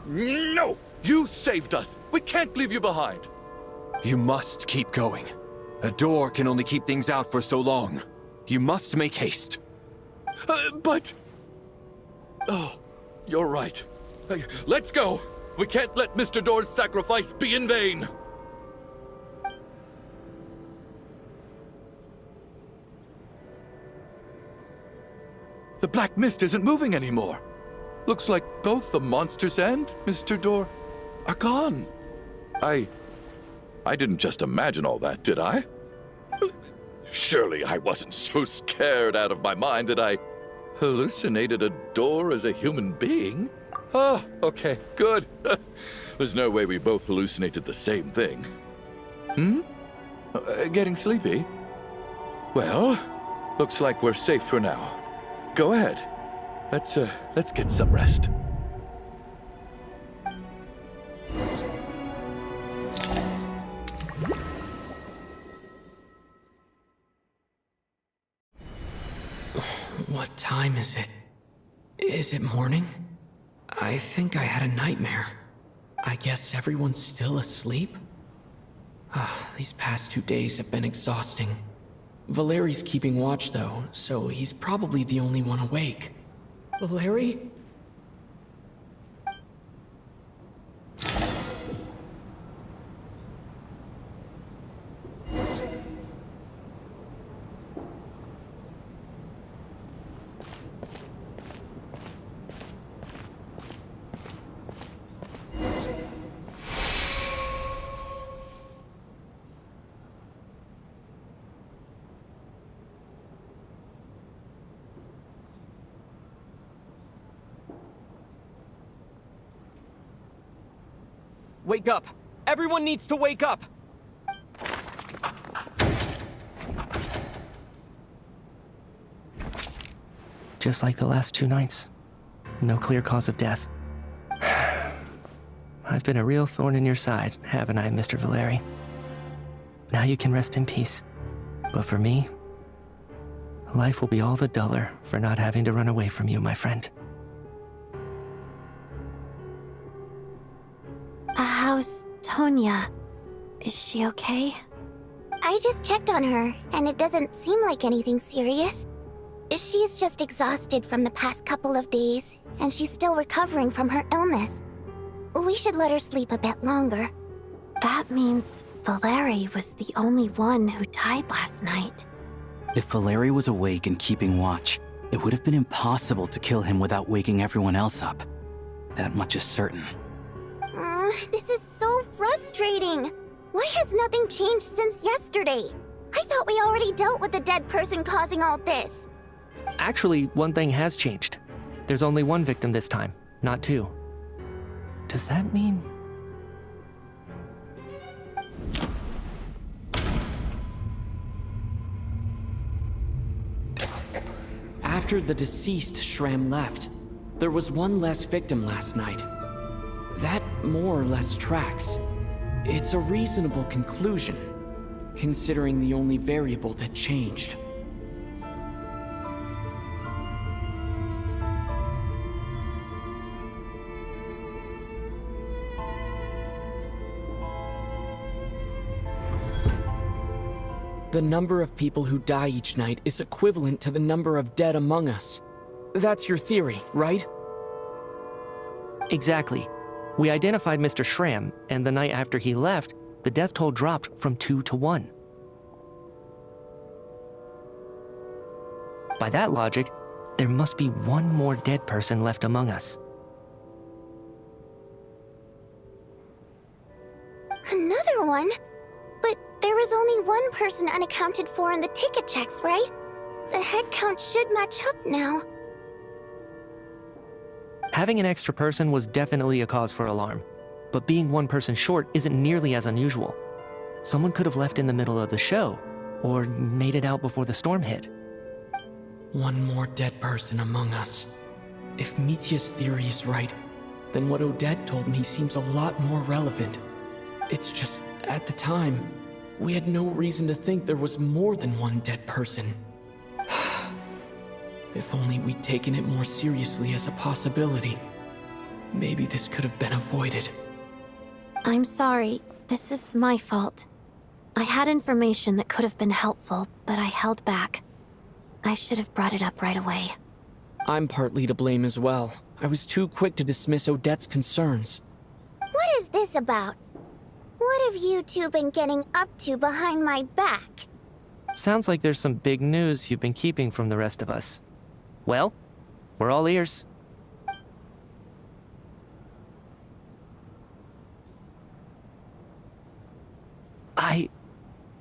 No! You saved us! We can't leave you behind! You must keep going. A door can only keep things out for so long. You must make haste. But... Oh, you're right. Let's go! We can't let Mr. Door's sacrifice be in vain! The black mist isn't moving anymore. Looks like both the monsters and Mr. Door are gone. I didn't just imagine all that, did I? Surely I wasn't so scared out of my mind that I hallucinated a door as a human being? Oh, okay, good. There's no way we both hallucinated the same thing. Getting sleepy? Well, looks like we're safe for now. Go ahead. Let's get some rest. What time is it? Is it morning? I think I had a nightmare. I guess everyone's still asleep? These past 2 days have been exhausting. Valeri's keeping watch though, so he's probably the only one awake. Valeri? Wake up! Everyone needs to wake up! Just like the last 2 nights. No clear cause of death. I've been a real thorn in your side, haven't I, Mr. Valeri? Now you can rest in peace. But for me, life will be all the duller for not having to run away from you, my friend. How's Tonya? Is she okay? I just checked on her, and it doesn't seem like anything serious. She's just exhausted from the past couple of days, and she's still recovering from her illness. We should let her sleep a bit longer. That means Valeri was the only one who died last night. If Valeri was awake and keeping watch, it would have been impossible to kill him without waking everyone else up. That much is certain. This is so frustrating. Why has nothing changed since yesterday? I thought we already dealt with the dead person causing all this. Actually, one thing has changed. There's only 1 victim this time, not 2. Does that mean... After the deceased Shram left, there was 1 less victim last night. That more or less tracks. It's a reasonable conclusion, considering the only variable that changed. The number of people who die each night is equivalent to the number of dead among us. That's your theory, right? Exactly. We identified Mr. Schramm, and the night after he left, the death toll dropped from 2 to 1. By that logic, there must be one more dead person left among us. Another one? But there was only one person unaccounted for in the ticket checks, right? The head count should match up now. Having an extra person was definitely a cause for alarm, but being one person short isn't nearly as unusual. Someone could have left in the middle of the show, or made it out before the storm hit. One more dead person among us. If Mitya's theory is right, then what Odette told me seems a lot more relevant. It's just, at the time, we had no reason to think there was more than one dead person. If only we'd taken it more seriously as a possibility, maybe this could have been avoided. I'm sorry. This is my fault. I had information that could have been helpful, but I held back. I should have brought it up right away. I'm partly to blame as well. I was too quick to dismiss Odette's concerns. What is this about? What have you two been getting up to behind my back? Sounds like there's some big news you've been keeping from the rest of us. Well, we're all ears.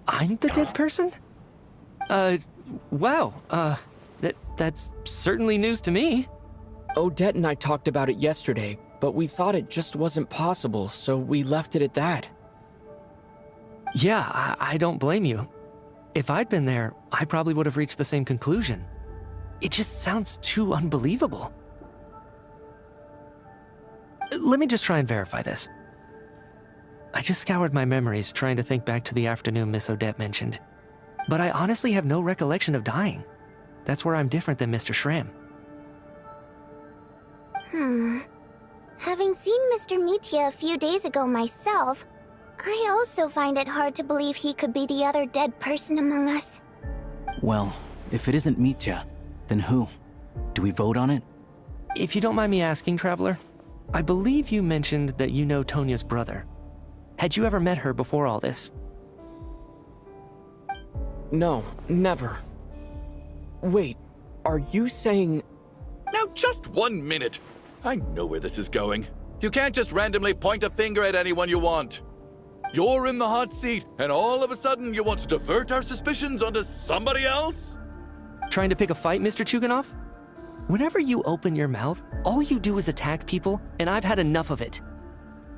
I'm the dead person? Wow, that's certainly news to me. Odette and I talked about it yesterday, but we thought it just wasn't possible, so we left it at that. Yeah, I don't blame you. If I'd been there, I probably would have reached the same conclusion. It just sounds too unbelievable. Let me just try and verify this. I just scoured my memories trying to think back to the afternoon Miss Odette mentioned. But I honestly have no recollection of dying. That's where I'm different than Mr. Schramm. Having seen Mr. Mitya a few days ago myself, I also find it hard to believe he could be the other dead person among us. Well, if it isn't Mitya, then who? Do we vote on it? If you don't mind me asking, Traveler, I believe you mentioned that you know Tonya's brother. Had you ever met her before all this? No, never. Wait, are you saying... Now, just 1 minute. I know where this is going. You can't just randomly point a finger at anyone you want. You're in the hot seat, and all of a sudden you want to divert our suspicions onto somebody else? Trying to pick a fight, Mr. Chuganov? Whenever you open your mouth, all you do is attack people, and I've had enough of it.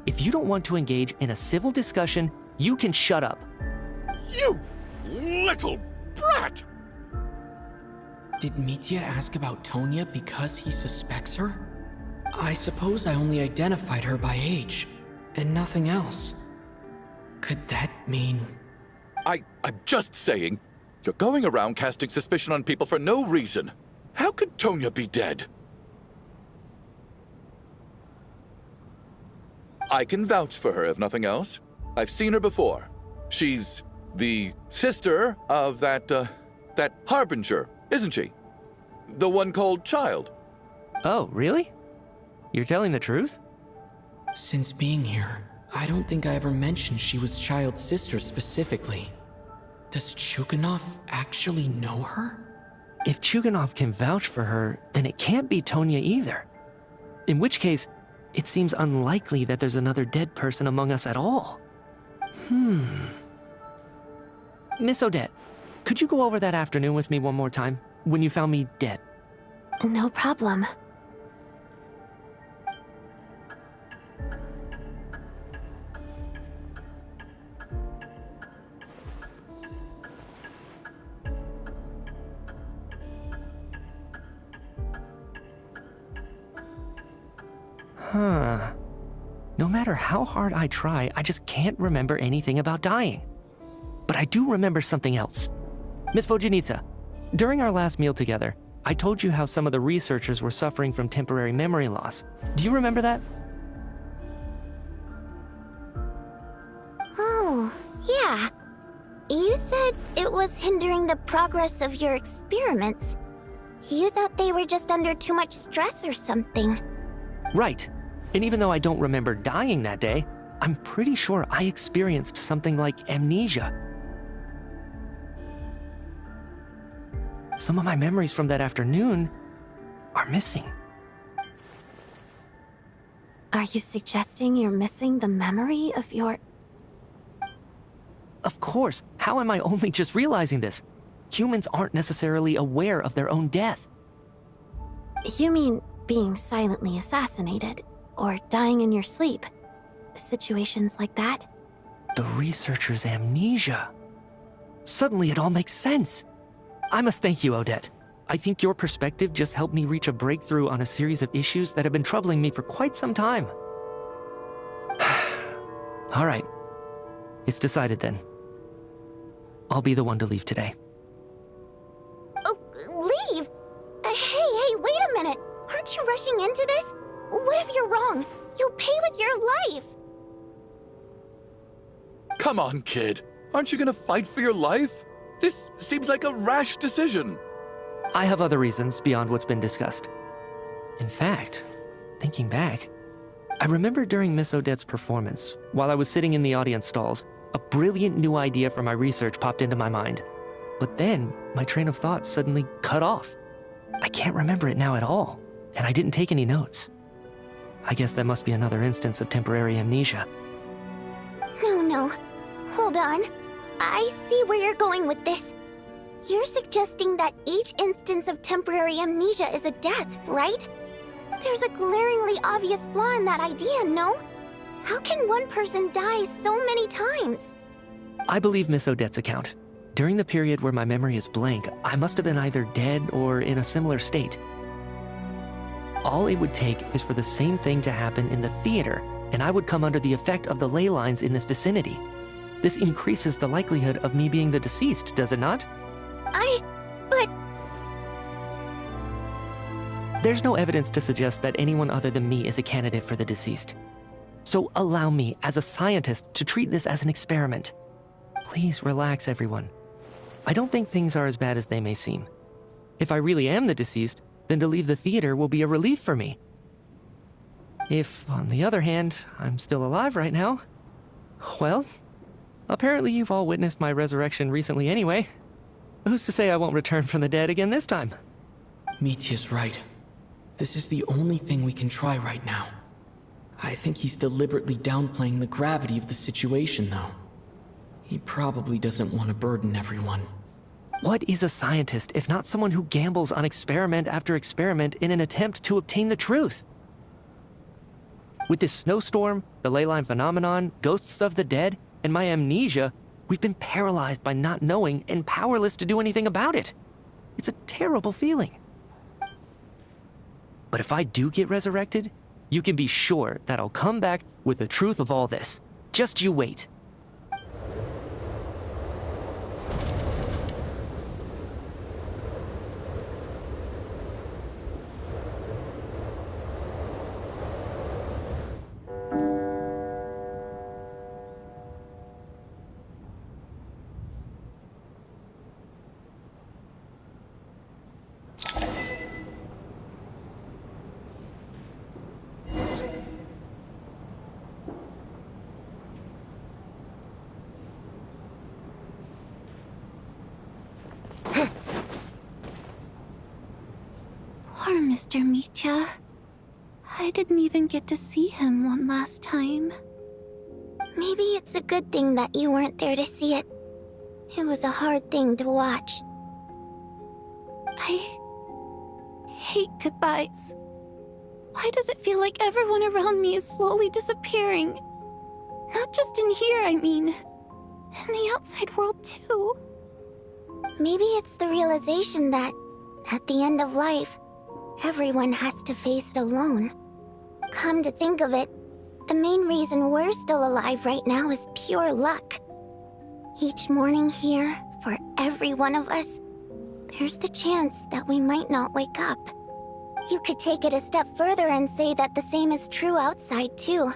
If you don't want to engage in a civil discussion, you can shut up. You little brat! Did Mitya ask about Tonya because he suspects her? I suppose I only identified her by age, and nothing else. Could that mean... I'm just saying, you're going around casting suspicion on people for no reason. How could Tonya be dead? I can vouch for her, if nothing else. I've seen her before. She's the sister of that Harbinger, isn't she? The one called Child. Oh, really? You're telling the truth? Since being here, I don't think I ever mentioned she was Child's sister specifically. Does Chuganov actually know her? If Chuganov can vouch for her, then it can't be Tonya either. In which case, it seems unlikely that there's another dead person among us at all. Miss Odette, could you go over that afternoon with me one more time, when you found me dead? No problem. No matter how hard I try, I just can't remember anything about dying. But I do remember something else. Miss Vojanitsa, during our last meal together, I told you how some of the researchers were suffering from temporary memory loss. Do you remember that? Oh, yeah. You said it was hindering the progress of your experiments. You thought they were just under too much stress or something. Right. And even though I don't remember dying that day, I'm pretty sure I experienced something like amnesia. Some of my memories from that afternoon are missing. Are you suggesting you're missing the memory of your... Of course, how am I only just realizing this? Humans aren't necessarily aware of their own death. You mean being silently assassinated, or dying in your sleep? Situations like that? The researcher's amnesia. Suddenly it all makes sense. I must thank you, Odette. I think your perspective just helped me reach a breakthrough on a series of issues that have been troubling me for quite some time. All right. It's decided then. I'll be the one to leave today. Oh, leave? Hey, wait a minute. Aren't you rushing into this? What if you're wrong? You'll pay with your life. Come on, kid. Aren't you gonna fight for your life? This seems like a rash decision. I have other reasons beyond what's been discussed. In fact, thinking back, I remember during Miss Odette's performance, while I was sitting in the audience stalls, a brilliant new idea for my research popped into my mind. But then, my train of thought suddenly cut off. I can't remember it now at all, and I didn't take any notes. I guess that must be another instance of temporary amnesia. No. Hold on. I see where you're going with this. You're suggesting that each instance of temporary amnesia is a death, right? There's a glaringly obvious flaw in that idea, no? How can one person die so many times? I believe Miss Odette's account. During the period where my memory is blank, I must have been either dead or in a similar state. All it would take is for the same thing to happen in the theater, and I would come under the effect of the ley lines in this vicinity. This increases the likelihood of me being the deceased, does it not? But... There's no evidence to suggest that anyone other than me is a candidate for the deceased. So allow me, as a scientist, to treat this as an experiment. Please relax, everyone. I don't think things are as bad as they may seem. If I really am the deceased, then to leave the theater will be a relief for me. If, on the other hand, I'm still alive right now, well, apparently you've all witnessed my resurrection recently anyway. Who's to say I won't return from the dead again this time? Mitya's right. This is the only thing we can try right now. I think he's deliberately downplaying the gravity of the situation, though. He probably doesn't want to burden everyone. What is a scientist if not someone who gambles on experiment after experiment in an attempt to obtain the truth? With this snowstorm, the ley line phenomenon, ghosts of the dead, and my amnesia, we've been paralyzed by not knowing and powerless to do anything about it. It's a terrible feeling. But if I do get resurrected, you can be sure that I'll come back with the truth of all this. Just you wait. Poor Mr. Mitya. I didn't even get to see him one last time. Maybe it's a good thing that you weren't there to see it. It was a hard thing to watch. I hate goodbyes. Why does it feel like everyone around me is slowly disappearing? Not just in here, I mean. In the outside world, too. Maybe it's the realization that, at the end of life, everyone has to face it alone. Come to think of it, the main reason we're still alive right now is pure luck. Each morning here, for every one of us, there's the chance that we might not wake up. You could take it a step further and say that the same is true outside, too.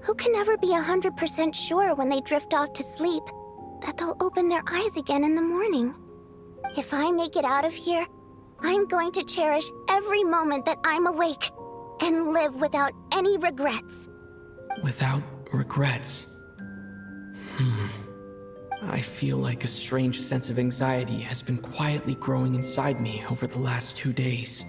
Who can ever be 100% sure when they drift off to sleep that they'll open their eyes again in the morning? If I make it out of here, I'm going to cherish every moment that I'm awake. and live without any regrets. Without regrets. I feel like a strange sense of anxiety has been quietly growing inside me over the last 2 days.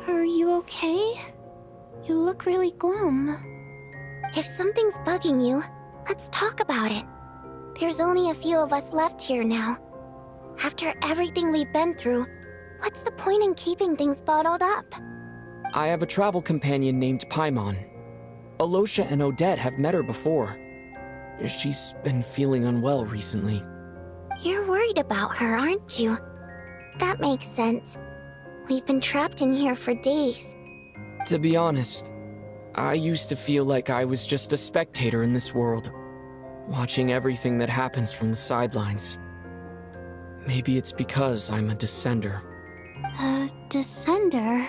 Are you okay? You look really glum. If something's bugging you, let's talk about it. There's only a few of us left here now. After everything we've been through, what's the point in keeping things bottled up? I have a travel companion named Paimon. Alosha and Odette have met her before. She's been feeling unwell recently. You're worried about her, aren't you? That makes sense. We've been trapped in here for days. To be honest, I used to feel like I was just a spectator in this world, watching everything that happens from the sidelines. Maybe it's because I'm a descender. A descender?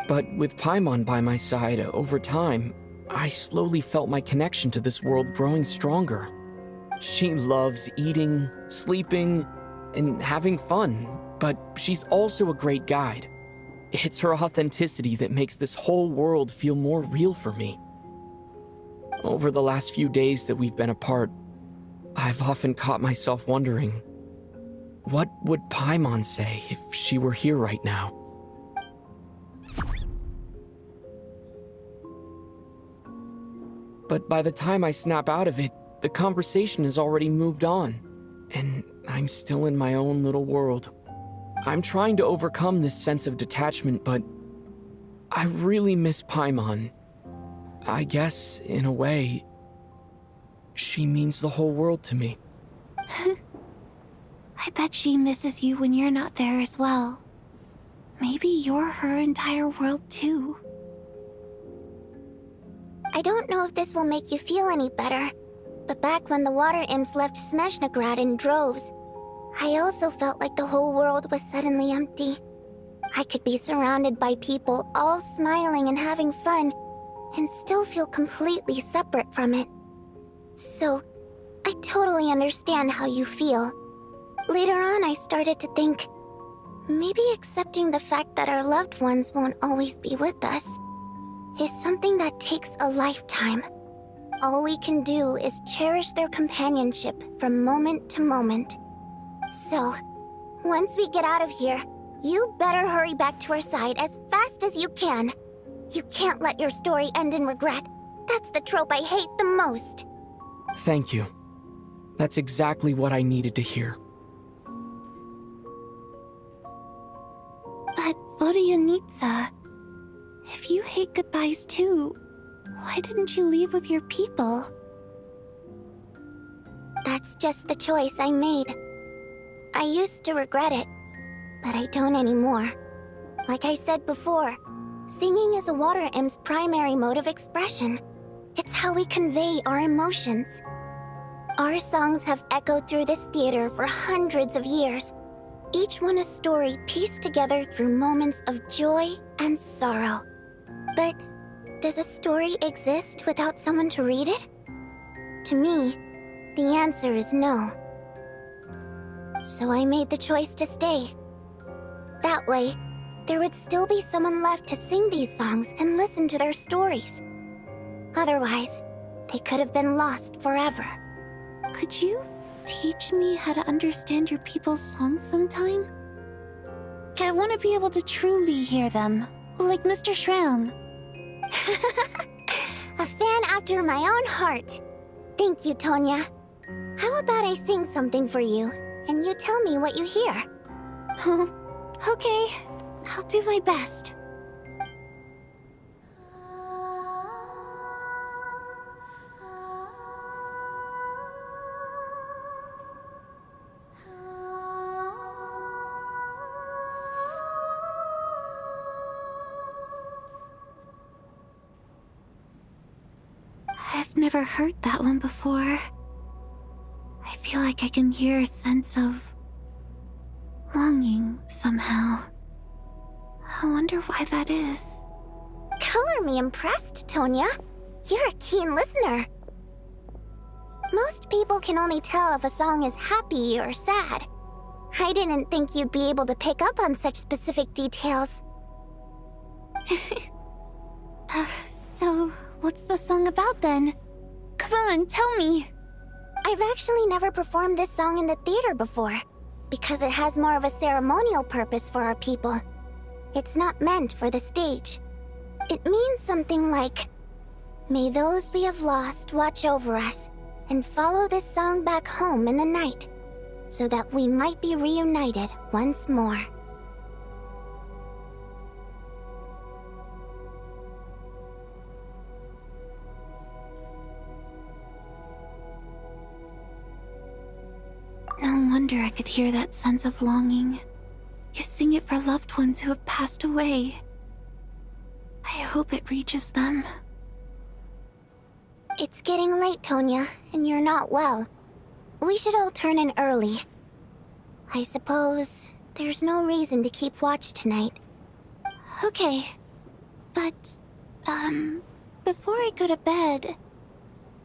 But with Paimon by my side, over time, I slowly felt my connection to this world growing stronger. She loves eating, sleeping, and having fun, but she's also a great guide. It's her authenticity that makes this whole world feel more real for me. Over the last few days that we've been apart, I've often caught myself wondering, what would Paimon say if she were here right now? But by the time I snap out of it, the conversation has already moved on, and I'm still in my own little world. I'm trying to overcome this sense of detachment, but I really miss Paimon. I guess, in a way, she means the whole world to me. I bet she misses you when you're not there as well. Maybe you're her entire world too. I don't know if this will make you feel any better, but back when the water imps left Snezhnograd in droves, I also felt like the whole world was suddenly empty. I could be surrounded by people all smiling and having fun, and still feel completely separate from it. So, I totally understand how you feel. Later on, I started to think, maybe accepting the fact that our loved ones won't always be with us is something that takes a lifetime. All we can do is cherish their companionship from moment to moment. So, once we get out of here, you better hurry back to our side as fast as you can. You can't let your story end in regret. That's the trope I hate the most. Thank you. That's exactly what I needed to hear. But Vodyanitsa, if you hate goodbyes too, why didn't you leave with your people? That's just the choice I made. I used to regret it, but I don't anymore. Like I said before, singing is a water imp's primary mode of expression. It's how we convey our emotions. Our songs have echoed through this theater for hundreds of years, each one a story pieced together through moments of joy and sorrow. But does a story exist without someone to read it? To me, the answer is no. So I made the choice to stay. That way, there would still be someone left to sing these songs and listen to their stories. Otherwise, they could have been lost forever. Could you teach me how to understand your people's songs sometime? I want to be able to truly hear them, like Mr. Shram. A fan after my own heart. Thank you, Tonya. How about I sing something for you, and you tell me what you hear? Okay, I'll do my best. I've never heard that one before. I feel like I can hear a sense of longing somehow. I wonder why that is. Color me impressed, Tonya. You're a keen listener. Most people can only tell if a song is happy or sad. I didn't think you'd be able to pick up on such specific details. So, what's the song about then? Come on, tell me! I've actually never performed this song in the theater before, because it has more of a ceremonial purpose for our people. It's not meant for the stage. It means something like, "May those we have lost watch over us, and follow this song back home in the night, so that we might be reunited once more." No wonder I could hear that sense of longing. You sing it for loved ones who have passed away. I hope it reaches them. It's getting late, Tonya, and you're not well. We should all turn in early. I suppose there's no reason to keep watch tonight. Okay, but, before I go to bed,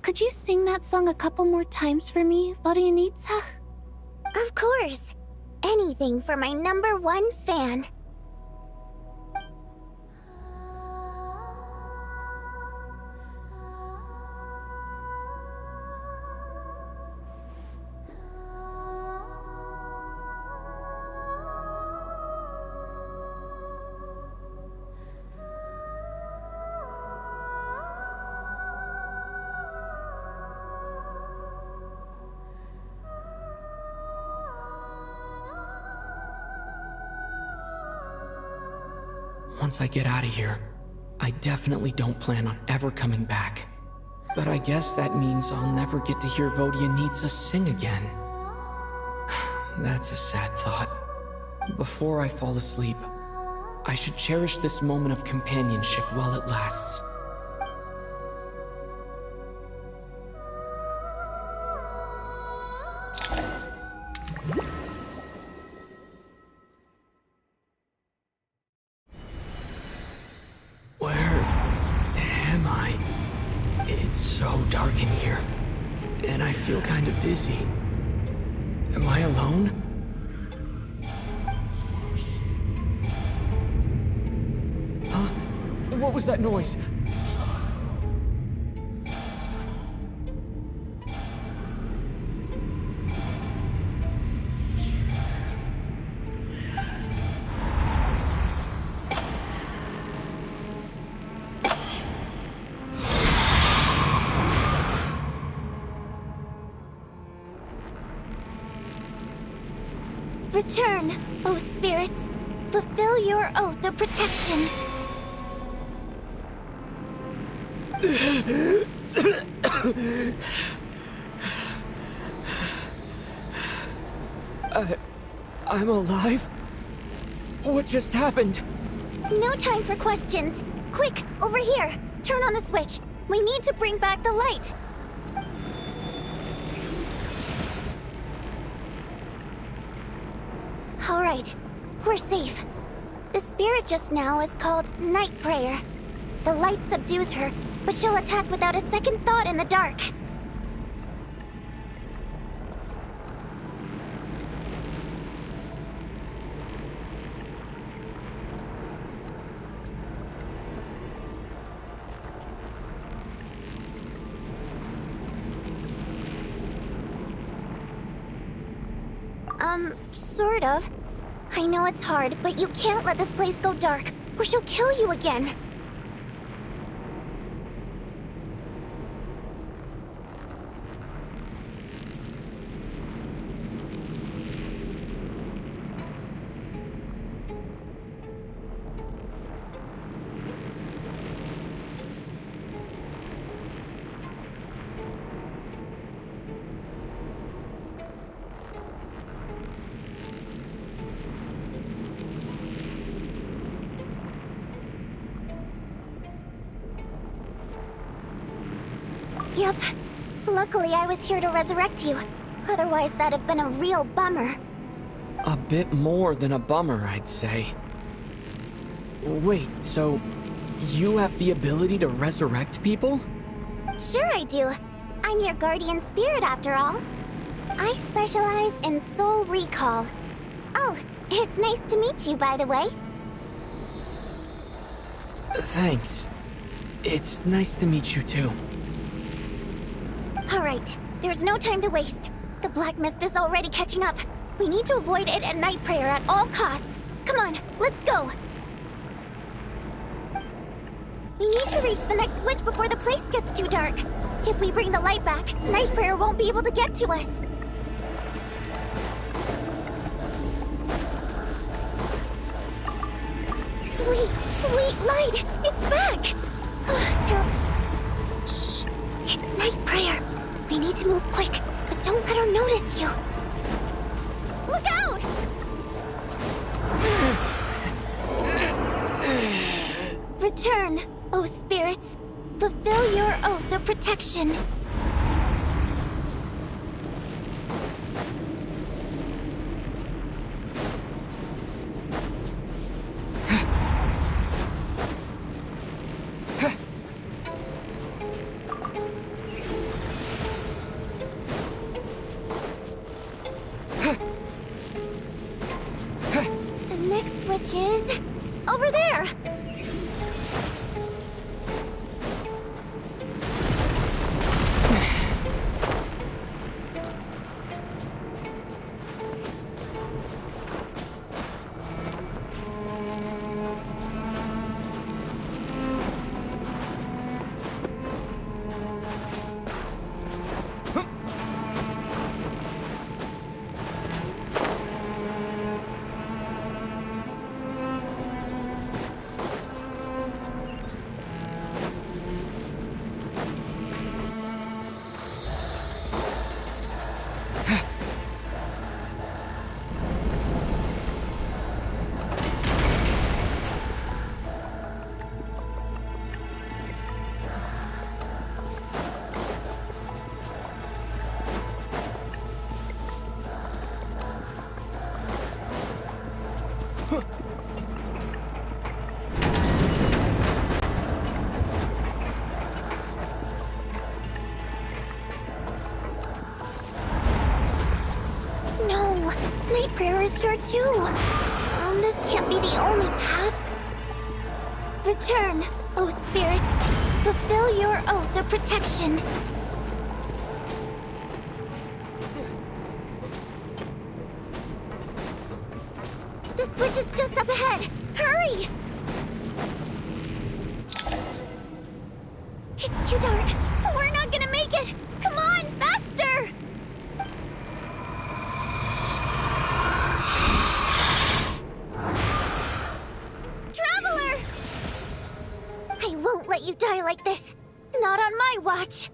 could you sing that song a couple more times for me, Vodianitsa? Of course. Anything for my #1 fan. Once I get out of here, I definitely don't plan on ever coming back. But I guess that means I'll never get to hear Vodianitsa sing again. That's a sad thought. Before I fall asleep, I should cherish this moment of companionship while it lasts. It's so dark in here, and I feel kind of dizzy. Am I alone? Huh? What was that noise? Return, O spirits. Fulfill your oath of protection. I'm alive? What just happened? No time for questions. Quick, over here. Turn on the switch. We need to bring back the light. All right, we're safe. The spirit just now is called Night Prayer. The light subdues her, but she'll attack without a second thought in the dark. Sort of. I know it's hard, but you can't let this place go dark, or she'll kill you again. Yep. Luckily, I was here to resurrect you. Otherwise, that'd have been a real bummer. A bit more than a bummer, I'd say. Wait, so you have the ability to resurrect people? Sure I do. I'm your guardian spirit after all. I specialize in soul recall. Oh, it's nice to meet you, by the way. Thanks. It's nice to meet you too. Alright, there's no time to waste. The black mist is already catching up. We need to avoid it and Night Prayer at all costs. Come on, let's go. We need to reach the next switch before the place gets too dark. If we bring the light back, Night Prayer won't be able to get to us. Sweet, sweet light! It's back! Shh! It's Night Prayer. We need to move quick, but don't let her notice you. Look out! Return, O spirits. Fulfill your oath of protection. The next switch is over there. No, Night Prayer is here too. This can't be the only path. Return, O spirits. Fulfill your oath of protection. The switch is just up ahead. Hurry! It's too dark. We're not gonna make it. Come on, faster! Traveler! I won't let you die like this. Not on my watch.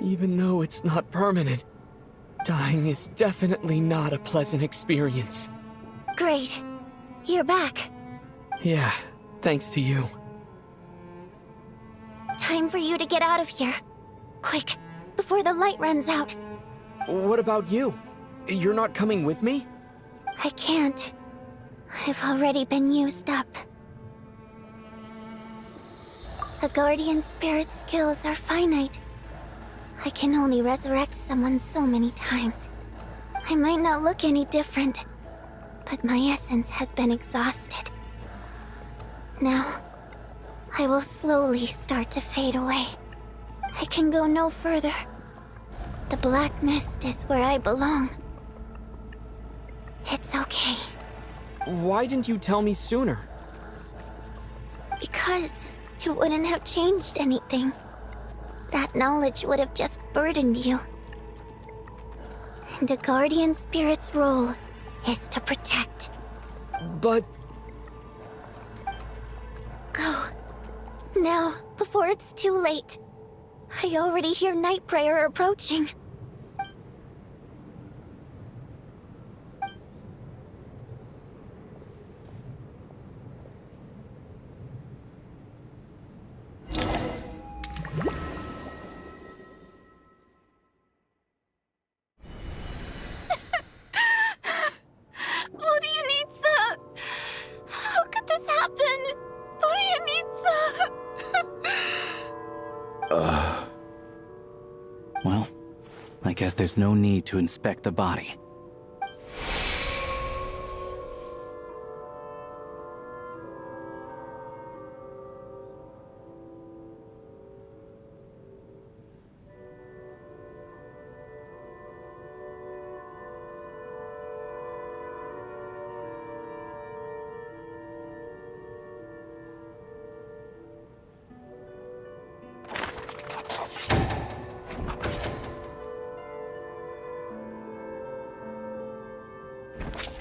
Even though it's not permanent, dying is definitely not a pleasant experience. Great. You're back. Yeah, thanks to you. Time for you to get out of here. Quick, before the light runs out. What about you? You're not coming with me? I can't. I've already been used up. A guardian spirit's skills are finite. I can only resurrect someone so many times. I might not look any different, but my essence has been exhausted. Now, I will slowly start to fade away. I can go no further. The black mist is where I belong. It's okay. Why didn't you tell me sooner? Because it wouldn't have changed anything. That knowledge would have just burdened you. And a guardian spirit's role is to protect. But... Go. Now, before it's too late. I already hear Night Prayer approaching. What do you need, sir? How could this happen? What do you Well, I guess there's no need to inspect the body.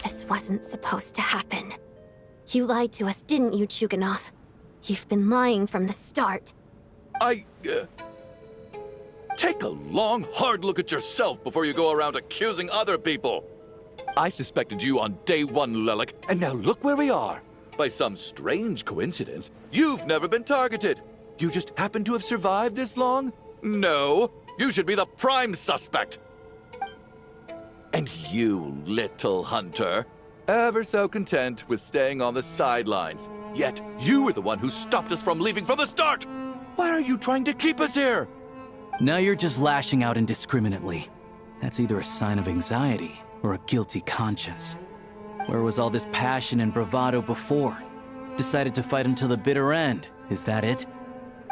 This wasn't supposed to happen. You lied to us, didn't you, Chuganov? You've been lying from the start. Take a long, hard look at yourself before you go around accusing other people. I suspected you on day one, Lelik, and now look where we are. By some strange coincidence, you've never been targeted. You just happen to have survived this long? No, you should be the prime suspect. And you, little hunter, ever so content with staying on the sidelines. Yet you were the one who stopped us from leaving from the start! Why are you trying to keep us here? Now you're just lashing out indiscriminately. That's either a sign of anxiety or a guilty conscience. Where was all this passion and bravado before? Decided to fight until the bitter end, is that it?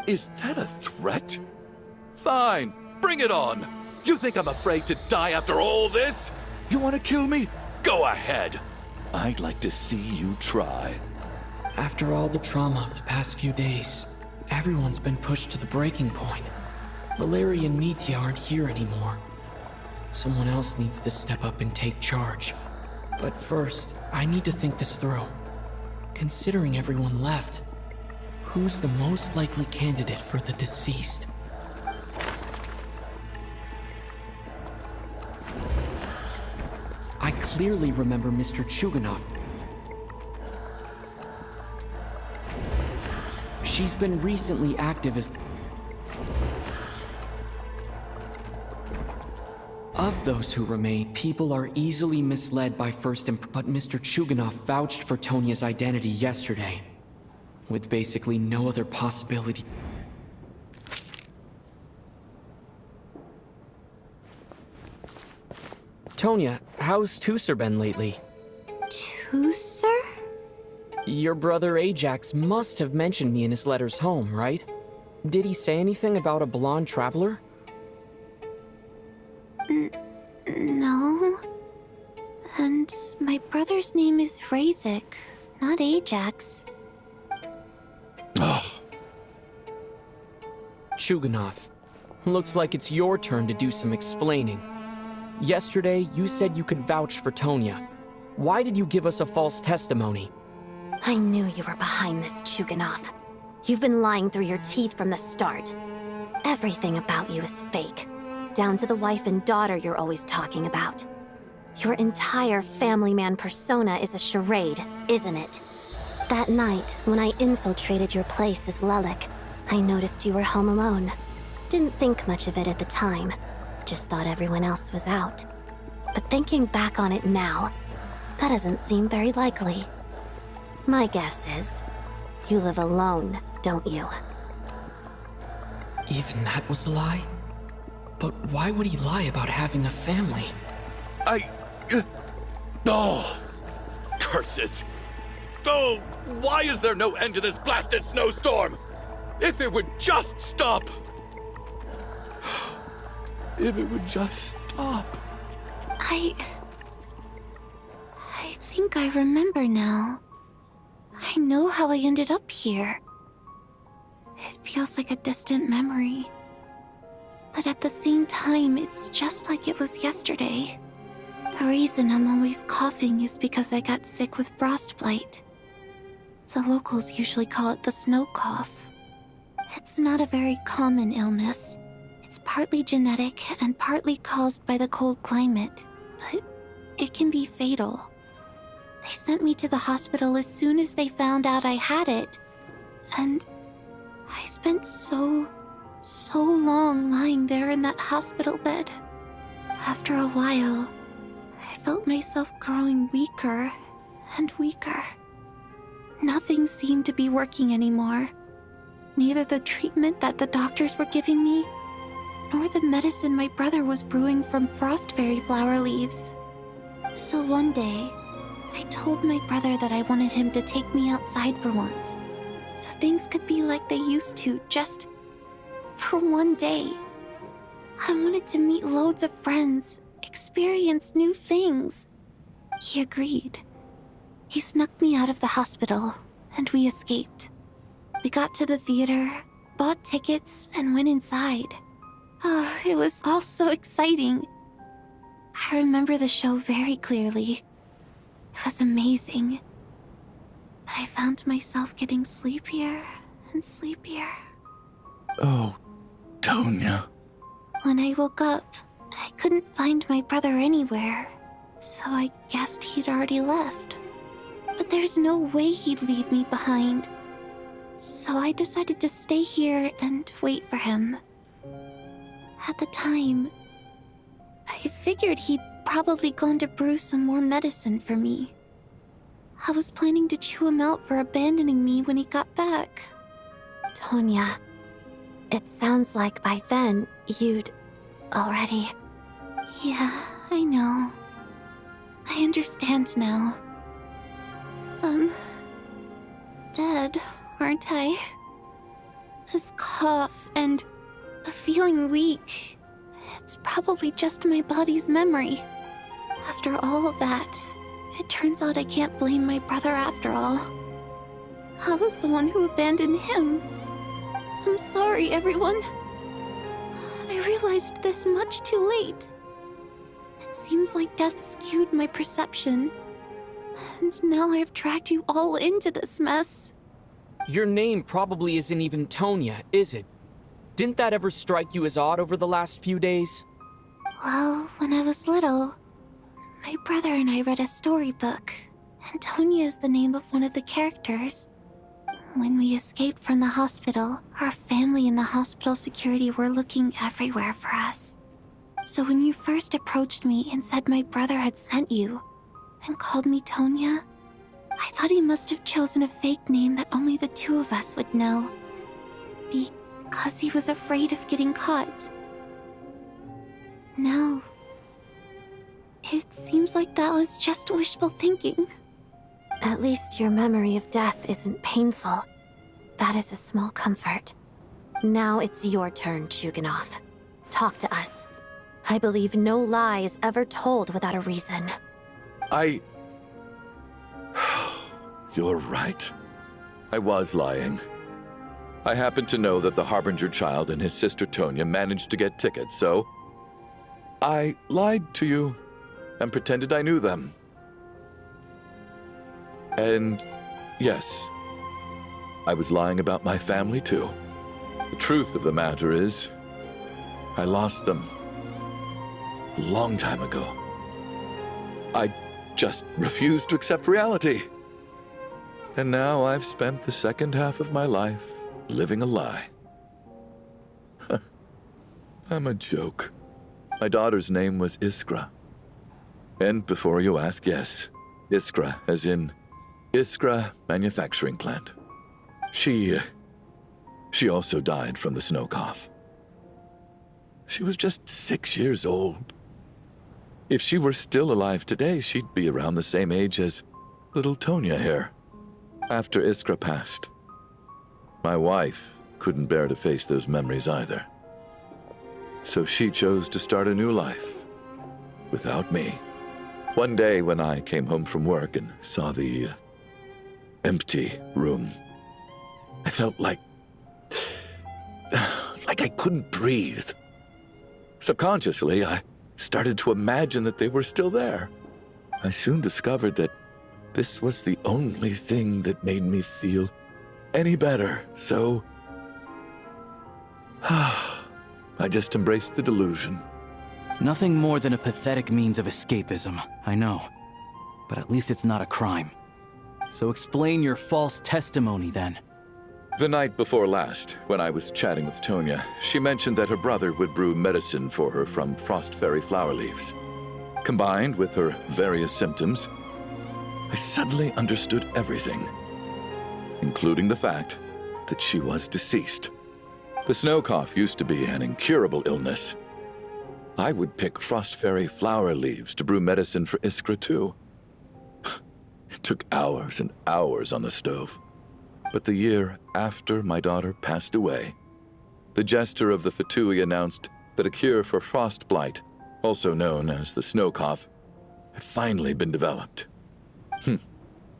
Is that a threat? Fine, bring it on. You think I'm afraid to die after all this? You want to kill me? Go ahead. I'd like to see you try. After all the trauma of the past few days, everyone's been pushed to the breaking point. Valeria and Mitya aren't here anymore. Someone else needs to step up and take charge. But first, I need to think this through. Considering everyone left, who's the most likely candidate for the deceased? I clearly remember Mr. Chuganov. She's been recently active as... Of those who remain, people are easily misled by first but Mr. Chuganov vouched for Tonia's identity yesterday, with basically no other possibility. Tonia, how's Tusser been lately? Tusser? Your brother Ajax must have mentioned me in his letters home, right? Did he say anything about a blonde traveler? No. And my brother's name is Razik, not Ajax. Chuganov, looks like it's your turn to do some explaining. Yesterday, you said you could vouch for Tonia. Why did you give us a false testimony? I knew you were behind this, Chuganov. You've been lying through your teeth from the start. Everything about you is fake. Down to the wife and daughter you're always talking about. Your entire family man persona is a charade, isn't it? That night, when I infiltrated your place as Lelik, I noticed you were home alone. Didn't think much of it at the time. Just thought everyone else was out. But thinking back on it now, that doesn't seem very likely. My guess is, you live alone, don't you? Even that was a lie? But why would he lie about having a family? Oh! Curses! Oh! Why is there no end to this blasted snowstorm? If it would just stop! If it would just stop. I think I remember now. I know how I ended up here. It feels like a distant memory. But at the same time, it's just like it was yesterday. The reason I'm always coughing is because I got sick with frostbite. The locals usually call it the snow cough. It's not a very common illness. It's partly genetic and partly caused by the cold climate, but it can be fatal. They sent me to the hospital as soon as they found out I had it. And I spent so long lying there in that hospital bed. After a while, I felt myself growing weaker and weaker. Nothing seemed to be working anymore. neither the treatment that the doctors were giving me, nor the medicine my brother was brewing from frost fairy flower leaves. So one day, I told my brother that I wanted him to take me outside for once, so things could be like they used to, just for one day. I wanted to meet loads of friends, experience new things. He agreed. He snuck me out of the hospital, and we escaped. We got to the theater, bought tickets, and went inside. Oh, it was all so exciting. I remember the show very clearly. It was amazing. But I found myself getting sleepier and sleepier. Oh, Tonya. When I woke up, I couldn't find my brother anywhere, so I guessed he'd already left. But there's no way he'd leave me behind. So I decided to stay here and wait for him. At the time, I figured he'd probably gone to brew some more medicine for me. I was planning to chew him out for abandoning me when he got back. Tonya, it sounds like by then you'd already... Yeah, I know. I understand now. Dead, aren't I? This cough and the feeling weak, it's probably just my body's memory. After all of that, it turns out I can't blame my brother after all. I was the one who abandoned him. I'm sorry, everyone. I realized this much too late. It seems like death skewed my perception. And now I've dragged you all into this mess. Your name probably isn't even Tonya, is it? Didn't that ever strike you as odd over the last few days? Well, when I was little, my brother and I read a storybook, and Tonya is the name of one of the characters. When we escaped from the hospital, our family and the hospital security were looking everywhere for us. So when you first approached me and said my brother had sent you, and called me Tonya, I thought he must have chosen a fake name that only the two of us would know. Because he was afraid of getting caught. No. It seems like that was just wishful thinking. At least your memory of death isn't painful. That is a small comfort. Now it's your turn, Chuganov. Talk to us. I believe no lie is ever told without a reason. You're right. I was lying. I happened to know that the Harbinger child and his sister Tonya managed to get tickets, so I lied to you and pretended I knew them. And yes, I was lying about my family too. The truth of the matter is, I lost them a long time ago. I just refused to accept reality. And now I've spent the second half of my life living a lie. I'm a joke. My daughter's name was Iskra. And before you ask, yes, Iskra, as in Iskra Manufacturing Plant. She also died from the snow cough. She was just 6 years old. If she were still alive today, she'd be around the same age as little Tonya here. After Iskra passed, my wife couldn't bear to face those memories either. So she chose to start a new life without me. One day when I came home from work and saw the empty room, I felt like I couldn't breathe. Subconsciously, I started to imagine that they were still there. I soon discovered that this was the only thing that made me feel any better, so I just embraced the delusion. Nothing more than a pathetic means of escapism, I know. But at least it's not a crime. So explain your false testimony, then. The night before last, when I was chatting with Tonya, she mentioned that her brother would brew medicine for her from frost fairy flower leaves. Combined with her various symptoms, I suddenly understood everything, including the fact that she was deceased. The snow cough used to be an incurable illness. I would pick frost fairy flower leaves to brew medicine for Iskra too. It took hours and hours on the stove. But the year after my daughter passed away, the jester of the Fatui announced that a cure for frost blight, also known as the snow cough, had finally been developed.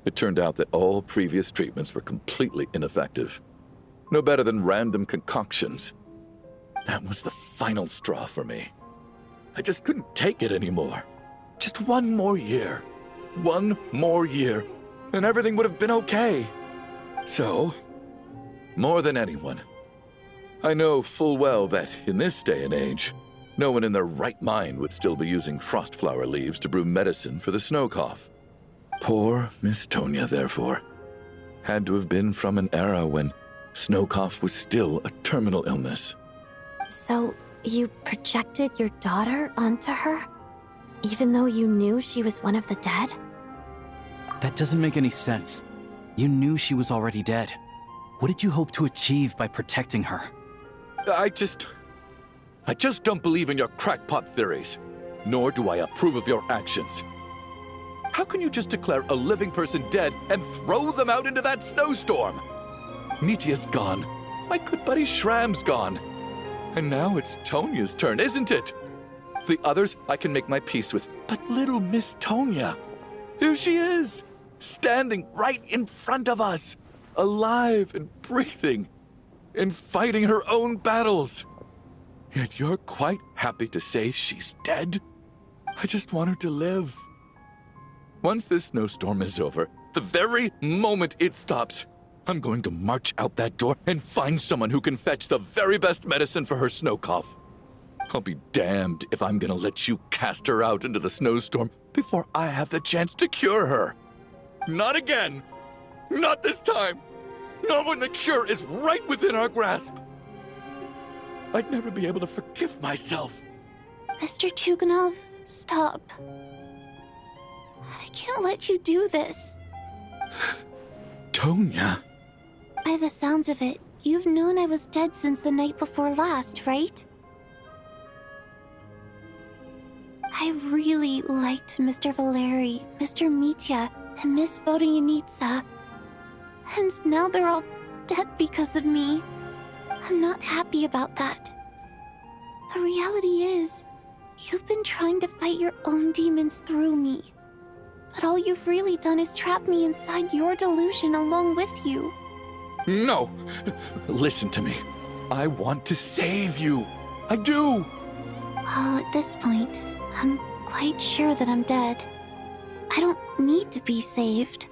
It turned out that all previous treatments were completely ineffective. No better than random concoctions. That was the final straw for me. I just couldn't take it anymore. Just one more year. One more year, and everything would have been okay. So, more than anyone, I know full well that in this day and age, no one in their right mind would still be using frost flower leaves to brew medicine for the snow cough. Poor Miss Tonya, therefore, had to have been from an era when snow cough was still a terminal illness. So, you projected your daughter onto her? Even though you knew she was one of the dead? That doesn't make any sense. You knew she was already dead. What did you hope to achieve by protecting her? I just don't believe in your crackpot theories, nor do I approve of your actions. How can you just declare a living person dead and throw them out into that snowstorm? Nitia's gone. My good buddy Shram's gone. And now it's Tonya's turn, isn't it? The others I can make my peace with, but little Miss Tonya, here she is, standing right in front of us, alive and breathing, and fighting her own battles. Yet you're quite happy to say she's dead? I just want her to live. Once this snowstorm is over, the very moment it stops, I'm going to march out that door and find someone who can fetch the very best medicine for her snow cough. I'll be damned if I'm gonna let you cast her out into the snowstorm before I have the chance to cure her. Not again! Not this time! Not when the cure is right within our grasp! I'd never be able to forgive myself. Mr. Chuganov, stop. I can't let you do this. Tonya. By the sounds of it, you've known I was dead since the night before last, right? I really liked Mr. Valeri, Mr. Mitya, and Miss Vodyanitsa. And now they're all dead because of me. I'm not happy about that. The reality is, you've been trying to fight your own demons through me. But all you've really done is trap me inside your delusion along with you. No! Listen to me. I want to save you. I do! Well, at this point, I'm quite sure that I'm dead. I don't need to be saved.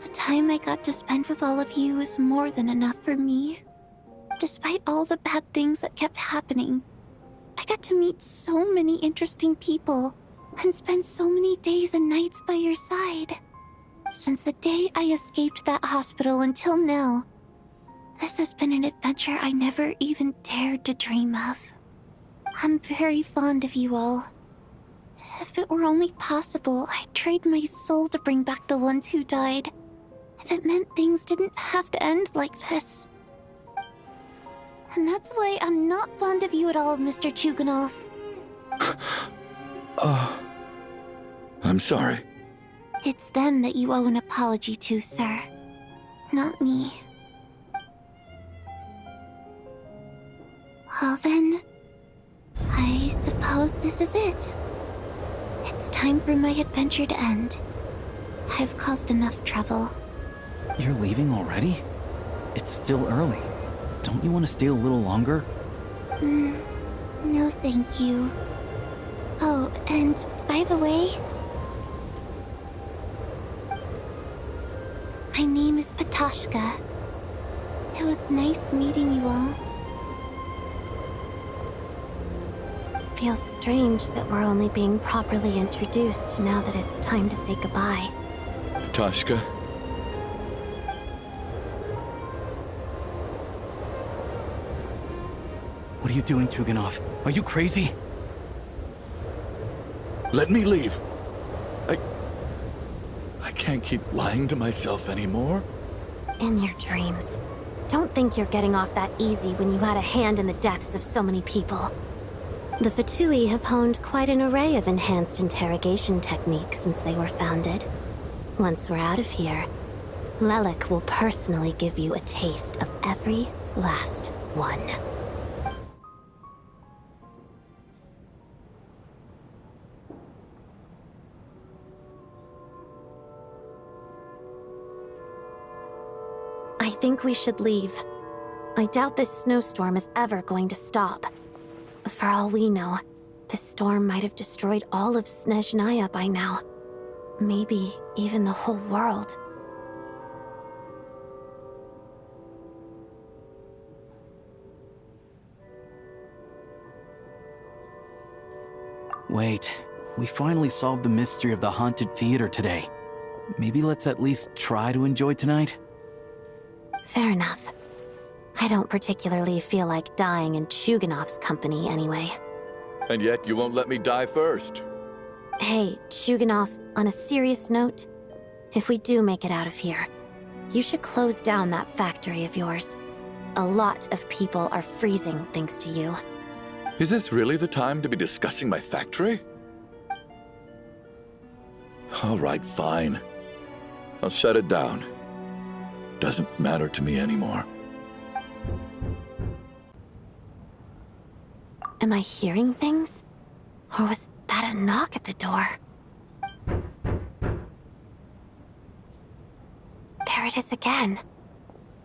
The time I got to spend with all of you is more than enough for me. Despite all the bad things that kept happening, I got to meet so many interesting people and spend so many days and nights by your side. Since the day I escaped that hospital until now, this has been an adventure I never even dared to dream of. I'm very fond of you all. If it were only possible, I'd trade my soul to bring back the ones who died. If it meant things didn't have to end like this. And that's why I'm not fond of you at all, Mr. Chuganov. I'm sorry. It's them that you owe an apology to, sir. Not me. Well then, I suppose this is it. It's time for my adventure to end. I've caused enough trouble. You're leaving already? It's still early. Don't you want to stay a little longer? No thank you. Oh, and by the way, my name is Patashka. It was nice meeting you all. Feels strange that we're only being properly introduced now that it's time to say goodbye. Tashka. What are you doing, Chuganov? Are you crazy? Let me leave. I can't keep lying to myself anymore. In your dreams. Don't think you're getting off that easy when you had a hand in the deaths of so many people. The Fatui have honed quite an array of enhanced interrogation techniques since they were founded. Once we're out of here, Lelik will personally give you a taste of every last one. I think we should leave. I doubt this snowstorm is ever going to stop. For all we know, this storm might have destroyed all of Snezhnaya by now. Maybe even the whole world. Wait, we finally solved the mystery of the haunted theater today. Maybe let's at least try to enjoy tonight? Fair enough. I don't particularly feel like dying in Chuganov's company anyway. And yet you won't let me die first. Hey, Chuganov, on a serious note, if we do make it out of here, you should close down that factory of yours. A lot of people are freezing thanks to you. Is this really the time to be discussing my factory? All right, fine. I'll shut it down. Doesn't matter to me anymore. Am I hearing things? Or was that a knock at the door? There it is again.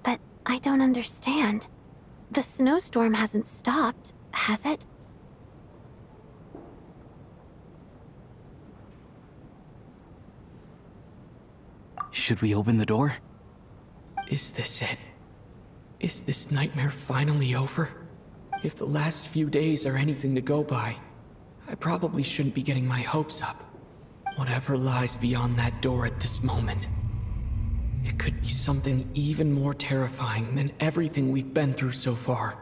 But I don't understand. The snowstorm hasn't stopped, has it? Should we open the door? Is this it? Is this nightmare finally over? If the last few days are anything to go by, I probably shouldn't be getting my hopes up. Whatever lies beyond that door at this moment, it could be something even more terrifying than everything we've been through so far.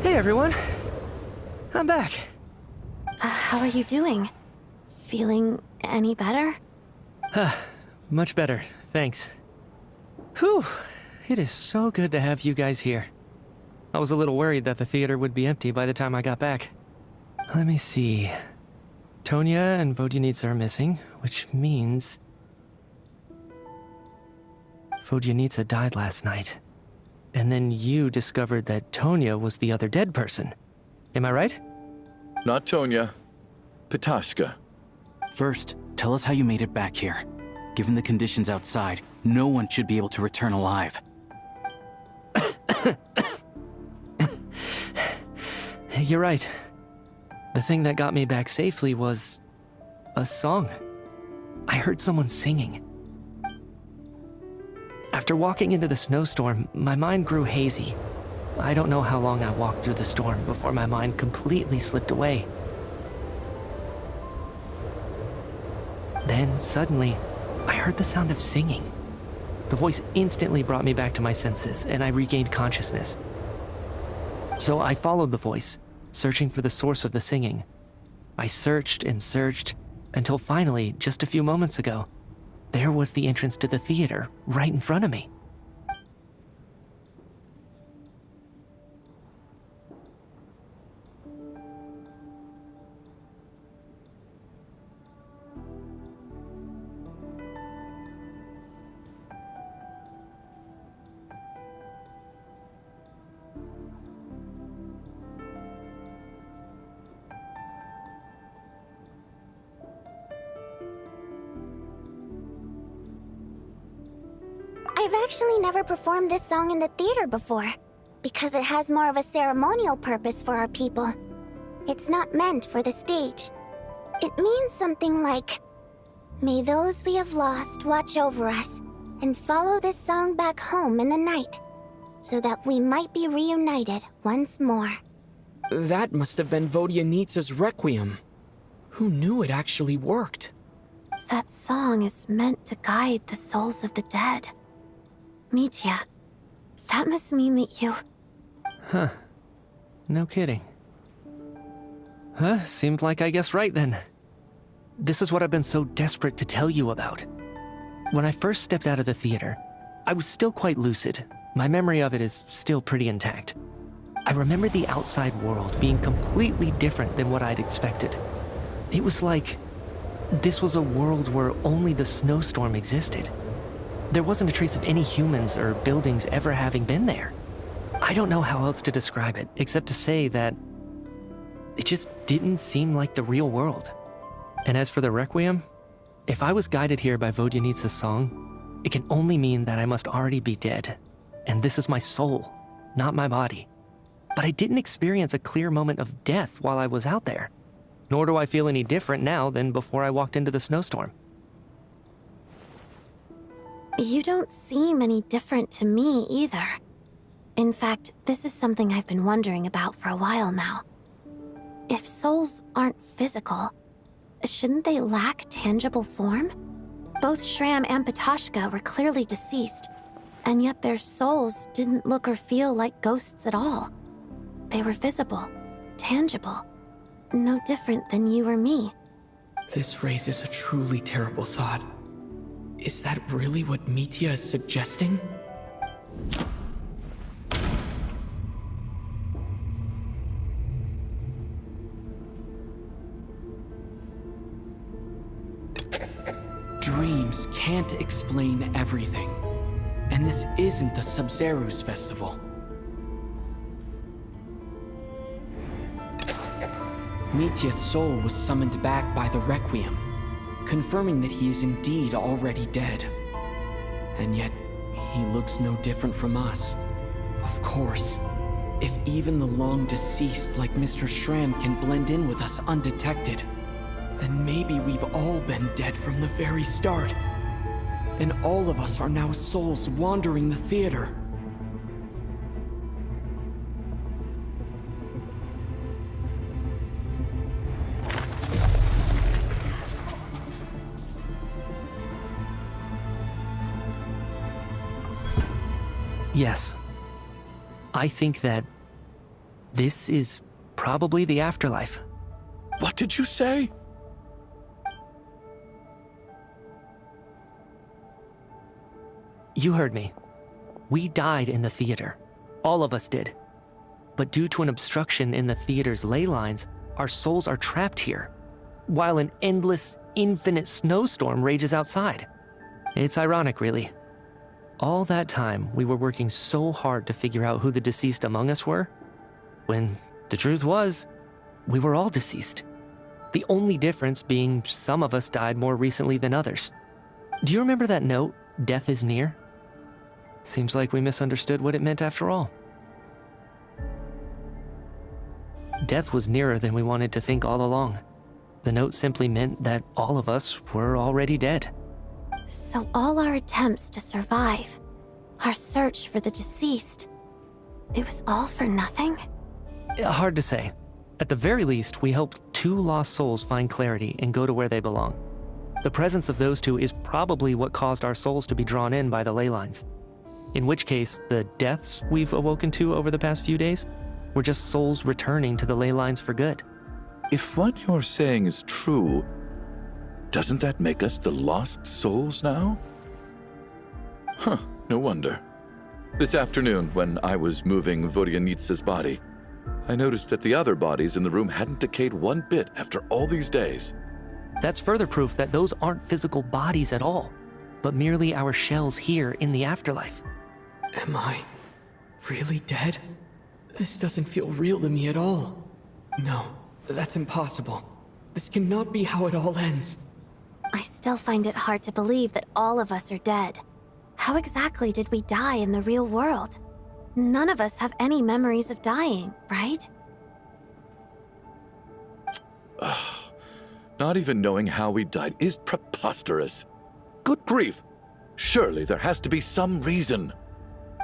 Hey everyone, I'm back. How are you doing? Feeling any better? Much better, thanks. Whew, it is so good to have you guys here. I was a little worried that the theater would be empty by the time I got back. Let me see. Tonya and Vodyanitsa are missing, which means Vodyanitsa died last night. And then you discovered that Tonya was the other dead person. Am I right? Not Tonya. Pitashka. First, tell us how you made it back here. Given the conditions outside, no one should be able to return alive. You're right. The thing that got me back safely was a song. I heard someone singing. After walking into the snowstorm, my mind grew hazy. I don't know how long I walked through the storm before my mind completely slipped away. Then, suddenly, I heard the sound of singing. The voice instantly brought me back to my senses, and I regained consciousness. So I followed the voice, searching for the source of the singing. I searched and searched, until finally, just a few moments ago, there was the entrance to the theater, right in front of me. I've actually never performed this song in the theater before. because it has more of a ceremonial purpose for our people. It's not meant for the stage. It means something like, "May those we have lost watch over us, and follow this song back home in the night, so that we might be reunited once more." That must have been Vodyanitsa's Requiem. Who knew it actually worked? That song is meant to guide the souls of the dead. Mitya, that must mean that you... Huh. No kidding. Huh, seemed like I guessed right then. This is what I've been so desperate to tell you about. When I first stepped out of the theater, I was still quite lucid. My memory of it is still pretty intact. I remember the outside world being completely different than what I'd expected. It was like this was a world where only the snowstorm existed. There wasn't a trace of any humans or buildings ever having been there. I don't know how else to describe it, except to say that it just didn't seem like the real world. And as for the Requiem, if I was guided here by Vodyanitsa's song, it can only mean that I must already be dead. And this is my soul, not my body. But I didn't experience a clear moment of death while I was out there. Nor do I feel any different now than before I walked into the snowstorm. You don't seem any different to me either. In fact, this is something I've been wondering about for a while now. If souls aren't physical, shouldn't they lack tangible form? Both Shram and Patashka were clearly deceased, and yet their souls didn't look or feel like ghosts at all. They were visible, tangible, no different than you or me. This raises a truly terrible thought. Is that really what Mitya is suggesting? Dreams can't explain everything. And this isn't the Sub-Zeru's festival. Mitya's soul was summoned back by the Requiem, confirming that he is indeed already dead. And yet, he looks no different from us. Of course, if even the long-deceased like Mr. Shram can blend in with us undetected, then maybe we've all been dead from the very start. And all of us are now souls wandering the theater. Yes. I think that this is probably the afterlife. What did you say? You heard me. We died in the theater. All of us did. But due to an obstruction in the theater's ley lines, our souls are trapped here, while an endless, infinite snowstorm rages outside. It's ironic, really. All that time, we were working so hard to figure out who the deceased among us were, when the truth was, we were all deceased. The only difference being some of us died more recently than others. Do you remember that note, "Death is near"? Seems like we misunderstood what it meant after all. Death was nearer than we wanted to think all along. The note simply meant that all of us were already dead. So all our attempts to survive, our search for the deceased, it was all for nothing? Hard to say. At the very least, we helped 2 lost souls find clarity and go to where they belong. The presence of those 2 is probably what caused our souls to be drawn in by the ley lines. In which case, the deaths we've awoken to over the past few days were just souls returning to the ley lines for good. If what you're saying is true, doesn't that make us the lost souls now? Huh, no wonder. This afternoon, when I was moving Vodyanitsa's body, I noticed that the other bodies in the room hadn't decayed one bit after all these days. That's further proof that those aren't physical bodies at all, but merely our shells here in the afterlife. Am I really dead? This doesn't feel real to me at all. No, that's impossible. This cannot be how it all ends. I still find it hard to believe that all of us are dead. How exactly did we die in the real world? None of us have any memories of dying, right? Not even knowing how we died is preposterous. Good grief! Surely there has to be some reason.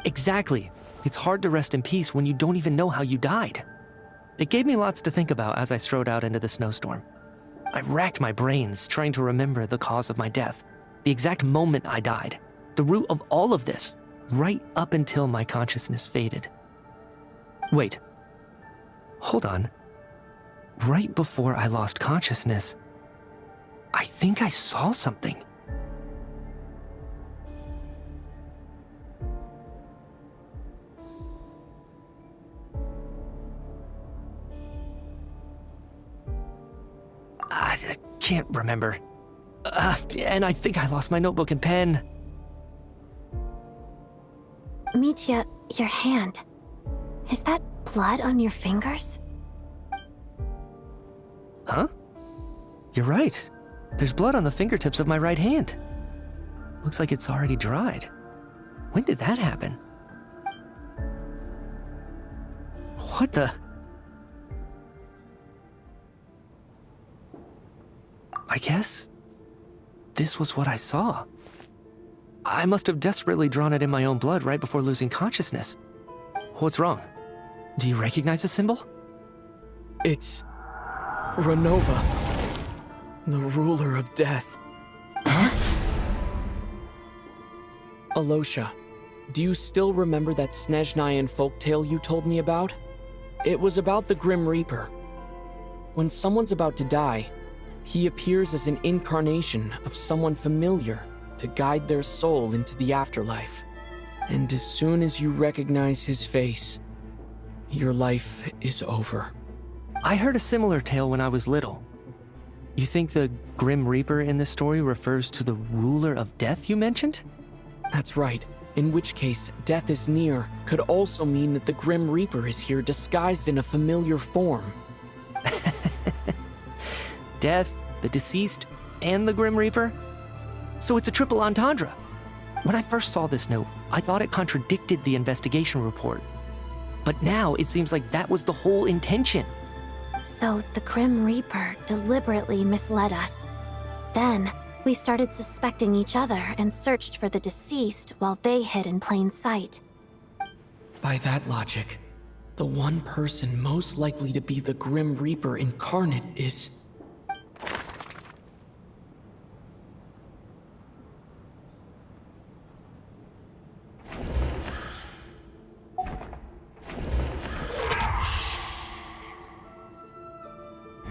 Exactly. It's hard to rest in peace when you don't even know how you died. It gave me lots to think about as I strode out into the snowstorm. I racked my brains trying to remember the cause of my death, the exact moment I died, the root of all of this, right up until my consciousness faded. Wait. Hold on. Right before I lost consciousness, I think I saw something. I can't remember. And I think I lost my notebook and pen. Mitya, your hand. Is that blood on your fingers? Huh? You're right. There's blood on the fingertips of my right hand. Looks like it's already dried. When did that happen? What the? I guess this was what I saw. I must have desperately drawn it in my own blood right before losing consciousness. What's wrong? Do you recognize the symbol? It's Renova, the ruler of death. Huh? Alosha, do you still remember that Snezhnayan folktale you told me about? It was about the Grim Reaper. When someone's about to die, he appears as an incarnation of someone familiar to guide their soul into the afterlife. And as soon as you recognize his face, your life is over. I heard a similar tale when I was little. You think the Grim Reaper in this story refers to the ruler of death you mentioned? That's right. In which case, death is near could also mean that the Grim Reaper is here disguised in a familiar form. Death, the deceased, and the Grim Reaper? So it's a triple entendre. When I first saw this note, I thought it contradicted the investigation report. But now it seems like that was the whole intention. So the Grim Reaper deliberately misled us. Then, we started suspecting each other and searched for the deceased while they hid in plain sight. By that logic, the one person most likely to be the Grim Reaper incarnate is...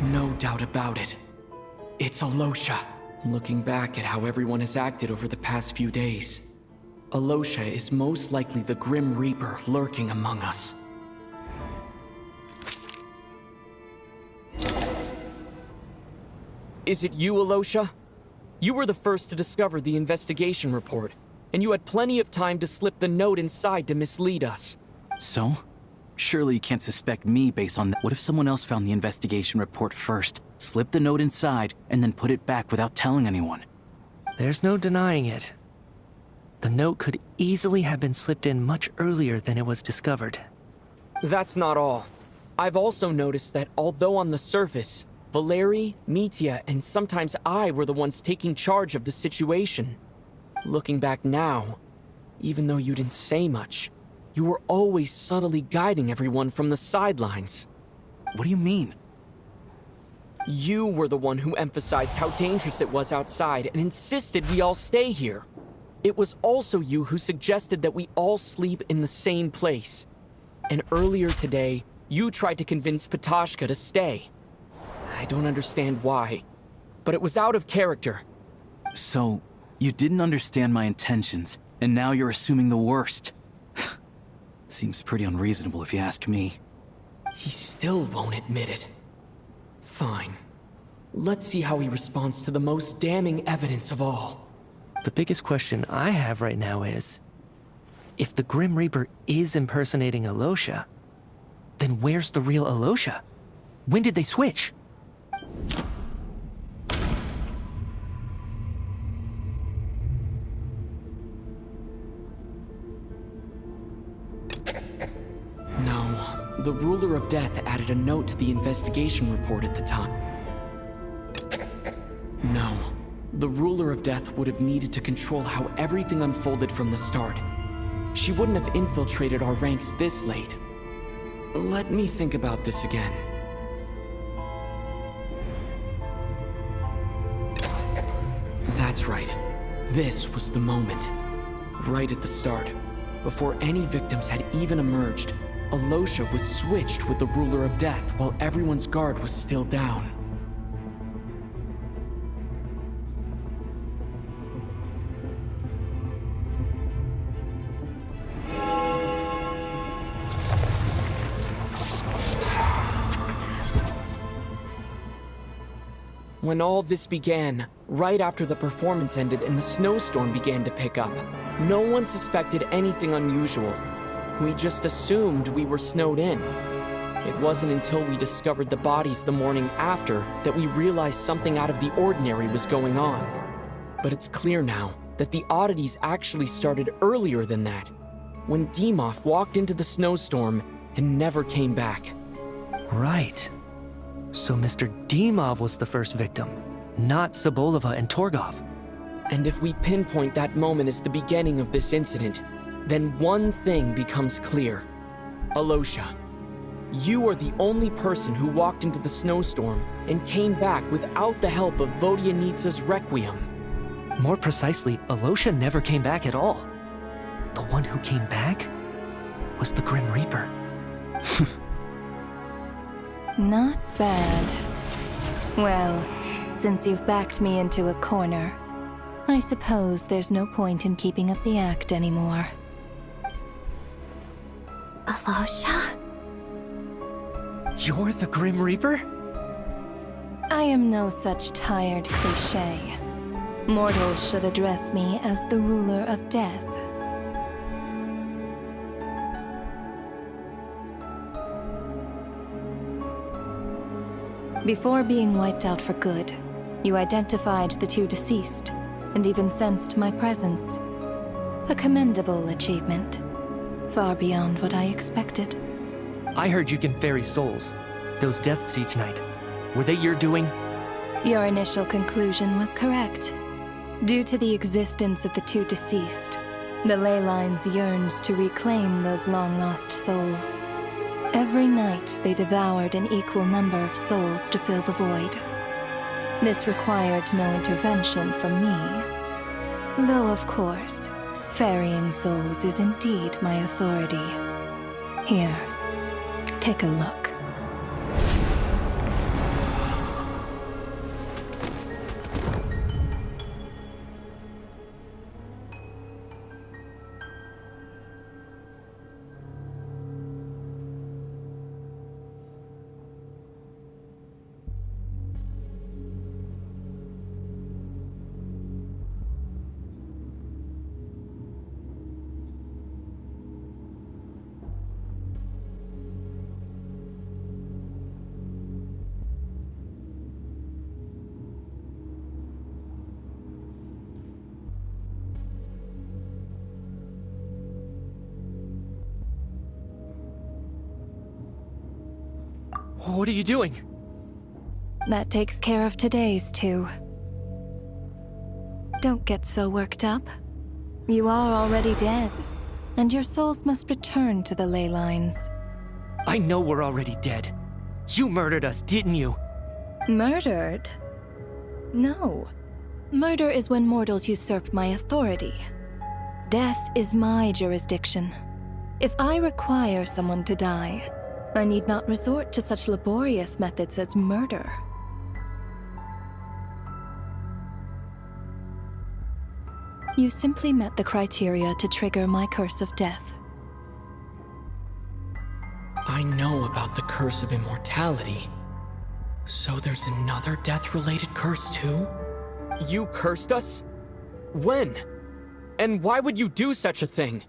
No doubt about it. It's Alosha. Looking back at how everyone has acted over the past few days, Alosha is most likely the Grim Reaper lurking among us. Is it you, Alosha? You were the first to discover the investigation report, and you had plenty of time to slip the note inside to mislead us. So? Surely you can't suspect me based on that. What if someone else found the investigation report first, slipped the note inside, and then put it back without telling anyone? There's no denying it. The note could easily have been slipped in much earlier than it was discovered. That's not all. I've also noticed that although on the surface, Valeri, Mitya, and sometimes I were the ones taking charge of the situation, looking back now, even though you didn't say much, you were always subtly guiding everyone from the sidelines. What do you mean? You were the one who emphasized how dangerous it was outside and insisted we all stay here. It was also you who suggested that we all sleep in the same place. And earlier today, you tried to convince Patashka to stay. I don't understand why, but it was out of character. So, you didn't understand my intentions, and now you're assuming the worst. Seems pretty unreasonable if you ask me. He still won't admit it. Fine. Let's see how he responds to the most damning evidence of all. The biggest question I have right now is, if the Grim Reaper is impersonating Alosha, then where's the real Alosha? When did they switch? the Ruler of Death added a note to the investigation report at the time. No, the Ruler of Death would have needed to control how everything unfolded from the start. She wouldn't have infiltrated our ranks this late. Let me think about this again. That's right. This was the moment. Right at the start, before any victims had even emerged, Alosha was switched with the Ruler of Death while everyone's guard was still down. When all this began, right after the performance ended and the snowstorm began to pick up, no one suspected anything unusual. We just assumed we were snowed in. It wasn't until we discovered the bodies the morning after that we realized something out of the ordinary was going on. But it's clear now that the oddities actually started earlier than that, when Dimov walked into the snowstorm and never came back. Right. So Mr. Dimov was the first victim, not Sobolova and Torgov. And if we pinpoint that moment as the beginning of this incident, then one thing becomes clear. Alosha, you are the only person who walked into the snowstorm and came back without the help of Vodyanitsa's Requiem. More precisely, Alosha never came back at all. The one who came back was the Grim Reaper. Not bad. Well, since you've backed me into a corner, I suppose there's no point in keeping up the act anymore. Alosha? You're the Grim Reaper? I am no such tired cliché. Mortals should address me as the Ruler of Death. Before being wiped out for good, you identified the two deceased, and even sensed my presence. A commendable achievement. Far beyond what I expected. I heard you can ferry souls. Those deaths each night. Were they your doing? Your initial conclusion was correct. Due to the existence of the two deceased, the ley lines yearned to reclaim those long-lost souls. Every night, they devoured an equal number of souls to fill the void. This required no intervention from me. Though, of course, ferrying souls is indeed my authority. Here, take a look. What are you doing? That takes care of today's too. Don't get so worked up. You are already dead, and your souls must return to the ley lines. I know we're already dead. You murdered us, didn't you? Murdered? No. Murder is when mortals usurp my authority. Death is my jurisdiction. If I require someone to die, I need not resort to such laborious methods as murder. You simply met the criteria to trigger my curse of death. I know about the curse of immortality. So there's another death-related curse too? You cursed us? When? And why would you do such a thing?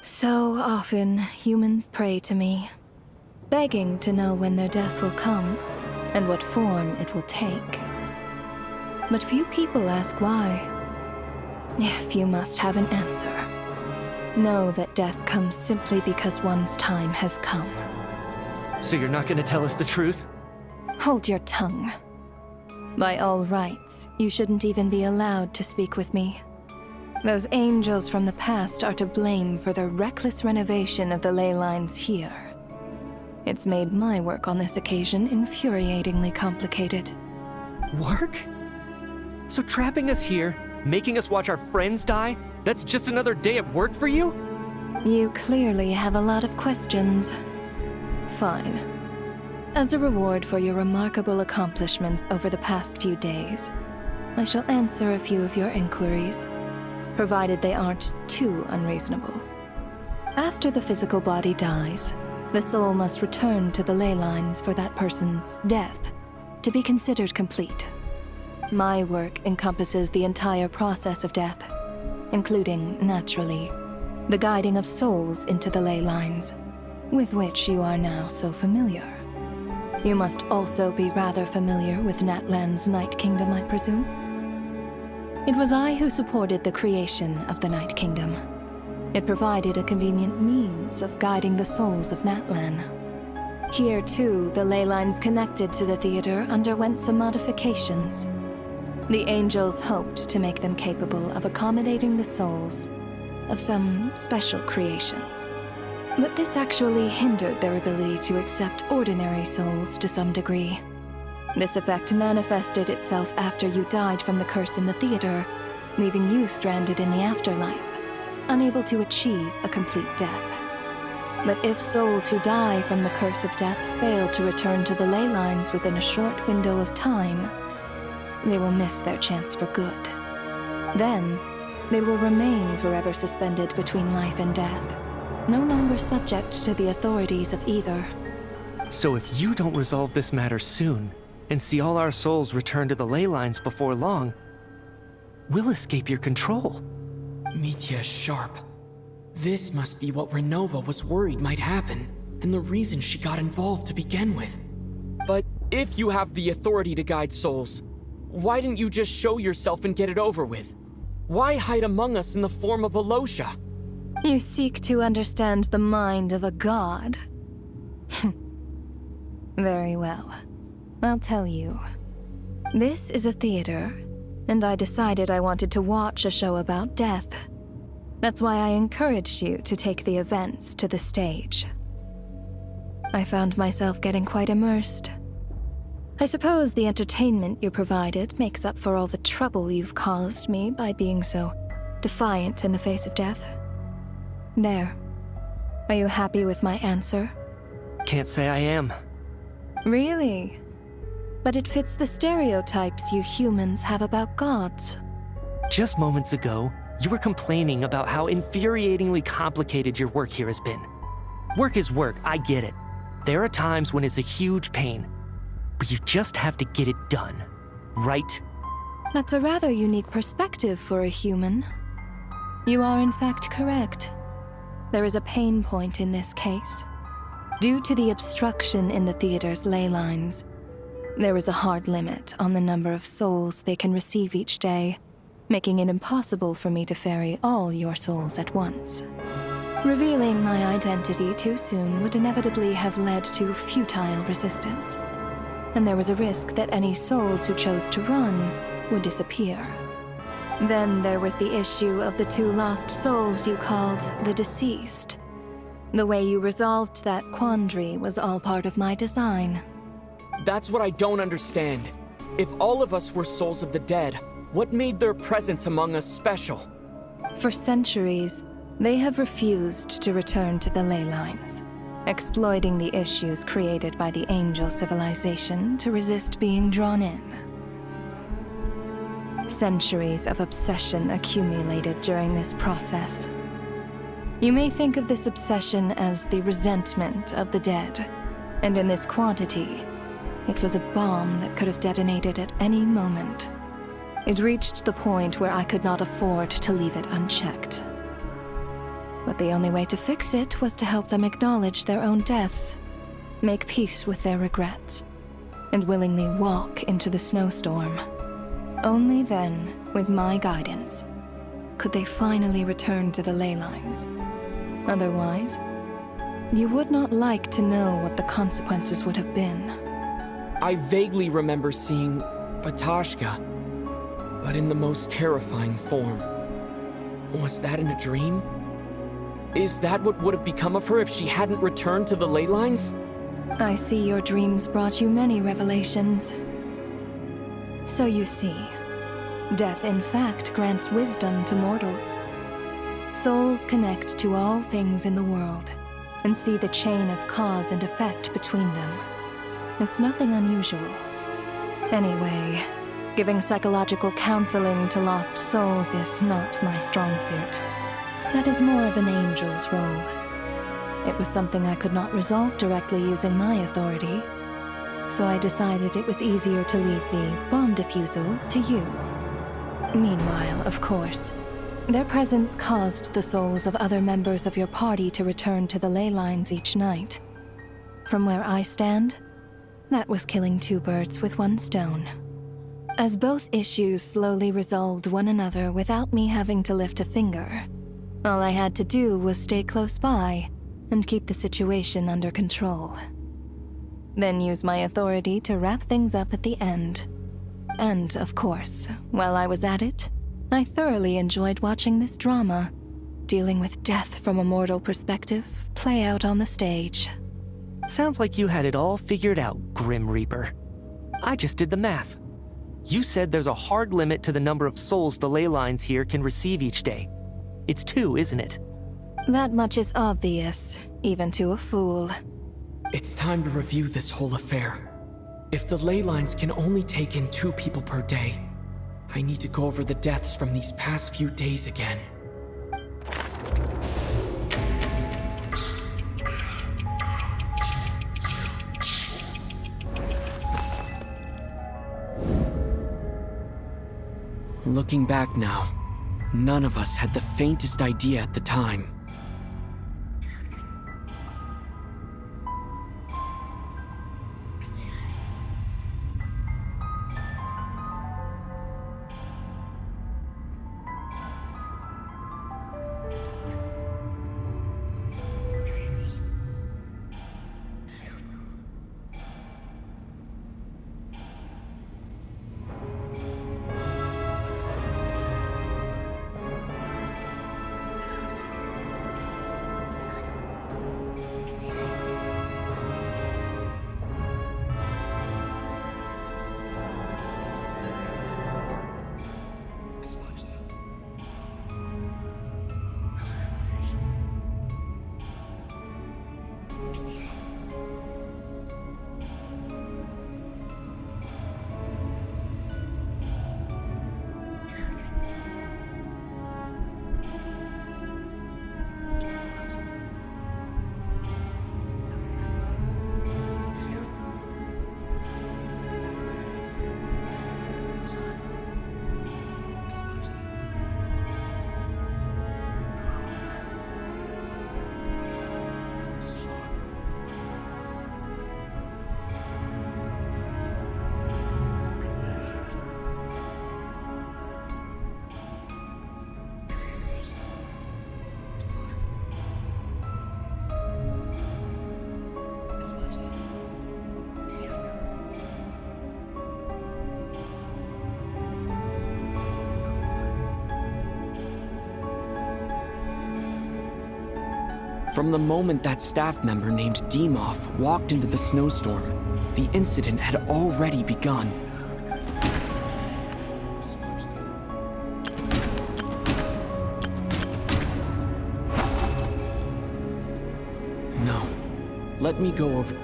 So often, humans pray to me, begging to know when their death will come, and what form it will take. But few people ask why. If you must have an answer, know that death comes simply because one's time has come. So you're not gonna tell us the truth? Hold your tongue. By all rights, you shouldn't even be allowed to speak with me. Those angels from the past are to blame for the reckless renovation of the ley lines here. It's made my work on this occasion infuriatingly complicated. Work? So trapping us here, making us watch our friends die, that's just another day at work for you? You clearly have a lot of questions. Fine. As a reward for your remarkable accomplishments over the past few days, I shall answer a few of your inquiries, provided they aren't too unreasonable. After the physical body dies, the soul must return to the ley lines for that person's death to be considered complete. My work encompasses the entire process of death, including, naturally, the guiding of souls into the ley lines, with which you are now so familiar. You must also be rather familiar with Natlan's Night Kingdom, I presume? It was I who supported the creation of the Night Kingdom. It provided a convenient means of guiding the souls of Natlan. Here, too, the ley lines connected to the theater underwent some modifications. The angels hoped to make them capable of accommodating the souls of some special creations. But this actually hindered their ability to accept ordinary souls to some degree. This effect manifested itself after you died from the curse in the theater, leaving you stranded in the afterlife, unable to achieve a complete death. But if souls who die from the curse of death fail to return to the ley lines within a short window of time, they will miss their chance for good. Then, they will remain forever suspended between life and death, no longer subject to the authorities of either. So if you don't resolve this matter soon, and see all our souls return to the ley lines before long, we'll escape your control. Mitya is sharp. This must be what Renova was worried might happen, and the reason she got involved to begin with. But if you have the authority to guide souls, why didn't you just show yourself and get it over with? Why hide among us in the form of Alosha? You seek to understand the mind of a god. Very well. I'll tell you. This is a theater, and I decided I wanted to watch a show about death. That's why I encouraged you to take the events to the stage. I found myself getting quite immersed. I suppose the entertainment you provided makes up for all the trouble you've caused me by being so defiant in the face of death. There. Are you happy with my answer? Can't say I am. Really? But it fits the stereotypes you humans have about gods. Just moments ago, you were complaining about how infuriatingly complicated your work here has been. Work is work, I get it. There are times when it's a huge pain, but you just have to get it done, right? That's a rather unique perspective for a human. You are in fact correct. There is a pain point in this case. Due to the obstruction in the theater's ley lines, there is a hard limit on the number of souls they can receive each day, making it impossible for me to ferry all your souls at once. Revealing my identity too soon would inevitably have led to futile resistance, and there was a risk that any souls who chose to run would disappear. Then there was the issue of the 2 lost souls you called the deceased. The way you resolved that quandary was all part of my design. That's what I don't understand. If all of us were souls of the dead, what made their presence among us special? For centuries, they have refused to return to the ley lines, exploiting the issues created by the angel civilization to resist being drawn in. Centuries of obsession accumulated during this process. You may think of this obsession as the resentment of the dead, and in this quantity, it was a bomb that could have detonated at any moment. It reached the point where I could not afford to leave it unchecked. But the only way to fix it was to help them acknowledge their own deaths, make peace with their regrets, and willingly walk into the snowstorm. Only then, with my guidance, could they finally return to the ley lines. Otherwise, You would not like to know what the consequences would have been. I vaguely remember seeing Batashka, but in the most terrifying form. Was that in a dream? Is that what would have become of her if she hadn't returned to the ley lines? I see your dreams brought you many revelations. So you see, death in fact grants wisdom to mortals. Souls connect to all things in the world and see the chain of cause and effect between them. It's nothing unusual. Anyway, giving psychological counseling to lost souls is not my strong suit. That is more of an angel's role. It was something I could not resolve directly using my authority, so I decided it was easier to leave the bomb defusal to you. Meanwhile, of course, their presence caused the souls of other members of your party to return to the ley lines each night. From where I stand, that was killing two birds with one stone. As both issues slowly resolved one another without me having to lift a finger, all I had to do was stay close by and keep the situation under control. Then use my authority to wrap things up at the end. And, of course, while I was at it, I thoroughly enjoyed watching this drama, dealing with death from a mortal perspective, play out on the stage. Sounds like you had it all figured out, Grim Reaper. I just did the math. You said there's a hard limit to the number of souls the ley lines here can receive each day. It's 2, isn't it? That much is obvious, even to a fool. It's time to review this whole affair. If the ley lines can only take in 2 people per day, I need to go over the deaths from these past few days again. Looking back now, none of us had the faintest idea at the time. From the moment that staff member named Dimov walked into the snowstorm, the incident had already begun. No. Let me go over...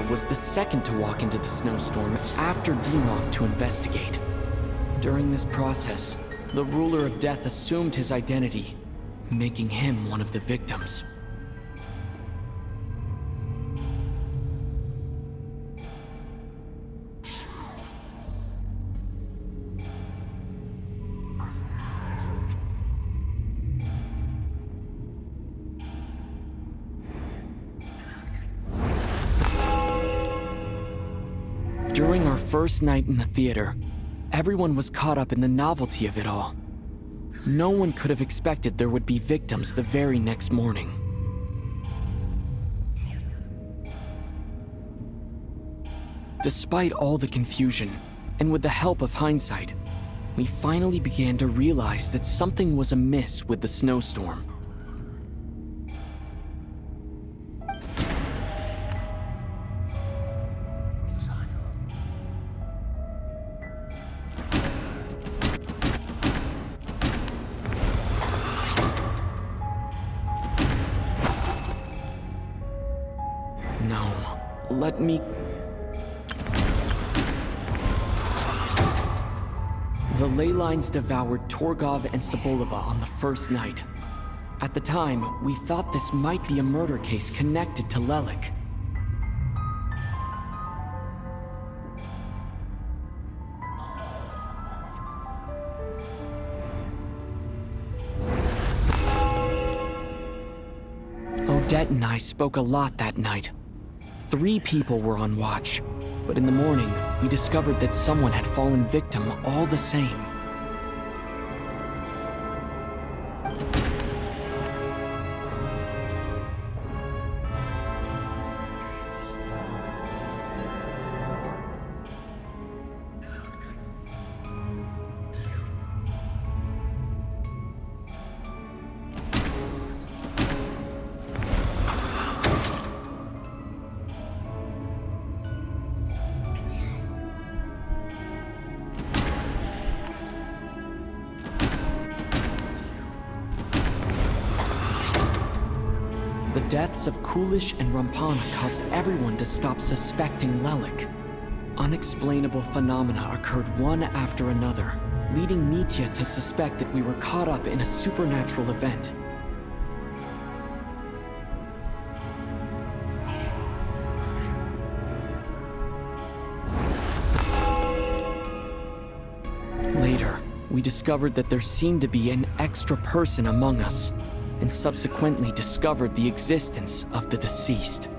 was the second to walk into the snowstorm after Dimov to investigate. During this process, the ruler of death assumed his identity, making him one of the victims. first night in the theater, everyone was caught up in the novelty of it all. No one could have expected there would be victims the very next morning. Despite all the confusion, and with the help of hindsight, we finally began to realize that something was amiss with the snowstorm. No, let me... The ley lines devoured Torgov and Sobolova on the first night. At the time, we thought this might be a murder case connected to Lelik. Odette and I spoke a lot that night. 3 people were on watch, but in the morning, we discovered that someone had fallen victim all the same. The deaths of Kulish and Rampana caused everyone to stop suspecting Lelik. Unexplainable phenomena occurred one after another, leading Mitya to suspect that we were caught up in a supernatural event. Later, we discovered that there seemed to be an extra person among us, and subsequently discovered the existence of the deceased.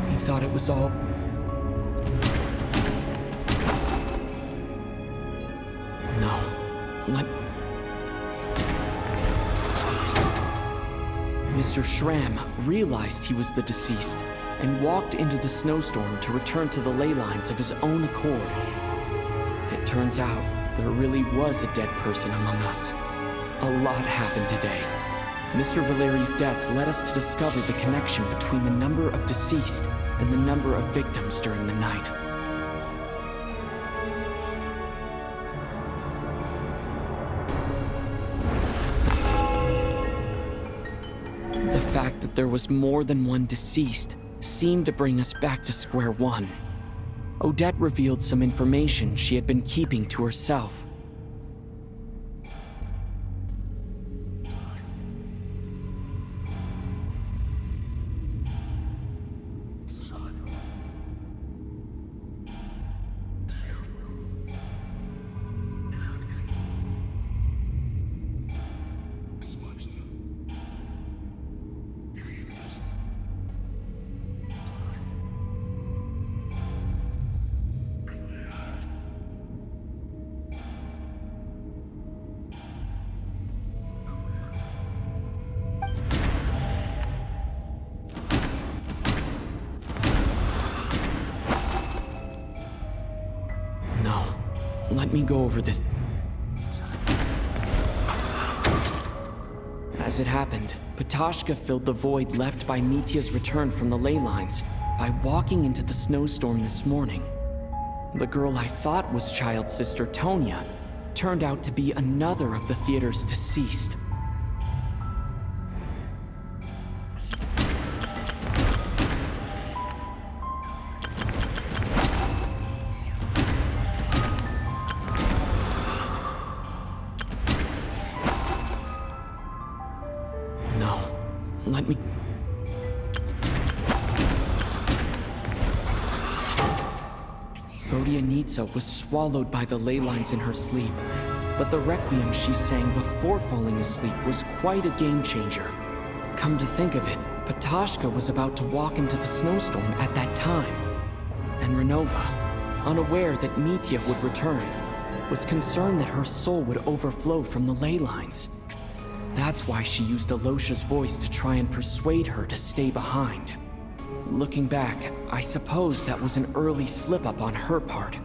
He thought it was all... Mr. Schramm realized he was the deceased and walked into the snowstorm to return to the ley lines of his own accord. It turns out there really was a dead person among us. A lot happened today. Mr. Valeri's death led us to discover the connection between the number of deceased and the number of victims during the night. The fact that there was more than one deceased seemed to bring us back to square one. Odette revealed some information she had been keeping to herself. Let me go over this. As it happened, Patashka filled the void left by Mitya's return from the ley lines by walking into the snowstorm this morning. The girl I thought was child sister Tonya turned out to be another of the theater's deceased. Let me... Vodyanitsa was swallowed by the ley lines in her sleep, but the requiem she sang before falling asleep was quite a game changer. Come to think of it, Patashka was about to walk into the snowstorm at that time. And Renova, unaware that Mitya would return, was concerned that her soul would overflow from the ley lines. That's why she used Alosha's voice to try and persuade her to stay behind. Looking back, I suppose that was an early slip-up on her part.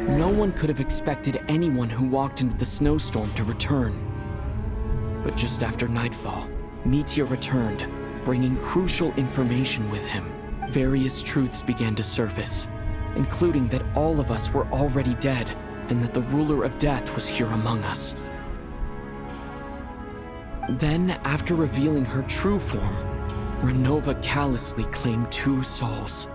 No one could have expected anyone who walked into the snowstorm to return. But just after nightfall, Mitya returned, bringing crucial information with him. Various truths began to surface, including that all of us were already dead, and that the ruler of death was here among us. Then, after revealing her true form, Renova callously claimed 2 souls.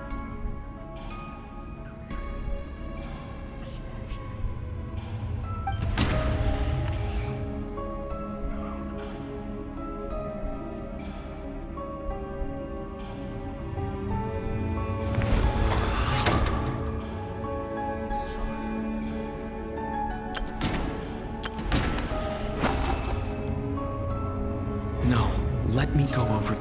No, let me go over.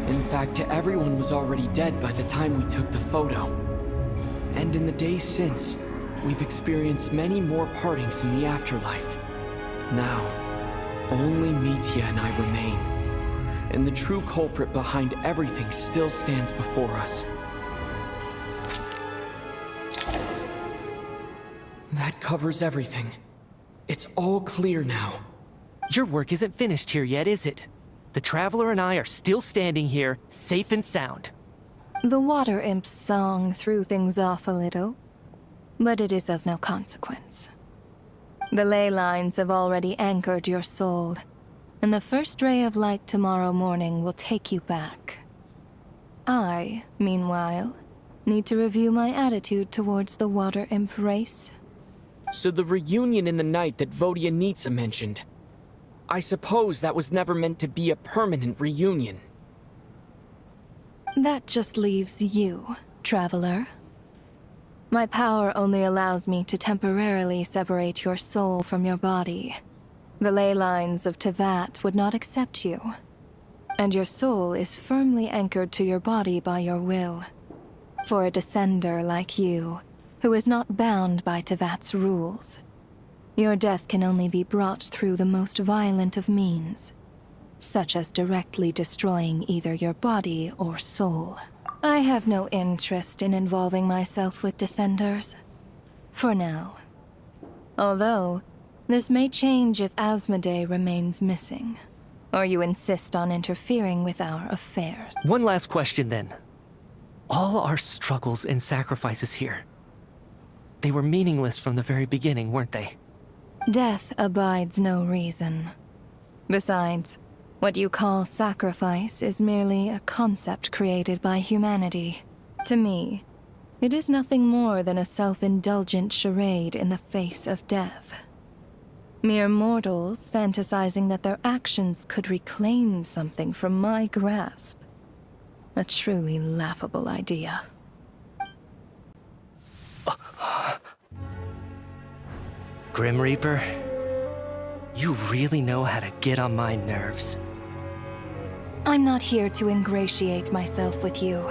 In fact, everyone was already dead by the time we took the photo. And in the days since, we've experienced many more partings in the afterlife. Now, only Mitya and I remain. And the true culprit behind everything still stands before us. That covers everything. It's all clear now. Your work isn't finished here yet, is it? The Traveler and I are still standing here, safe and sound. The Water Imp's song threw things off a little, but it is of no consequence. The ley lines have already anchored your soul, and the first ray of light tomorrow morning will take you back. I, meanwhile, need to review my attitude towards the Water Imp race. So the reunion in the night that Vodyanitsa mentioned, I suppose that was never meant to be a permanent reunion. That just leaves you, Traveler. My power only allows me to temporarily separate your soul from your body. The ley lines of Tevat would not accept you, and your soul is firmly anchored to your body by your will. For a descender like you, who is not bound by Tevat's rules, your death can only be brought through the most violent of means, such as directly destroying either your body or soul. I have no interest in involving myself with Descenders, for now. Although, this may change if Asmodee remains missing, or you insist on interfering with our affairs. One last question then. All our struggles and sacrifices here, they were meaningless from the very beginning, weren't they? Death abides no reason. Besides, what you call sacrifice is merely a concept created by humanity. To me, it is nothing more than a self-indulgent charade in the face of death. Mere mortals fantasizing that their actions could reclaim something from my grasp. A truly laughable idea. Grim Reaper, you really know how to get on my nerves. I'm not here to ingratiate myself with you.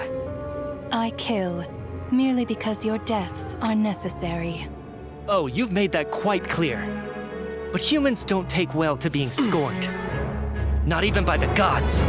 I kill merely because your deaths are necessary. Oh, you've made that quite clear. But humans don't take well to being scorned. Not even by the gods.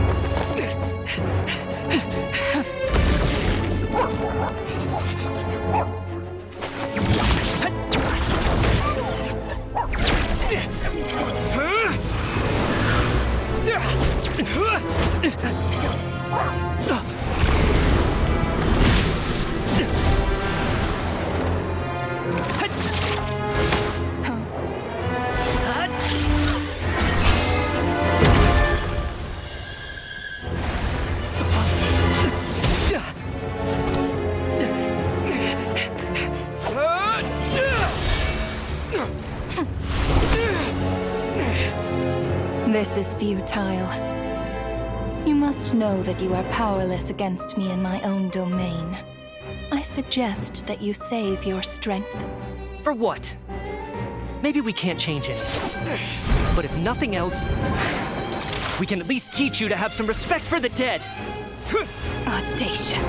This is futile. You must know that you are powerless against me in my own domain. I suggest that you save your strength. For what? Maybe we can't change it. But if nothing else, we can at least teach you to have some respect for the dead. Audacious.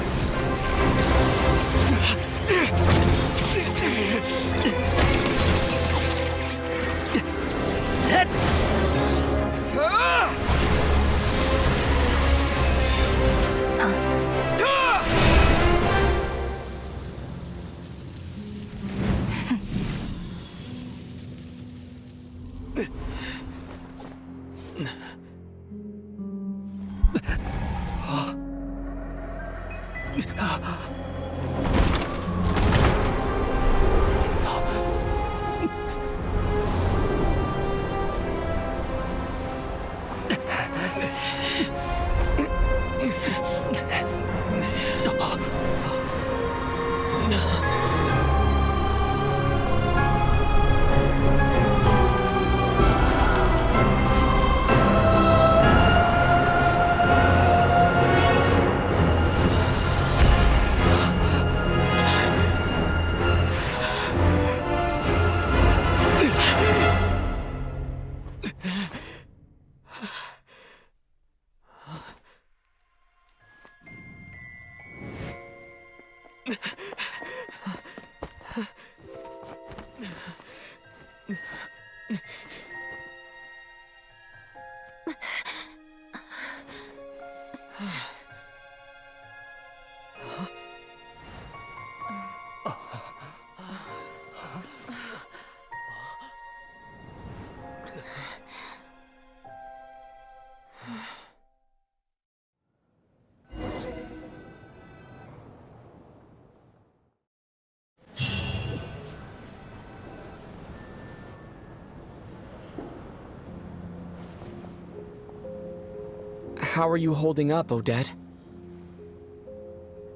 How are you holding up, Odette?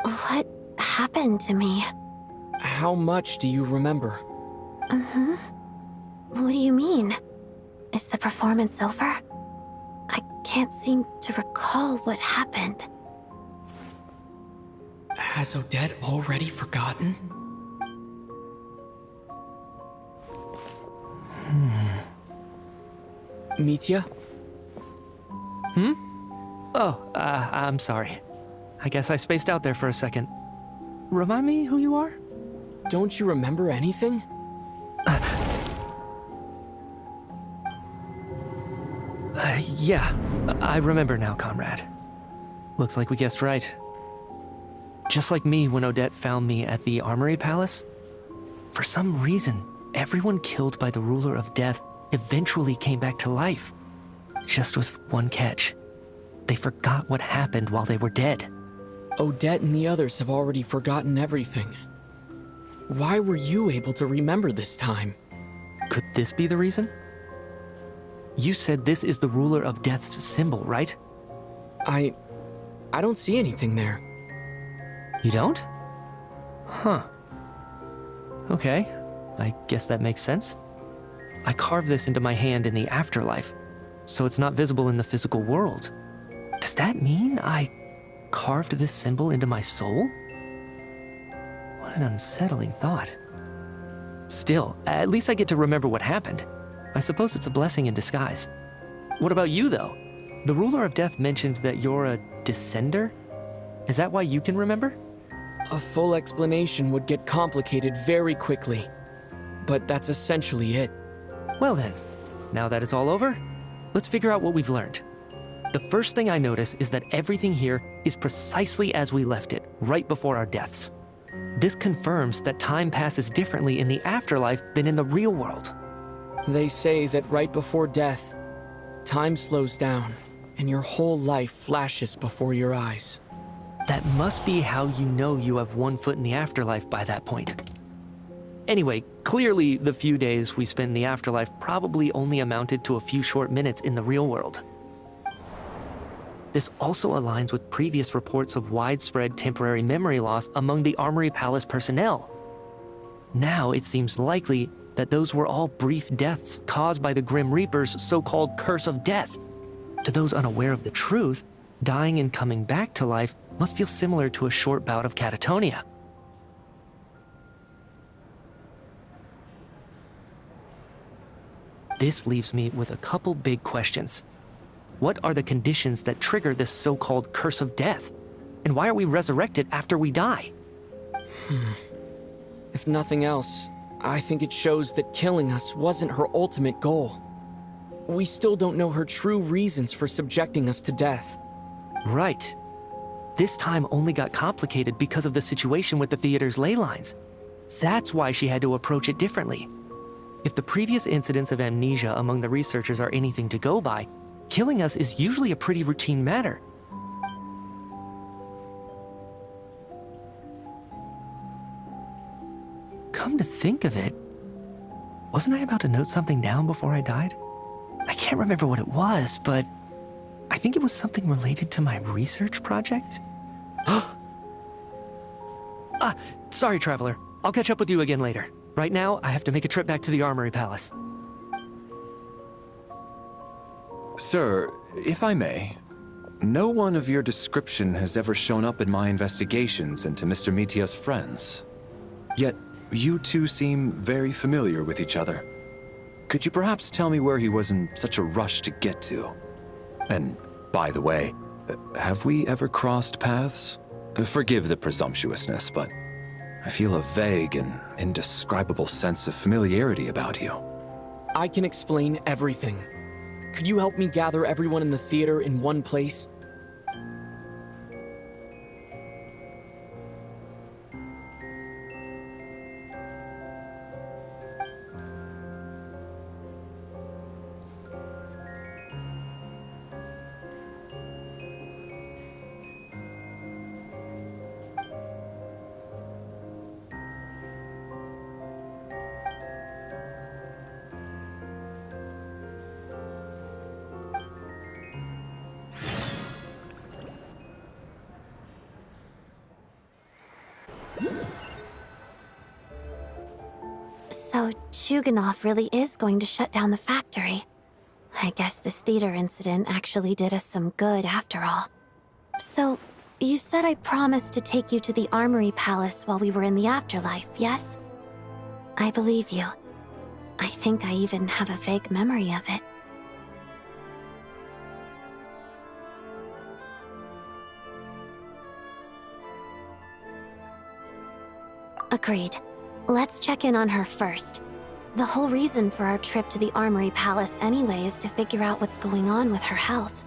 What happened to me? How much do you remember? What do you mean? Is the performance over? I can't seem to recall what happened. Has Odette already forgotten? Mitya? Oh, I'm sorry. I guess I spaced out there for a second. Remind me who you are? Don't you remember anything? Yeah, I remember now, comrade. Looks like we guessed right. Just like me when Odette found me at the Armory Palace. For some reason, everyone killed by the Ruler of Death eventually came back to life. Just with one catch. They forgot what happened while they were dead. Odette and the others have already forgotten everything. Why were you able to remember this time? Could this be the reason? You said this is the Ruler of Death's symbol, right? I don't see anything there. You don't? Huh. Okay, I guess that makes sense. I carved this into my hand in the afterlife, so it's not visible in the physical world. Does that mean I carved this symbol into my soul? What an unsettling thought. Still, at least I get to remember what happened. I suppose it's a blessing in disguise. What about you, though? The Ruler of Death mentioned that you're a descender? Is that why you can remember? A full explanation would get complicated very quickly. But that's essentially it. Well then, now that it's all over, let's figure out what we've learned. The first thing I notice is that everything here is precisely as we left it, right before our deaths. This confirms that time passes differently in the afterlife than in the real world. They say that right before death, time slows down, and your whole life flashes before your eyes. That must be how you know you have one foot in the afterlife by that point. Anyway, clearly the few days we spent in the afterlife probably only amounted to a few short minutes in the real world. This also aligns with previous reports of widespread temporary memory loss among the Armory Palace personnel. Now it seems likely that those were all brief deaths caused by the Grim Reaper's so-called curse of death. To those unaware of the truth, dying and coming back to life must feel similar to a short bout of catatonia. This leaves me with a couple big questions. What are the conditions that trigger this so-called curse of death? And why are we resurrected after we die? If nothing else, I think it shows that killing us wasn't her ultimate goal. We still don't know her true reasons for subjecting us to death. Right. This time only got complicated because of the situation with the theater's ley lines. That's why she had to approach it differently. If the previous incidents of amnesia among the researchers are anything to go by, killing us is usually a pretty routine matter. Come to think of it, wasn't I about to note something down before I died? I can't remember what it was, but I think it was something related to my research project. Sorry, Traveler. I'll catch up with you again later. Right now, I have to make a trip back to the Armory Palace. Sir, if I may, no one of your description has ever shown up in my investigations into Mr. Mitia's friends. Yet, you two seem very familiar with each other. Could you perhaps tell me where he was in such a rush to get to? And, by the way, have we ever crossed paths? Forgive the presumptuousness, but I feel a vague and indescribable sense of familiarity about you. I can explain everything. Could you help me gather everyone in the theater in one place? So, Chuganov really is going to shut down the factory. I guess this theater incident actually did us some good after all. So, you said I promised to take you to the Armory Palace while we were in the afterlife, yes? I believe you. I think I even have a vague memory of it. Agreed. Let's check in on her first. The whole reason for our trip to the Armory Palace anyway is to figure out what's going on with her health.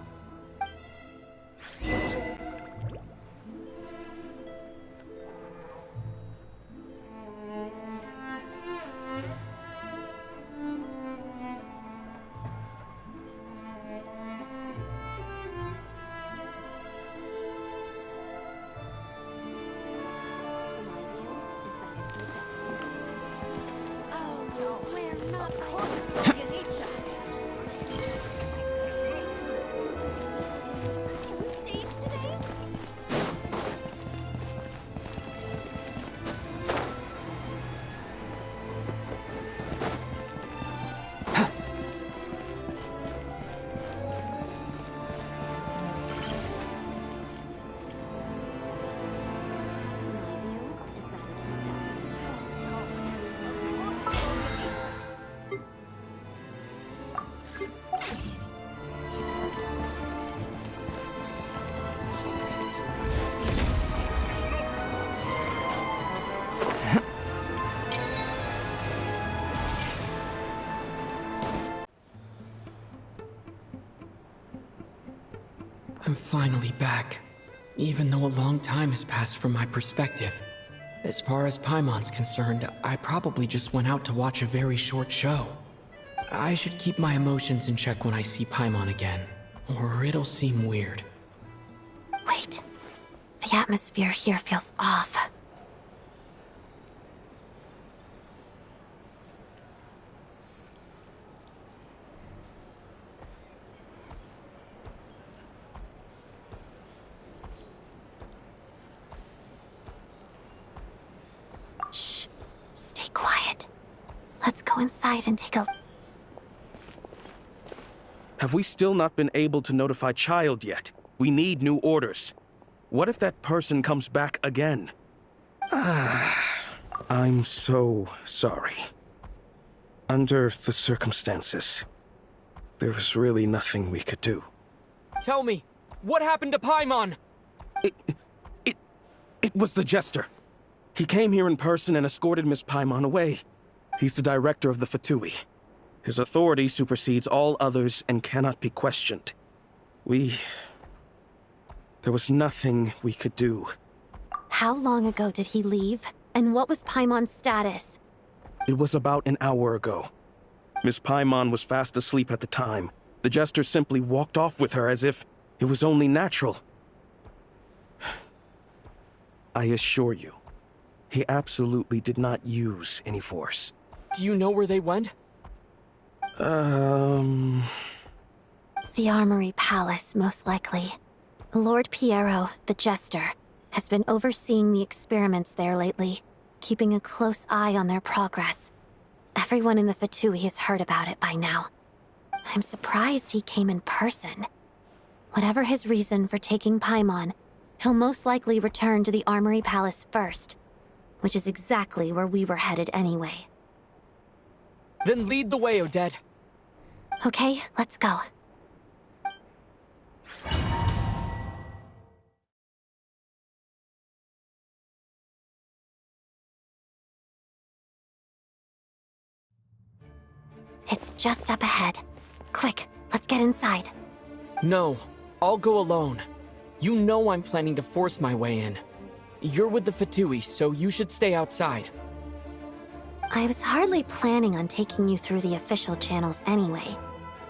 I'm finally back, even though a long time has passed from my perspective. As far as Paimon's concerned, I probably just went out to watch a very short show. I should keep my emotions in check when I see Paimon again, or it'll seem weird. Wait. The atmosphere here feels off. Let's go inside and take a... Have we still not been able to notify Child yet? We need new orders. What if that person comes back again? I'm so sorry. Under the circumstances, there was really nothing we could do. Tell me, what happened to Paimon? It was the Jester. He came here in person and escorted Miss Paimon away. He's the director of the Fatui. His authority supersedes all others and cannot be questioned. There was nothing we could do. How long ago did he leave? And what was Paimon's status? It was about an hour ago. Miss Paimon was fast asleep at the time. The Jester simply walked off with her as if it was only natural. I assure you, he absolutely did not use any force. Do you know where they went? The Armory Palace, most likely. Lord Piero, the Jester, has been overseeing the experiments there lately, keeping a close eye on their progress. Everyone in the Fatui has heard about it by now. I'm surprised he came in person. Whatever his reason for taking Paimon, he'll most likely return to the Armory Palace first, which is exactly where we were headed anyway. Then lead the way, Odette. Okay, let's go. It's just up ahead. Quick, let's get inside. No, I'll go alone. You know I'm planning to force my way in. You're with the Fatui, so you should stay outside. I was hardly planning on taking you through the official channels anyway.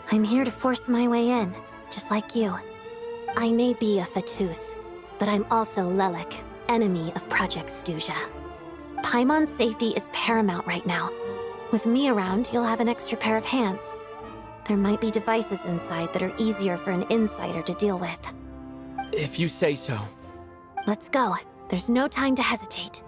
I'm here to force my way in, just like you. I may be a Fatus, but I'm also Lelik, enemy of Project Stuja. Paimon's safety is paramount right now. With me around, you'll have an extra pair of hands. There might be devices inside that are easier for an insider to deal with. If you say so. Let's go. There's no time to hesitate.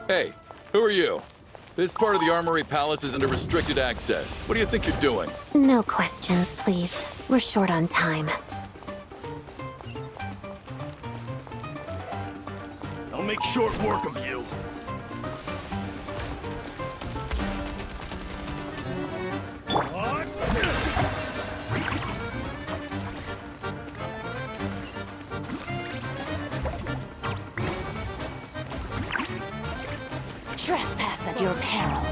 Hey, who are you? This part of the Armory Palace is under restricted access. What do you think you're doing? No questions, please. We're short on time. I'll make short work of you. Trespass at your peril.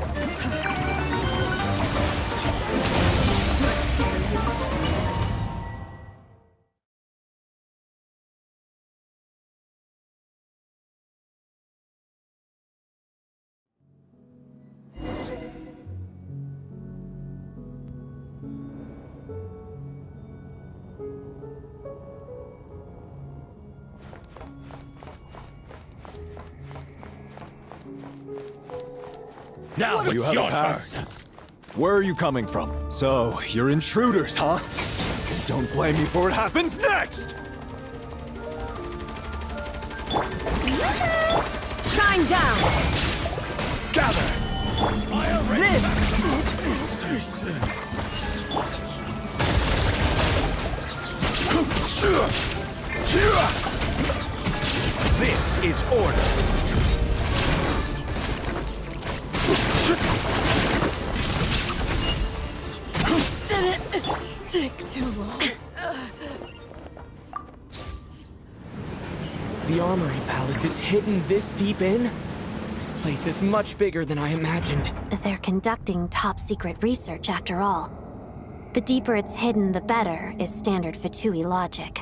Now You have a pass? Where are you coming from? So, you're intruders, huh? Don't blame me for what happens next! Shine down! Gather! This is order. Did it take too long? The Armory Palace is hidden this deep in? This place is much bigger than I imagined. They're conducting top-secret research after all. The deeper it's hidden, the better, is standard Fatui logic.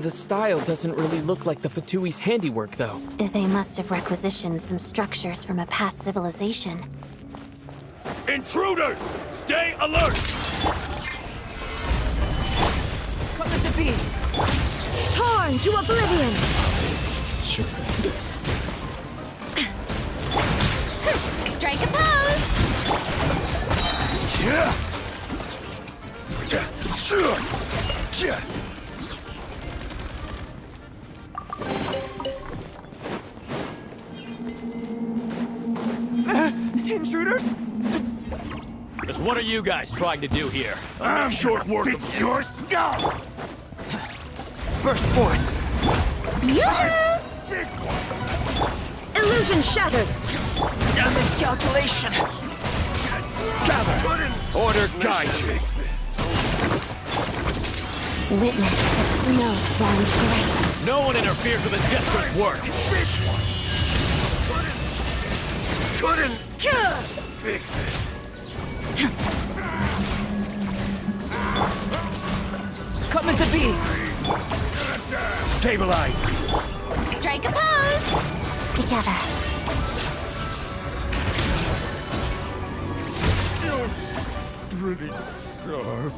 The style doesn't really look like the Fatui's handiwork, though. They must have requisitioned some structures from a past civilization. Intruders! Stay alert! Coming to be! Torn to oblivion! Strike a pose! Yeah! Intruders? Just what are you guys trying to do here? I'm short work of your skull! Burst forth! Illusion shattered! A miscalculation! Gather! Order guide you! Witness the snow swan's grace. No one interferes with a jester's work! Couldn't fix it. Coming to be! Stabilize! Strike a pose! Together. You're pretty sharp.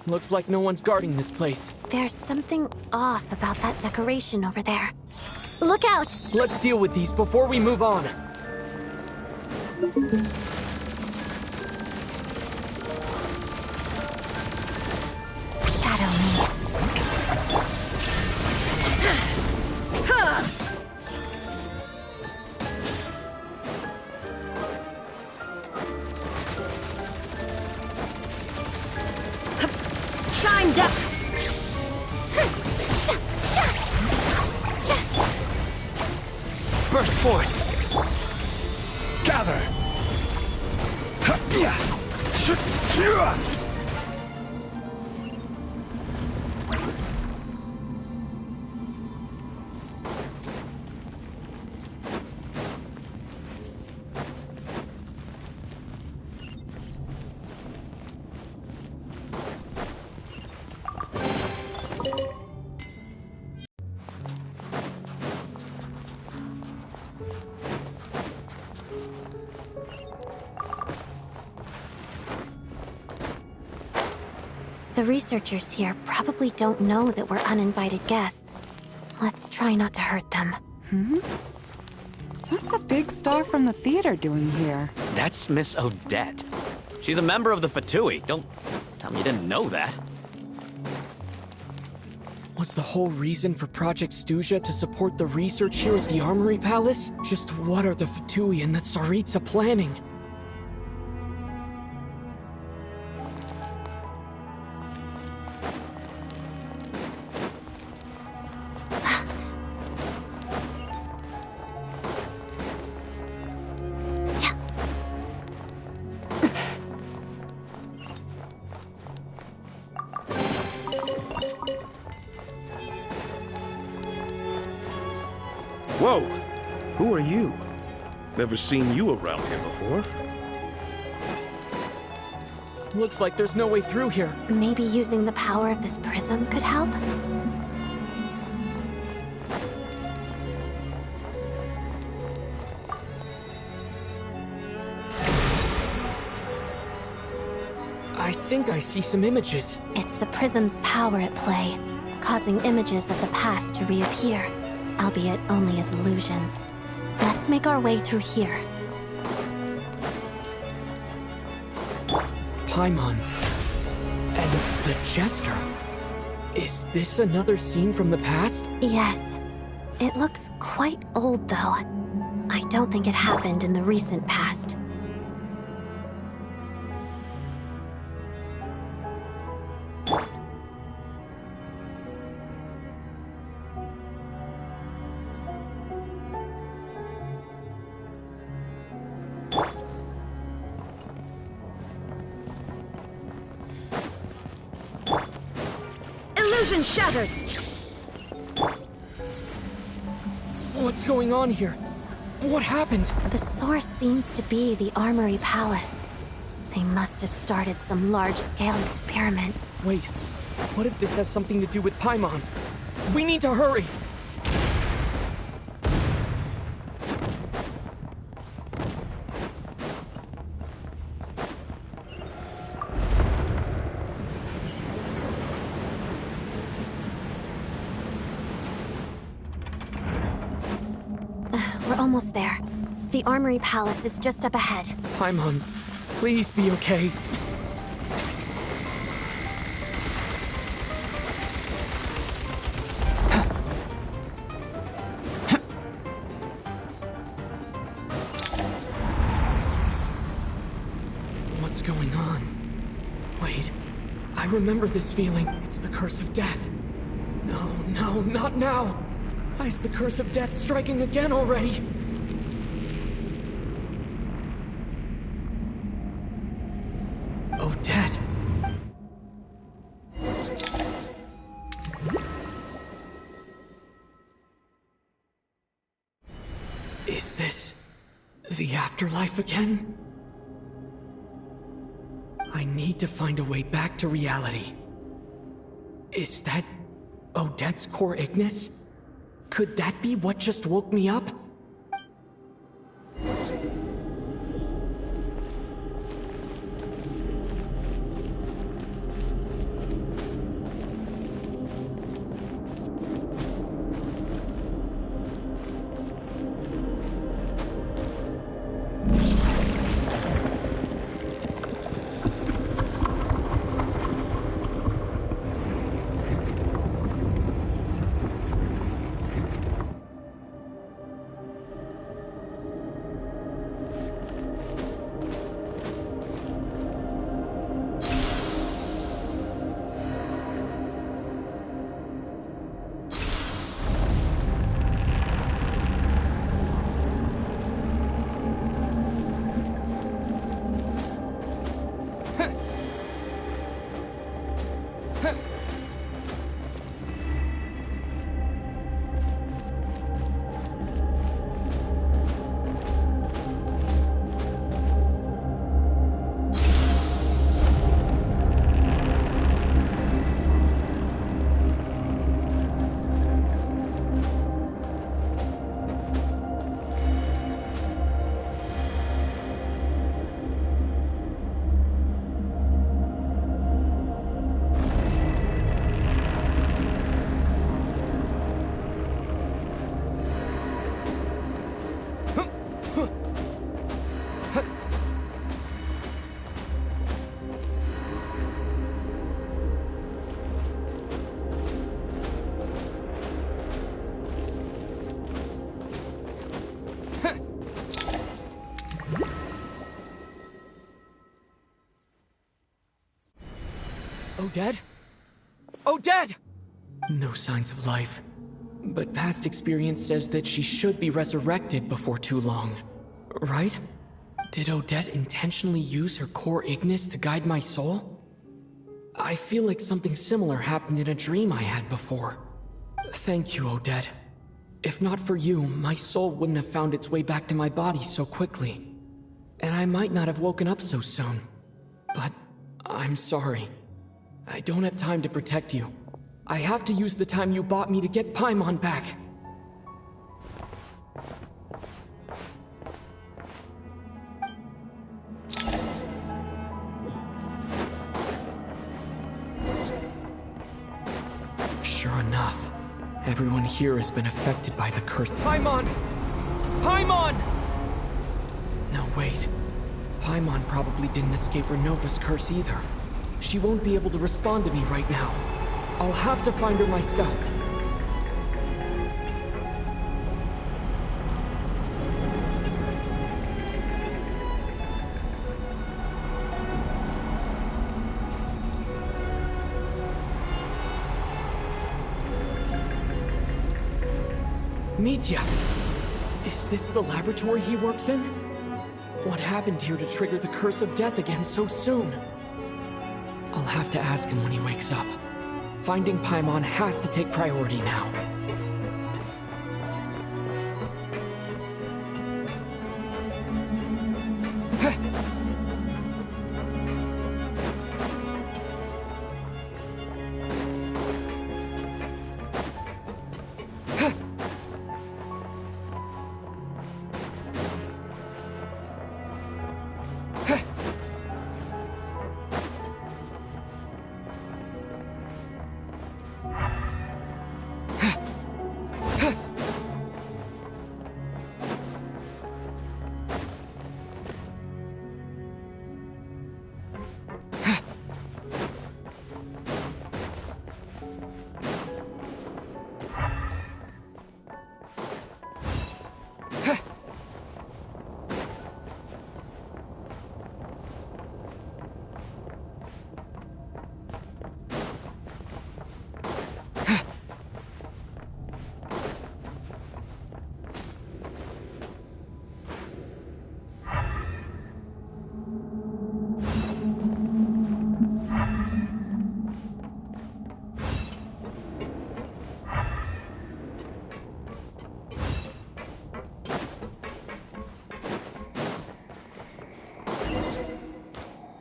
Looks like no one's guarding this place. There's something off about that decoration over there. Look out! Let's deal with these before we move on. Shadow me. Shined up! Burst forth! Gather! The researchers here probably don't know that we're uninvited guests. Let's try not to hurt them. What's the big star from the theater doing here? That's Miss Odette. She's a member of the Fatui. Don't tell me you didn't know that. Was the whole reason for Project Stuja to support the research here at the Armory Palace? Just what are the Fatui and the Tsaritsa planning? Whoa! Who are you? Never seen you around here before. Looks like there's no way through here. Maybe using the power of this prism could help? I think I see some images. It's the prism's power at play, causing images of the past to reappear, albeit only as illusions. Let's make our way through here. Paimon. And the Jester. Is this another scene from the past? Yes. It looks quite old, though. I don't think it happened in the recent past. Illusion shattered! What's going on here? What happened? The source seems to be the Armory Palace. They must have started some large-scale experiment. Wait, what if this has something to do with Paimon? We need to hurry! We're almost there. The Armory Palace is just up ahead. Paimon, please be okay. What's going on? Wait, I remember this feeling. It's the curse of death. No, no, not now! Why is the curse of death striking again already? Odette! Is this the afterlife again? I need to find a way back to reality. Is that Odette's core Ignis? Could that be what just woke me up? Odette? Odette! No signs of life. But past experience says that she should be resurrected before too long. Right? Did Odette intentionally use her core Ignis to guide my soul? I feel like something similar happened in a dream I had before. Thank you, Odette. If not for you, my soul wouldn't have found its way back to my body so quickly. And I might not have woken up so soon. But I'm sorry. I don't have time to protect you. I have to use the time you bought me to get Paimon back. Sure enough, everyone here has been affected by the curse. Paimon! Paimon! No, wait. Paimon probably didn't escape Renova's curse either. She won't be able to respond to me right now. I'll have to find her myself. Mitya! Is this the laboratory he works in? What happened here to trigger the curse of death again so soon? I'll have to ask him when he wakes up. Finding Paimon has to take priority now.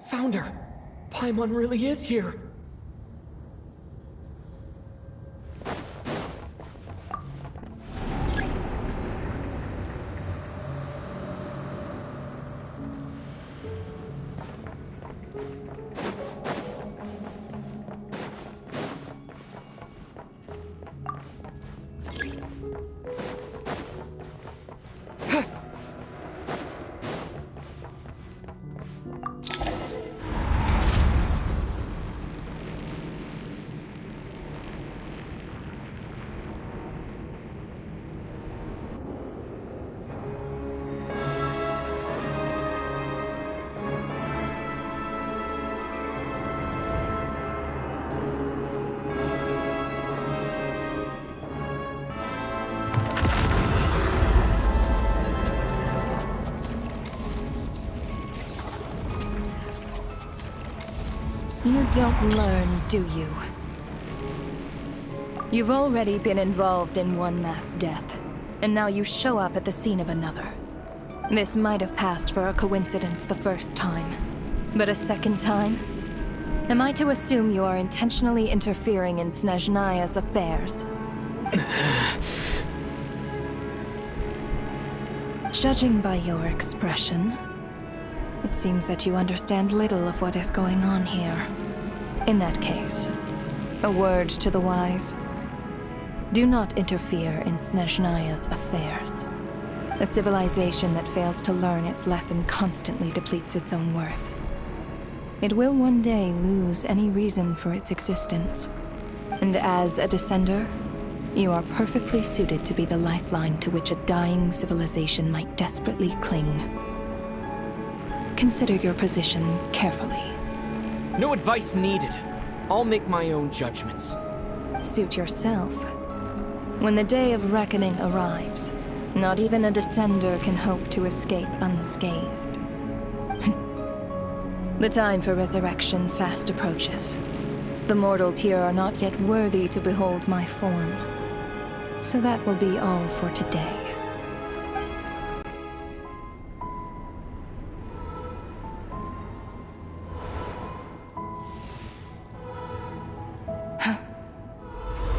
Found her! Paimon really is here! You don't learn, do you? You've already been involved in one mass death, and now you show up at the scene of another. This might have passed for a coincidence the first time, but a second time? Am I to assume you are intentionally interfering in Snezhnaya's affairs? Judging by your expression, it seems that you understand little of what is going on here. In that case, a word to the wise. Do not interfere in Snezhnaya's affairs. A civilization that fails to learn its lesson constantly depletes its own worth. It will one day lose any reason for its existence. And as a descender, you are perfectly suited to be the lifeline to which a dying civilization might desperately cling. Consider your position carefully. No advice needed. I'll make my own judgments. Suit yourself. When the day of reckoning arrives, not even a descender can hope to escape unscathed. The time for resurrection fast approaches. The mortals here are not yet worthy to behold my form. So that will be all for today.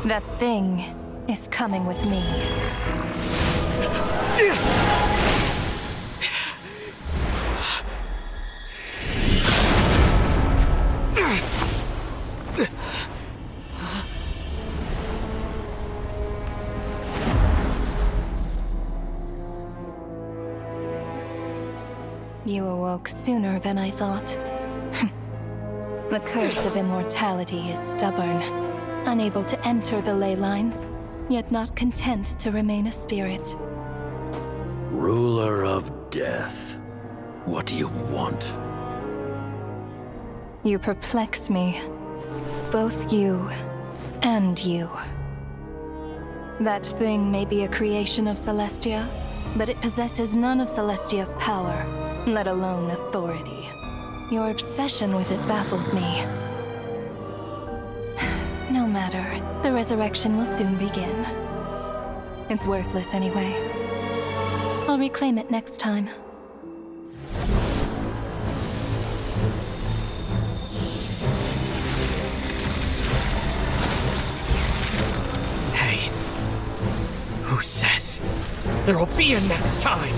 That thing is coming with me. You awoke sooner than I thought. The curse of immortality is stubborn, unable to enter the ley lines, yet not content to remain a spirit. Ruler of death, what do you want? You perplex me. Both you and you. That thing may be a creation of Celestia, but it possesses none of Celestia's power, let alone authority. Your obsession with it baffles me. No matter, the resurrection will soon begin. It's worthless anyway. I'll reclaim it next time. Hey, who says there will be a next time?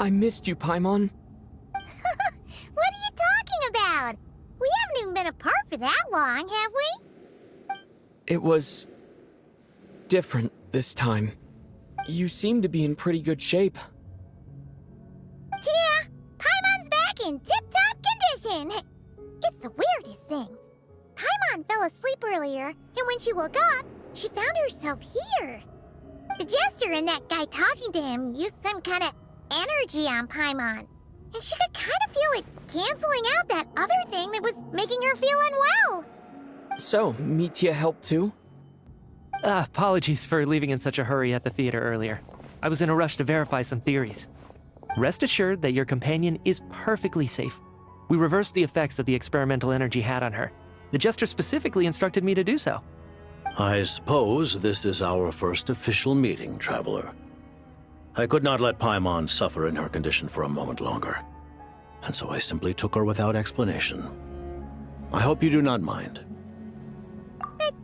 I missed you, Paimon. What are you talking about? We haven't even been apart for that long, have we? It was different this time. You seem to be in pretty good shape. Yeah, Paimon's back in tip-top condition. It's the weirdest thing. Paimon fell asleep earlier, and when she woke up, she found herself here. The jester and that guy talking to him used some kind of energy on Paimon, and she could kind of feel it canceling out that other thing that was making her feel unwell. So, Mitya helped too? Apologies for leaving in such a hurry at the theater earlier. I was in a rush to verify some theories. Rest assured that your companion is perfectly safe. We reversed the effects that the experimental energy had on her. The jester specifically instructed me to do so. I suppose this is our first official meeting, Traveler. I could not let Paimon suffer in her condition for a moment longer, and so I simply took her without explanation. I hope you do not mind. But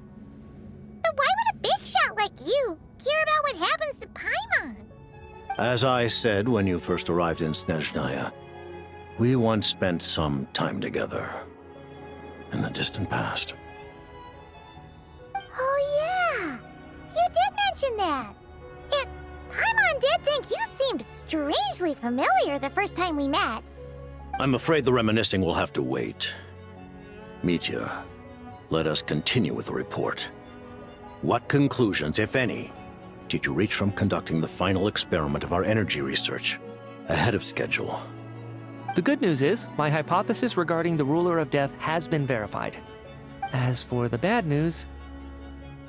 why would a big shot like you care about what happens to Paimon? As I said when you first arrived in Snezhnaya, we once spent some time together in the distant past. Oh yeah, you did mention that. And Paimon did think you seemed strangely familiar the first time we met. I'm afraid the reminiscing will have to wait. Mitya, let us continue with the report. What conclusions, if any, did you reach from conducting the final experiment of our energy research ahead of schedule? The good news is, my hypothesis regarding the Ruler of Death has been verified. As for the bad news,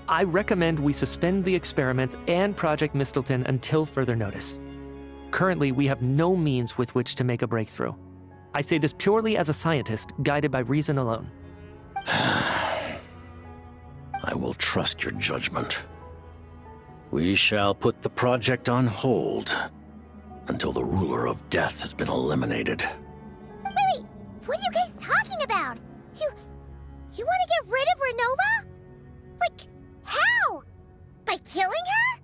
I recommend we suspend the experiments and Project Mistleton until further notice. Currently, we have no means with which to make a breakthrough. I say this purely as a scientist, guided by reason alone. I will trust your judgment. We shall put the project on hold until the Ruler of Death has been eliminated. Wait, what are you guys talking about? You want to get rid of Renova? Like, how? By killing her?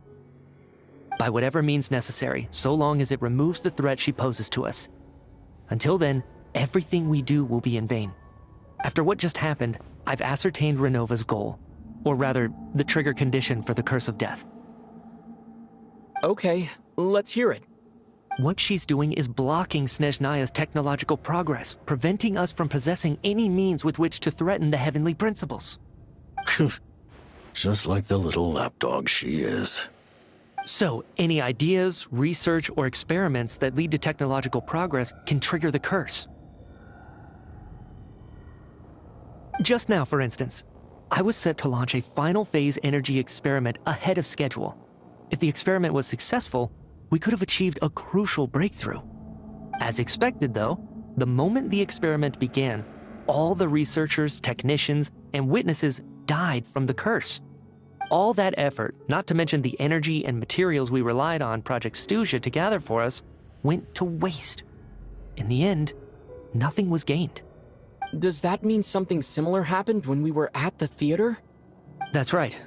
By whatever means necessary, so long as it removes the threat she poses to us. Until then, everything we do will be in vain. After what just happened, I've ascertained Renova's goal, or rather, the trigger condition for the Curse of Death. Okay, let's hear it. What she's doing is blocking Snezhnaya's technological progress, preventing us from possessing any means with which to threaten the heavenly principles. Just like the little lapdog she is. So, any ideas, research, or experiments that lead to technological progress can trigger the curse. Just now, for instance, I was set to launch a final phase energy experiment ahead of schedule. If the experiment was successful, we could have achieved a crucial breakthrough. As expected, though, the moment the experiment began, all the researchers, technicians, and witnesses died from the curse. All that effort, not to mention the energy and materials we relied on Project Stuja to gather for us, went to waste. In the end, nothing was gained. Does that mean something similar happened when we were at the theater? That's right.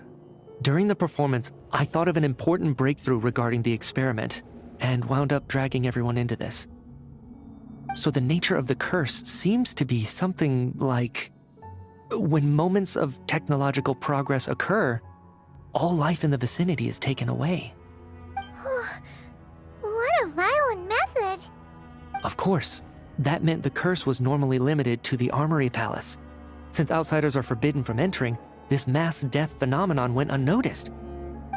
During the performance, I thought of an important breakthrough regarding the experiment, and wound up dragging everyone into this. So the nature of the curse seems to be something like, when moments of technological progress occur, all life in the vicinity is taken away. What a violent method! Of course, that meant the curse was normally limited to the Armory Palace. Since outsiders are forbidden from entering, this mass death phenomenon went unnoticed,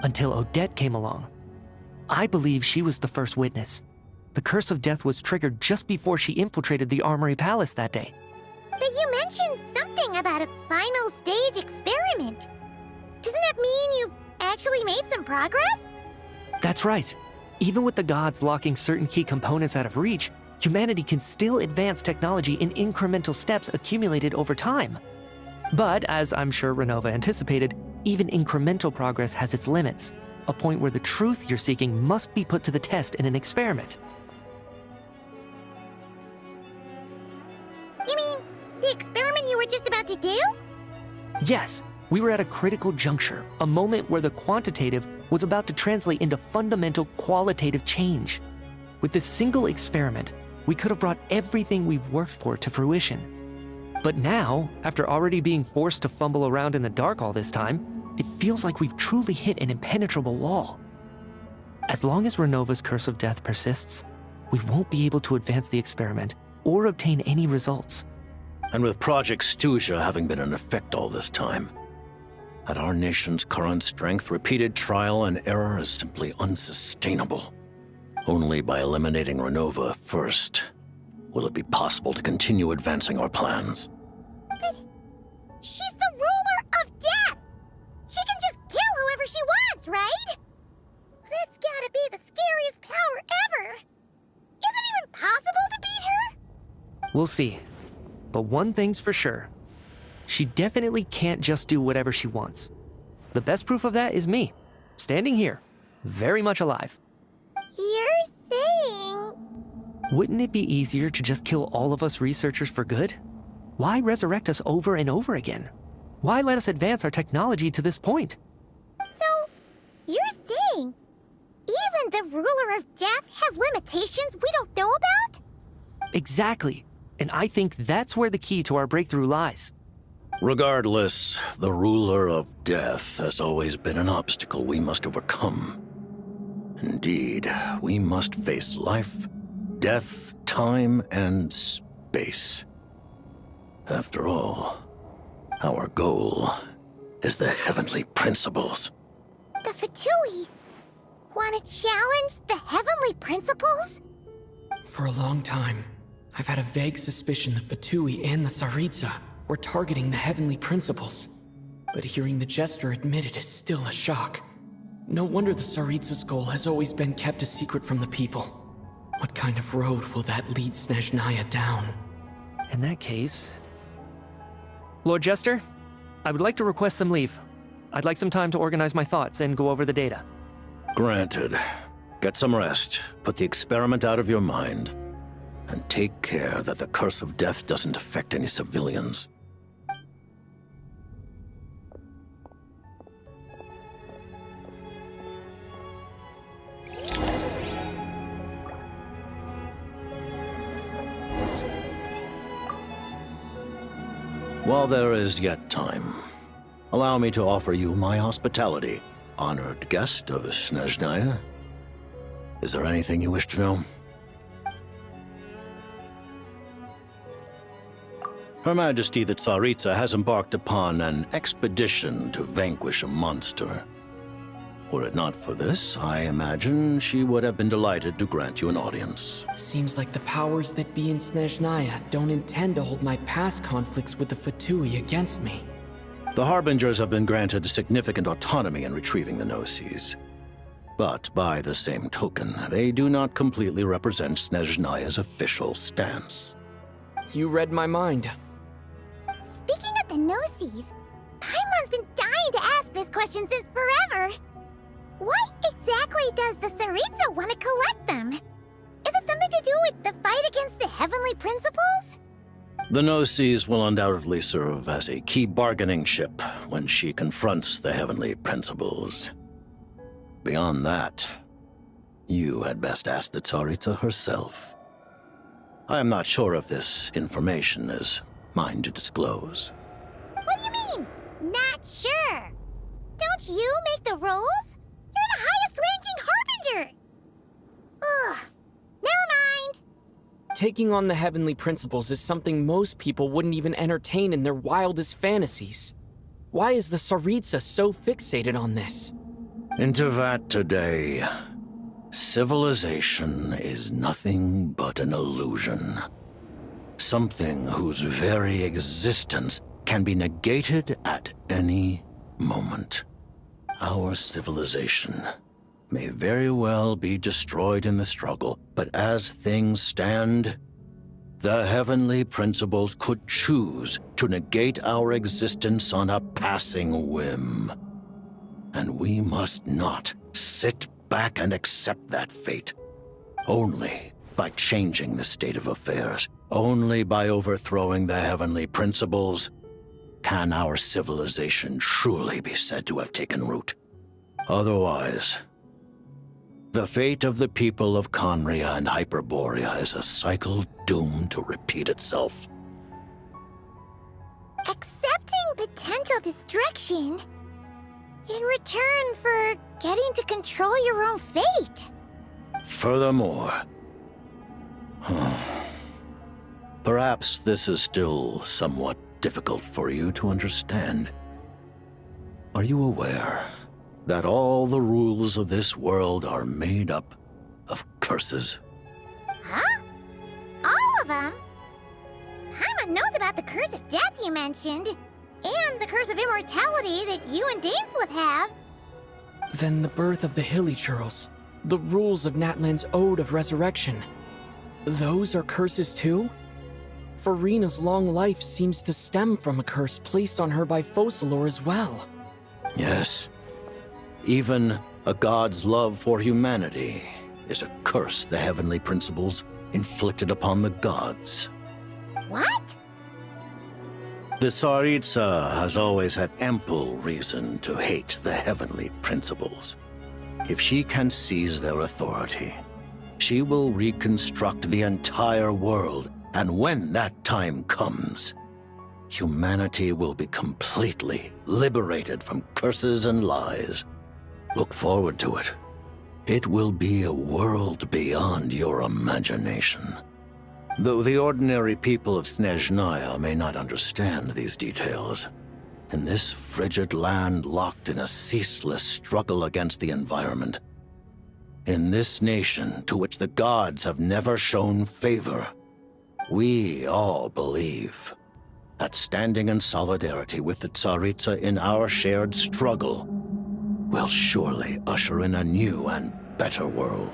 until Odette came along. I believe she was the first witness. The Curse of Death was triggered just before she infiltrated the Armory Palace that day. But you mentioned something about a final stage experiment. Doesn't that mean you've actually made some progress? That's right. Even with the gods locking certain key components out of reach, humanity can still advance technology in incremental steps accumulated over time. But, as I'm sure Renova anticipated, even incremental progress has its limits, a point where the truth you're seeking must be put to the test in an experiment. You mean, the experiment you were just about to do? Yes, we were at a critical juncture, a moment where the quantitative was about to translate into fundamental qualitative change. With this single experiment, we could have brought everything we've worked for to fruition. But now, after already being forced to fumble around in the dark all this time, it feels like we've truly hit an impenetrable wall. As long as Renova's Curse of Death persists, we won't be able to advance the experiment or obtain any results. And with Project Stuja having been in effect all this time, at our nation's current strength, repeated trial and error is simply unsustainable. Only by eliminating Renova first will it be possible to continue advancing our plans. But she's the ruler of death! She can just kill whoever she wants, right? That's gotta be the scariest power ever! Is it even possible to beat her? We'll see. But one thing's for sure. She definitely can't just do whatever she wants. The best proof of that is me, standing here, very much alive. You're saying... Wouldn't it be easier to just kill all of us researchers for good? Why resurrect us over and over again? Why let us advance our technology to this point? So, you're saying even the ruler of death has limitations we don't know about? Exactly. And I think that's where the key to our breakthrough lies. Regardless, the ruler of death has always been an obstacle we must overcome. Indeed, we must face life, death, time, and space. After all, our goal is the heavenly principles. The Fatui want to challenge the heavenly principles? For a long time, I've had a vague suspicion the Fatui and the Tsaritsa were targeting the heavenly principles. But hearing the Jester admit it is still a shock. No wonder the Tsaritsa's goal has always been kept a secret from the people. What kind of road will that lead Snezhnaya down? In that case... Lord Jester, I would like to request some leave. I'd like some time to organize my thoughts and go over the data. Granted. Get some rest, put the experiment out of your mind, and take care that the Curse of Death doesn't affect any civilians. While there is yet time, allow me to offer you my hospitality, honored guest of Snezhnaya. Is there anything you wish to know? Her Majesty the Tsaritsa has embarked upon an expedition to vanquish a monster. Were it not for this, I imagine she would have been delighted to grant you an audience. Seems like the powers that be in Snezhnaya don't intend to hold my past conflicts with the Fatui against me. The Harbingers have been granted significant autonomy in retrieving the Gnosis. But by the same token, they do not completely represent Snezhnaya's official stance. You read my mind. Speaking of the Gnosis, Paimon's been dying to ask this question since forever. Why exactly does the Tsaritsa want to collect them? Is it something to do with the fight against the Heavenly Principles? The Gnosis will undoubtedly serve as a key bargaining chip when she confronts the Heavenly Principles. Beyond that, you had best ask the Tsaritsa herself. I am not sure if this information is mine to disclose. What do you mean, not sure? Don't you make the rules? You're the highest-ranking Harbinger! Ugh, never mind. Taking on the Heavenly Principles is something most people wouldn't even entertain in their wildest fantasies. Why is the Tsaritsa so fixated on this? In Tevat today, civilization is nothing but an illusion. Something whose very existence can be negated at any moment. Our civilization may very well be destroyed in the struggle, but as things stand, the Heavenly Principles could choose to negate our existence on a passing whim. And we must not sit back and accept that fate. Only by changing the state of affairs, only by overthrowing the Heavenly Principles, can our civilization truly be said to have taken root. Otherwise, the fate of the people of Conria and Hyperborea is a cycle doomed to repeat itself. Accepting potential destruction in return for getting to control your own fate. Furthermore, perhaps this is still somewhat difficult for you to understand. Are you aware that all the rules of this world are made up of curses? Huh? All of them? Paimon knows about the curse of death you mentioned, and the curse of immortality that you and Dainsleif have. Then the birth of the Hilichurls, the rules of Natlan's Ode of Resurrection. Those are curses too? Farina's long life seems to stem from a curse placed on her by Focalor as well. Yes. Even a god's love for humanity is a curse the Heavenly Principles inflicted upon the gods. What? The Tsaritsa has always had ample reason to hate the Heavenly Principles. If she can seize their authority, she will reconstruct the entire world, and when that time comes, humanity will be completely liberated from curses and lies. Look forward to it. It will be a world beyond your imagination. Though the ordinary people of Snezhnaya may not understand these details, in this frigid land locked in a ceaseless struggle against the environment, in this nation to which the gods have never shown favor, we all believe that standing in solidarity with the Tsaritsa in our shared struggle will surely usher in a new and better world.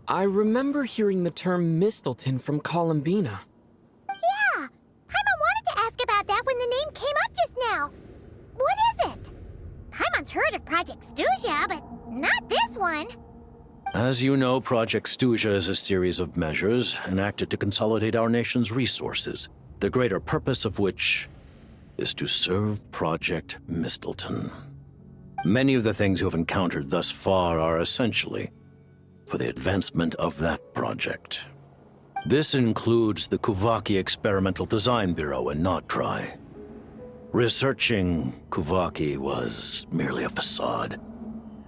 I remember hearing the term Mistleton from Columbina. Yeah! Paimon wanted to ask about that when the name came up just now. What is it? Paimon's heard of Project Stuja, but not this one. As you know, Project Stuja is a series of measures enacted to consolidate our nation's resources, the greater purpose of which is to serve Project Mistleton. Many of the things you have encountered thus far are essentially for the advancement of that project. This includes the Kuvaki Experimental Design Bureau in Notdry. Researching Kuvaki was merely a facade.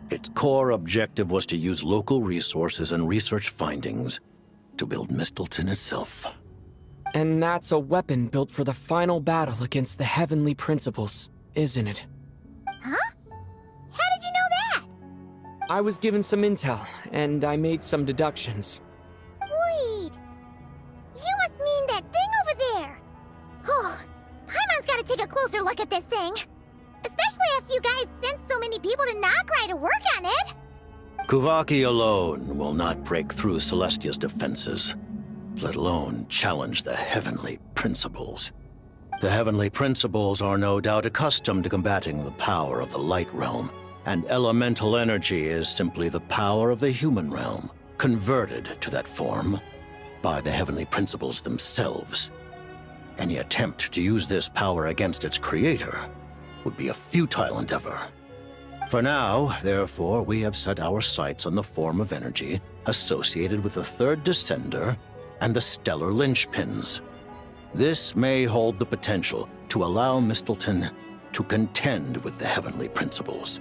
Its core objective was to use local resources and research findings to build Mistleton itself. And that's a weapon built for the final battle against the Heavenly Principles, isn't it? Huh? How did you know that? I was given some intel, and I made some deductions. Wait. You must mean that thing over there. Oh, Paimon's gotta take a closer look at this thing. Especially after you guys sent so many people to Notdry to work on it. Kuvaki alone will not break through Celestia's defenses, let alone challenge the Heavenly Principles. The Heavenly Principles are no doubt accustomed to combating the power of the Light Realm, and elemental energy is simply the power of the human realm, converted to that form by the Heavenly Principles themselves. Any attempt to use this power against its creator would be a futile endeavor. For now, therefore, we have set our sights on the form of energy associated with the Third Descender and the stellar linchpins. This may hold the potential to allow Mistleton to contend with the Heavenly Principles.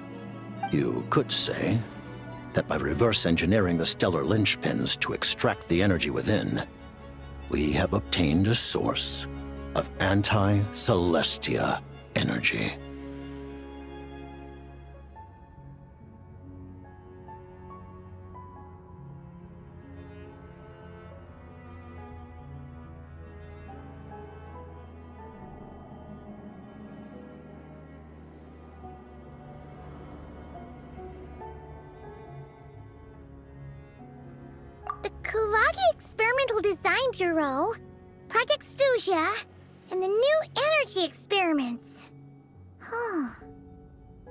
You could say that by reverse engineering the stellar linchpins to extract the energy within, we have obtained a source of anti-Celestia energy. The Kuvaki Experimental Design Bureau, Project Stuja, and the new energy experiments. Huh.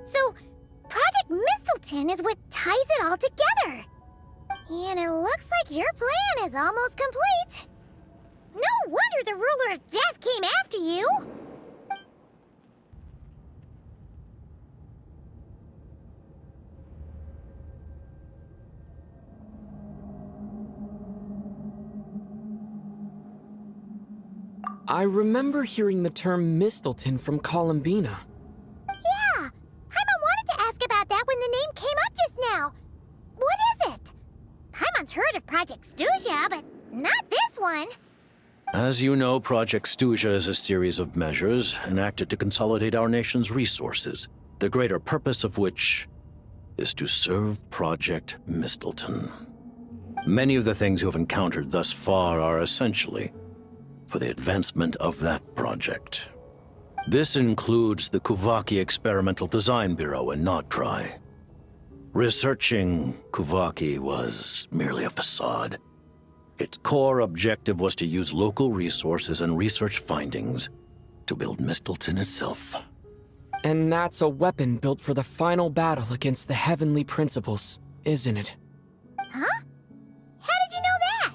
So, Project Mistleton is what ties it all together. And it looks like your plan is almost complete. No wonder the Ruler of Death came after you. I remember hearing the term Mistleton from Columbina. Yeah, Paimon wanted to ask about that when the name came up just now. What is it? Paimon's heard of Project Stuja, but not this one. As you know, Project Stuja is a series of measures enacted to consolidate our nation's resources, the greater purpose of which is to serve Project Mistleton. Many of the things you have encountered thus far are essentially for the advancement of that project. This includes the Kuvaki Experimental Design Bureau in Notdry. Researching Kuvaki was merely a facade. Its core objective was to use local resources and research findings to build Mistleton itself. And that's a weapon built for the final battle against the Heavenly Principles, isn't it? Huh? How did you know that?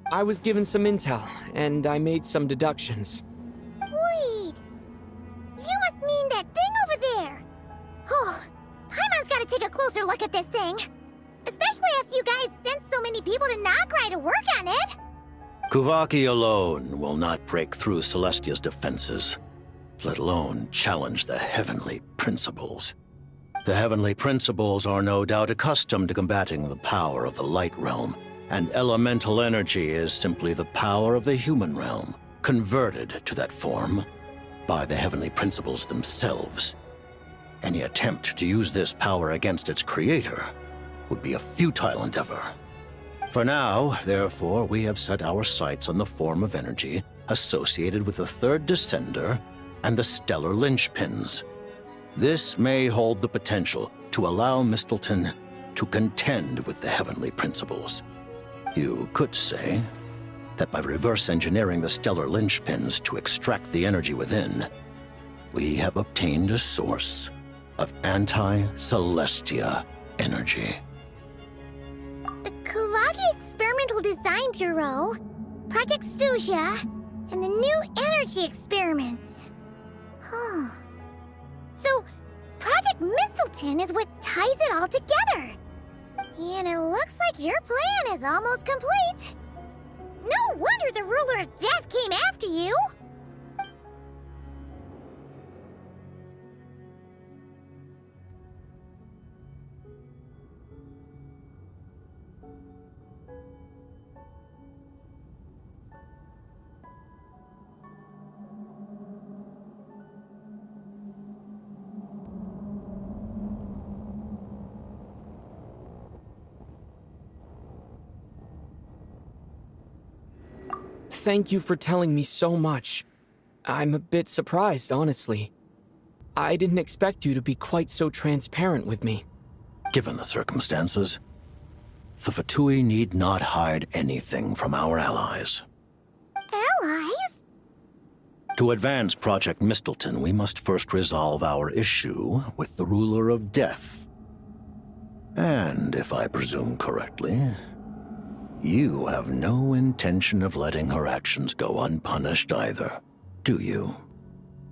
I was given some intel, and I made some deductions. Wait. You must mean that thing over there. Oh, Paimon's gotta take a closer look at this thing. Especially after you guys sent so many people to Notdry to work on it. Kuvaki alone will not break through Celestia's defenses, let alone challenge the Heavenly Principles. The Heavenly Principles are no doubt accustomed to combating the power of the Light Realm, and elemental energy is simply the power of the human realm, converted to that form by the Heavenly Principles themselves. Any attempt to use this power against its creator would be a futile endeavor. For now, therefore, we have set our sights on the form of energy associated with the Third Descender and the stellar linchpins. This may hold the potential to allow Mistleton to contend with the Heavenly Principles. You could say that by reverse engineering the stellar linchpins to extract the energy within, we have obtained a source of anti-Celestia energy. The Kuvaki Experimental Design Bureau, Project Stuja, and the new energy experiments. Mistleton is what ties it all together. And it looks like your plan is almost complete. No wonder the Ruler of Death came after you. Thank you for telling me so much. I'm a bit surprised, honestly. I didn't expect you to be quite so transparent with me. Given the circumstances, the Fatui need not hide anything from our allies. Allies? To advance Project Mistleton, we must first resolve our issue with the Ruler of Death. And if I presume correctly, you have no intention of letting her actions go unpunished either, do you?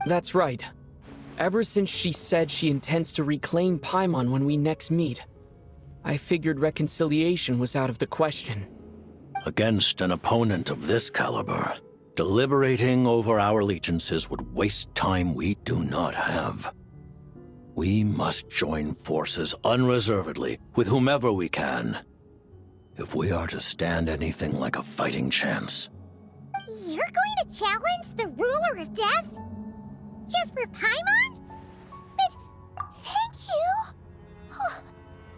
That's right. Ever since she said she intends to reclaim Paimon when we next meet, I figured reconciliation was out of the question. Against an opponent of this caliber, deliberating over our allegiances would waste time we do not have. We must join forces unreservedly with whomever we can, if we are to stand anything like a fighting chance. You're going to challenge the Ruler of Death? Just for Paimon? But thank you. Oh,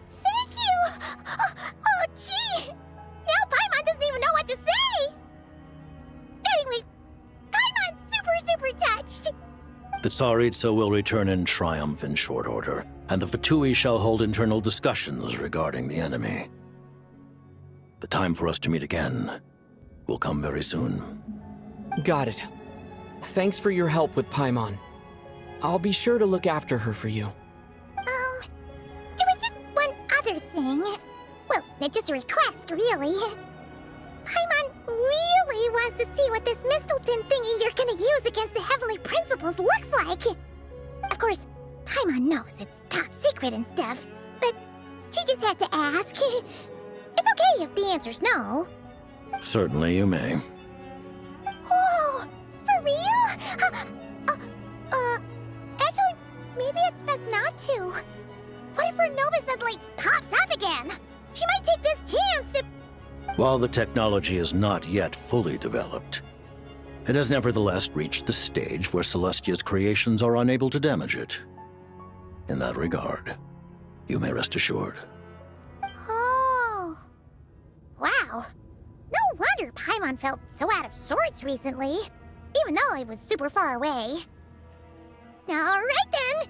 thank you. Oh, gee. Now Paimon doesn't even know what to say. Anyway, Paimon's super touched. The Tsaritsa will return in triumph in short order, and the Fatui shall hold internal discussions regarding the enemy. The time for us to meet again will come very soon. Got it. Thanks for your help with Paimon. I'll be sure to look after her for you. There was just one other thing. Well, just a request, really. Paimon really wants to see what this Mistleton thingy you're gonna use against the Heavenly Principles looks like. Of course, Paimon knows it's top secret and stuff, but she just had to ask. It's okay if the answer's no. Certainly you may. Oh, for real? Actually, maybe it's best not to. What if her Nova suddenly pops up again? She might take this chance to... While the technology is not yet fully developed, it has nevertheless reached the stage where Celestia's creations are unable to damage it. In that regard, you may rest assured. Oh. Wow. No wonder Paimon felt so out of sorts recently, even though it was super far away. Alright then!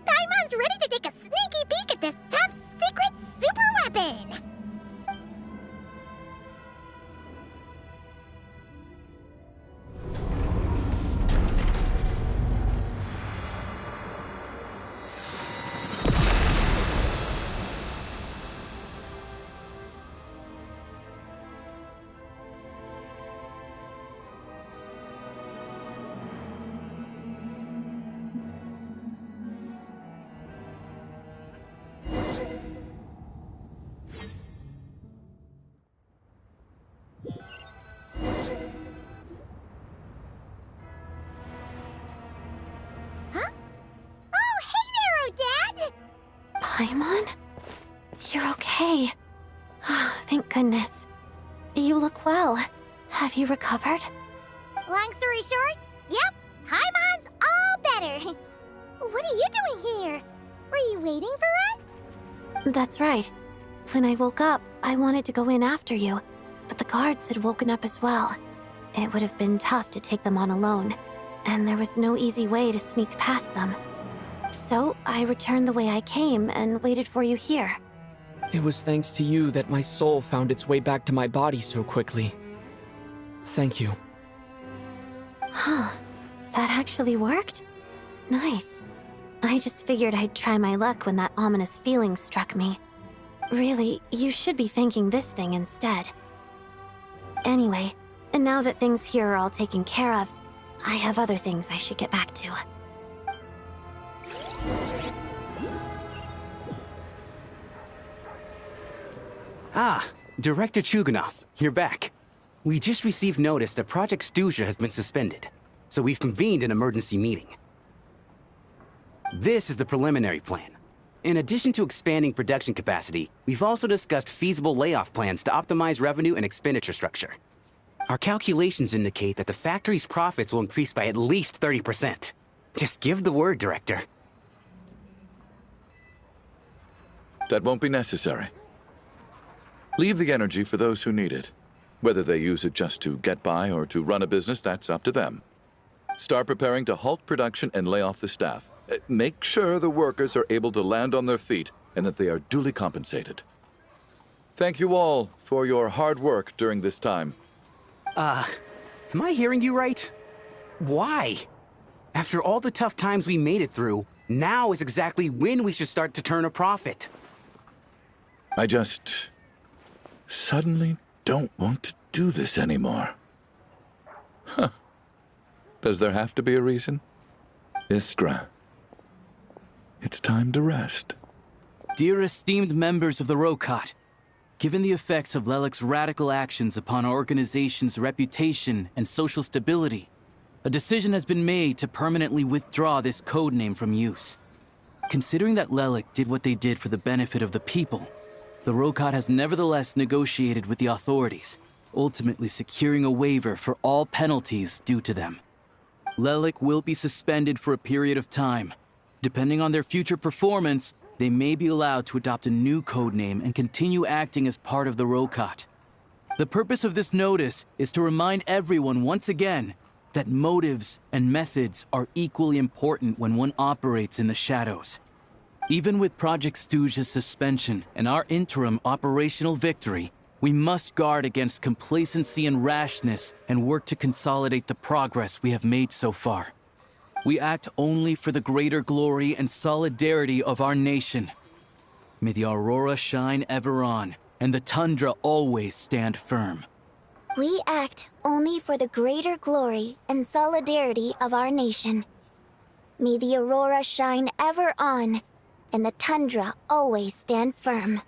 Paimon's ready to take a sneaky peek at this top secret super weapon! Paimon? You're okay. Thank goodness. You look well. Have you recovered? Long story short, yep, Paimon's all better. What are you doing here? Were you waiting for us? That's right. When I woke up, I wanted to go in after you, but the guards had woken up as well. It would have been tough to take them on alone, and there was no easy way to sneak past them. So I returned the way I came and waited for you here. It was thanks to you that my soul found its way back to my body so quickly. Thank you. Huh. That actually worked? Nice. I just figured I'd try my luck when that ominous feeling struck me. Really, you should be thanking this thing instead. Anyway, and now that things here are all taken care of, I have other things I should get back to. Ah, Director Chuganov, you're back. We just received notice that Project Stuja has been suspended, so we've convened an emergency meeting. This is the preliminary plan. In addition to expanding production capacity, we've also discussed feasible layoff plans to optimize revenue and expenditure structure. Our calculations indicate that the factory's profits will increase by at least 30%. Just give the word, Director. That won't be necessary. Leave the energy for those who need it. Whether they use it just to get by or to run a business, that's up to them. Start preparing to halt production and lay off the staff. Make sure the workers are able to land on their feet and that they are duly compensated. Thank you all for your hard work during this time. Am I hearing you right? Why? After all the tough times we made it through, now is exactly when we should start to turn a profit. I just suddenly don't want to do this anymore. Huh. Does there have to be a reason? Iskra, it's time to rest. Dear esteemed members of the Rokot, given the effects of Lelik's radical actions upon our organization's reputation and social stability, a decision has been made to permanently withdraw this codename from use. Considering that Lelik did what they did for the benefit of the people, the Rokot has nevertheless negotiated with the authorities, ultimately securing a waiver for all penalties due to them. Lelik will be suspended for a period of time. Depending on their future performance, they may be allowed to adopt a new codename and continue acting as part of the Rokot. The purpose of this notice is to remind everyone once again that motives and methods are equally important when one operates in the shadows. Even with Project Stuja's suspension and our interim operational victory, we must guard against complacency and rashness and work to consolidate the progress we have made so far. We act only for the greater glory and solidarity of our nation. May the aurora shine ever on, and the tundra always stand firm. We act only for the greater glory and solidarity of our nation. May the aurora shine ever on, and the tundra always stand firm.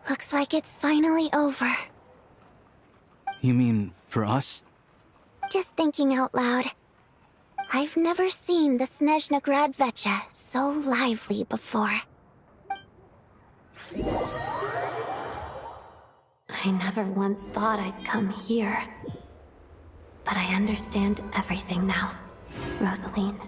Looks like it's finally over. You mean for us? Just thinking out loud. I've never seen the Snezhna Gradvecha so lively before. I never once thought I'd come here. But I understand everything now, Rosaline.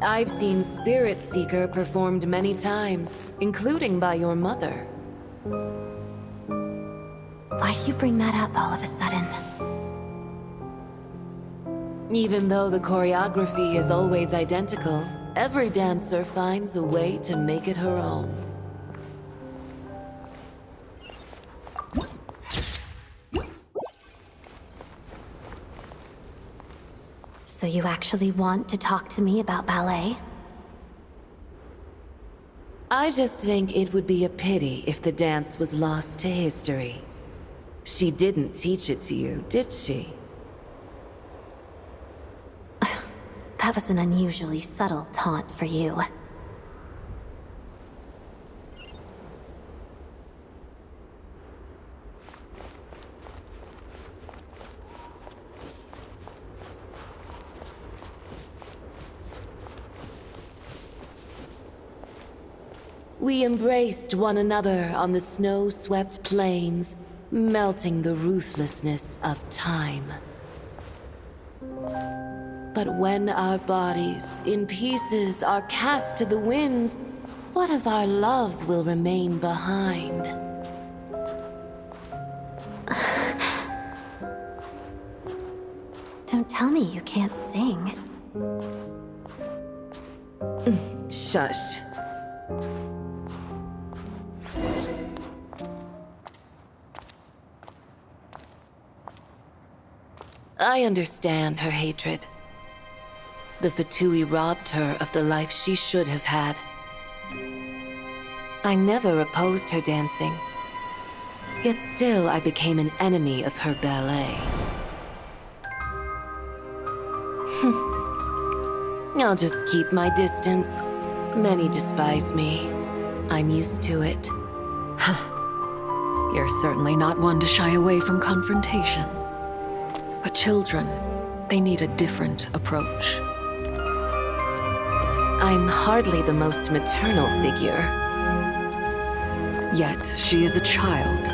I've seen Spirit Seeker performed many times, including by your mother. Why do you bring that up all of a sudden? Even though the choreography is always identical, every dancer finds a way to make it her own. So you actually want to talk to me about ballet? I just think it would be a pity if the dance was lost to history. She didn't teach it to you, did she? That was an unusually subtle taunt for you. We embraced one another on the snow-swept plains, melting the ruthlessness of time. But when our bodies, in pieces, are cast to the winds, What if our love will remain behind? Don't tell me you can't sing. Shush. I understand her hatred. The Fatui robbed her of the life she should have had. I never opposed her dancing. Yet still I became an enemy of her ballet. I'll just keep my distance. Many despise me. I'm used to it. You're certainly not one to shy away from confrontation. But children, they need a different approach. I'm hardly the most maternal figure. Yet, she is a child.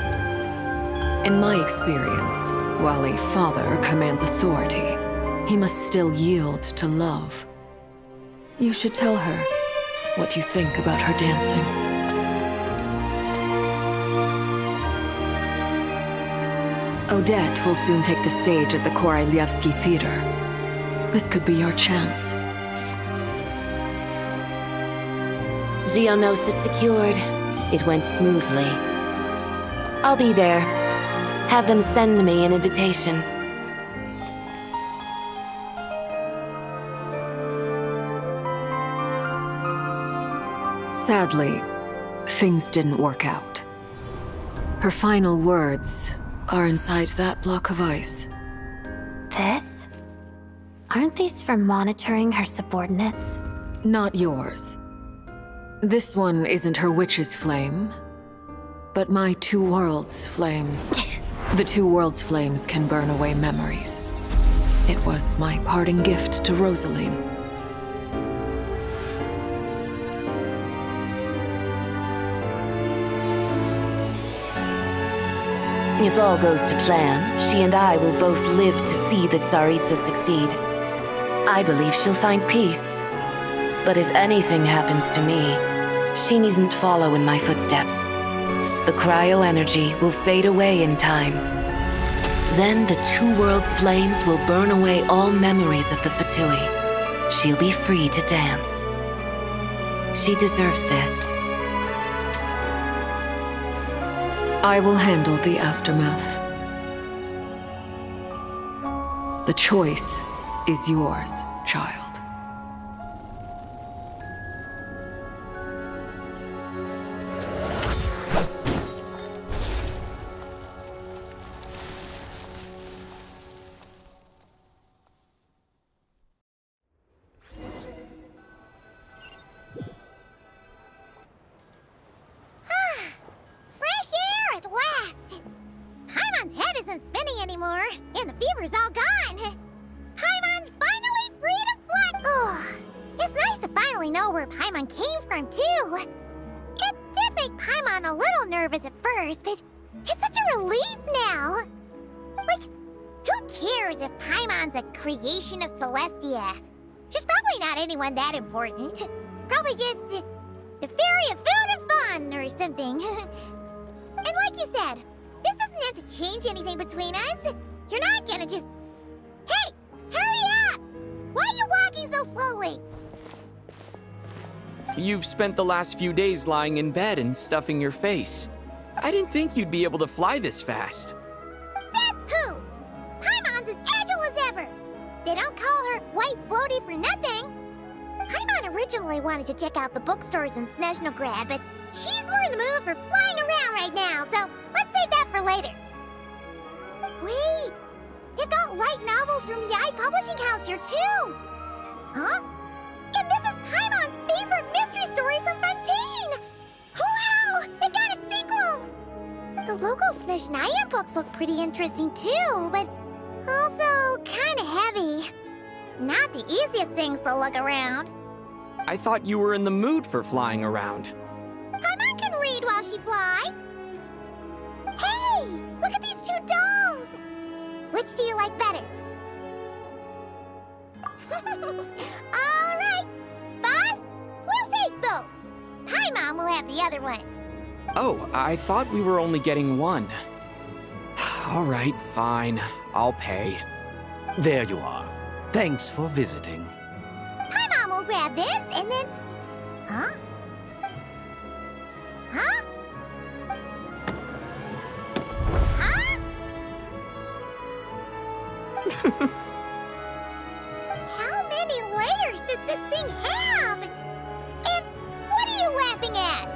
In my experience, while a father commands authority, he must still yield to love. You should tell her what you think about her dancing. Odette will soon take the stage at the Koralyevsky Theater. This could be your chance. Geonosis secured. It went smoothly. I'll be there. Have them send me an invitation. Sadly, things didn't work out. Her final words are inside that block of ice. This? Aren't these for monitoring her subordinates? Not yours. This one isn't her witch's flame, but my two worlds' flames. The two worlds' flames can burn away memories. It was my parting gift to Rosaline. If all goes to plan, she and I will both live to see the Tsaritsa succeed. I believe she'll find peace. But if anything happens to me, she needn't follow in my footsteps. The cryo-energy will fade away in time. Then the two worlds' flames will burn away all memories of the Fatui. She'll be free to dance. She deserves this. I will handle the aftermath. The choice is yours, child. Fresh air at last! Paimon's head isn't spinning anymore, and the fever's all gone. Paimon's finally free to fly! Oh, it's nice to finally know where Paimon came from, too. It did make Paimon a little nervous at first, but it's such a relief now. Like, who cares if Paimon's a creation of Celestia? She's probably not anyone that important. Probably just the fairy of food and fun or something. And like you said, this doesn't have to change anything between us. You're not gonna just... Hey! Hurry up! Why are you walking so slowly? You've spent the last few days lying in bed and stuffing your face. I didn't think you'd be able to fly this fast. Says who? Paimon's as agile as ever. They don't call her White Floaty for nothing. Paimon originally wanted to check out the bookstores in Snezhnograd, but she's more in the mood for flying around right now, so let's save that for later. Wait, they've got light novels from Yai Publishing House here too. Huh? And this is Paimon's favorite mystery story from Fontaine! Wow! It got a sequel! The local Snezhnayan books look pretty interesting too, but also kinda heavy. Not the easiest things to look around. I thought you were in the mood for flying around. Paimon can read while she flies. Hey! Look at these two domes! Which do you like better? Alright! Boss, we'll take both! Paimon will have the other one. Oh, I thought we were only getting one. All right, fine. I'll pay. There you are. Thanks for visiting. Paimon will grab this and then... Huh? Huh? Huh? How many layers does this thing have? And what are you laughing at?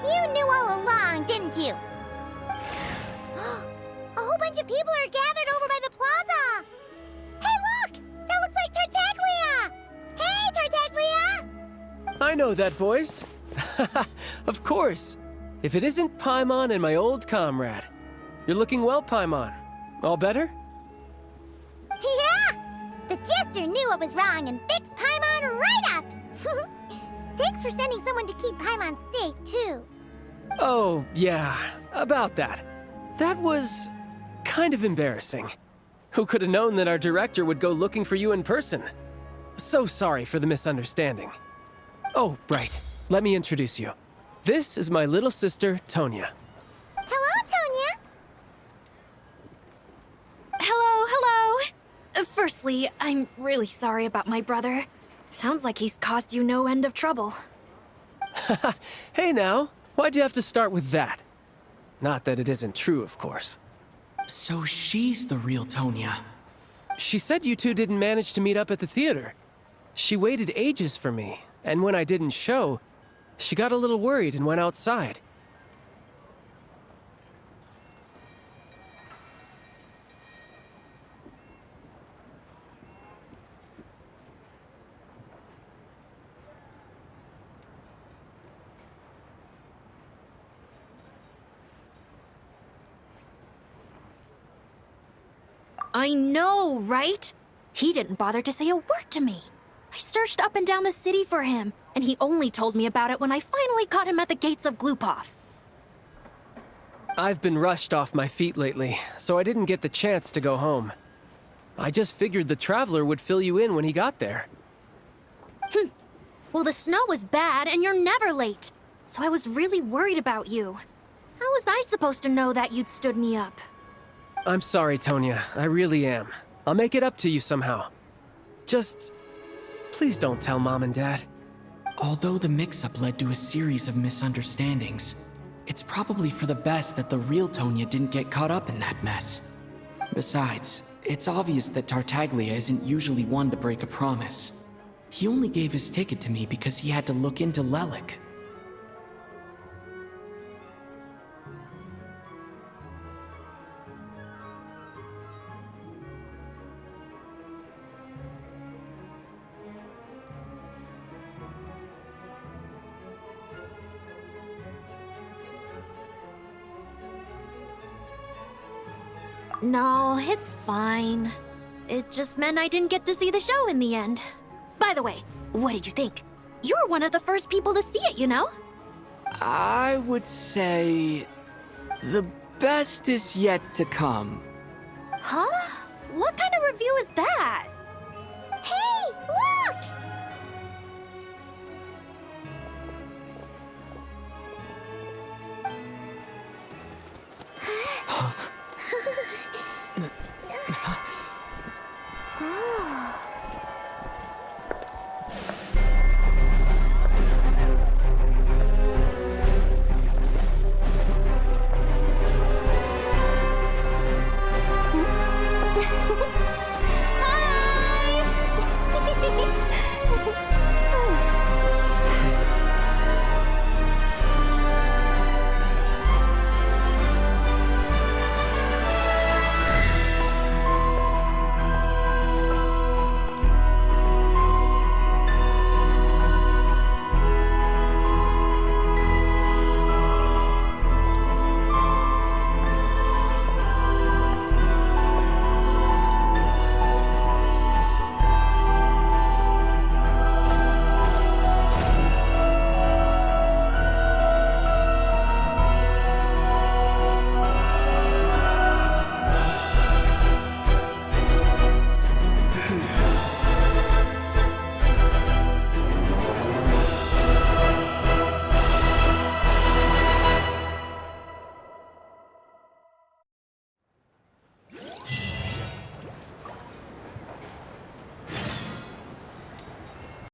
You knew all along, didn't you? A whole bunch of people are gathered over by the plaza. Hey, look! That looks like Tartaglia! Hey, Tartaglia! I know that voice. Of course. If it isn't Paimon and my old comrade. You're looking well, Paimon. All better? Yeah! The Jester knew I was wrong and fixed Paimon right up! Thanks for sending someone to keep Paimon safe, too. Oh, yeah. About that. That was... kind of embarrassing. Who could have known that our director would go looking for you in person? So sorry for the misunderstanding. Oh, right. Let me introduce you. This is my little sister, Tonya. Hello, Tonya! Hello. Firstly, I'm really sorry about my brother. Sounds like he's caused you no end of trouble. Hey now, why'd you have to start with that? Not that it isn't true, of course. So she's the real Tonya. She said you two didn't manage to meet up at the theater. She waited ages for me, and when I didn't show, she got a little worried and went outside. I know, right? He didn't bother to say a word to me. I searched up and down the city for him, and he only told me about it when I finally caught him at the gates of Glupov. I've been rushed off my feet lately, so I didn't get the chance to go home. I just figured the Traveler would fill you in when he got there. Well, the snow was bad, and you're never late. So I was really worried about you. How was I supposed to know that you'd stood me up? I'm sorry, Tonya. I really am. I'll make it up to you somehow. Just... please don't tell Mom and Dad. Although the mix-up led to a series of misunderstandings, it's probably for the best that the real Tonya didn't get caught up in that mess. Besides, it's obvious that Tartaglia isn't usually one to break a promise. He only gave his ticket to me because he had to look into Lelik. No, it's fine. It just meant I didn't get to see the show in the end. By the way, what did you think? You were one of the first people to see it, you know? I would say... the best is yet to come. Huh? What kind of review is that?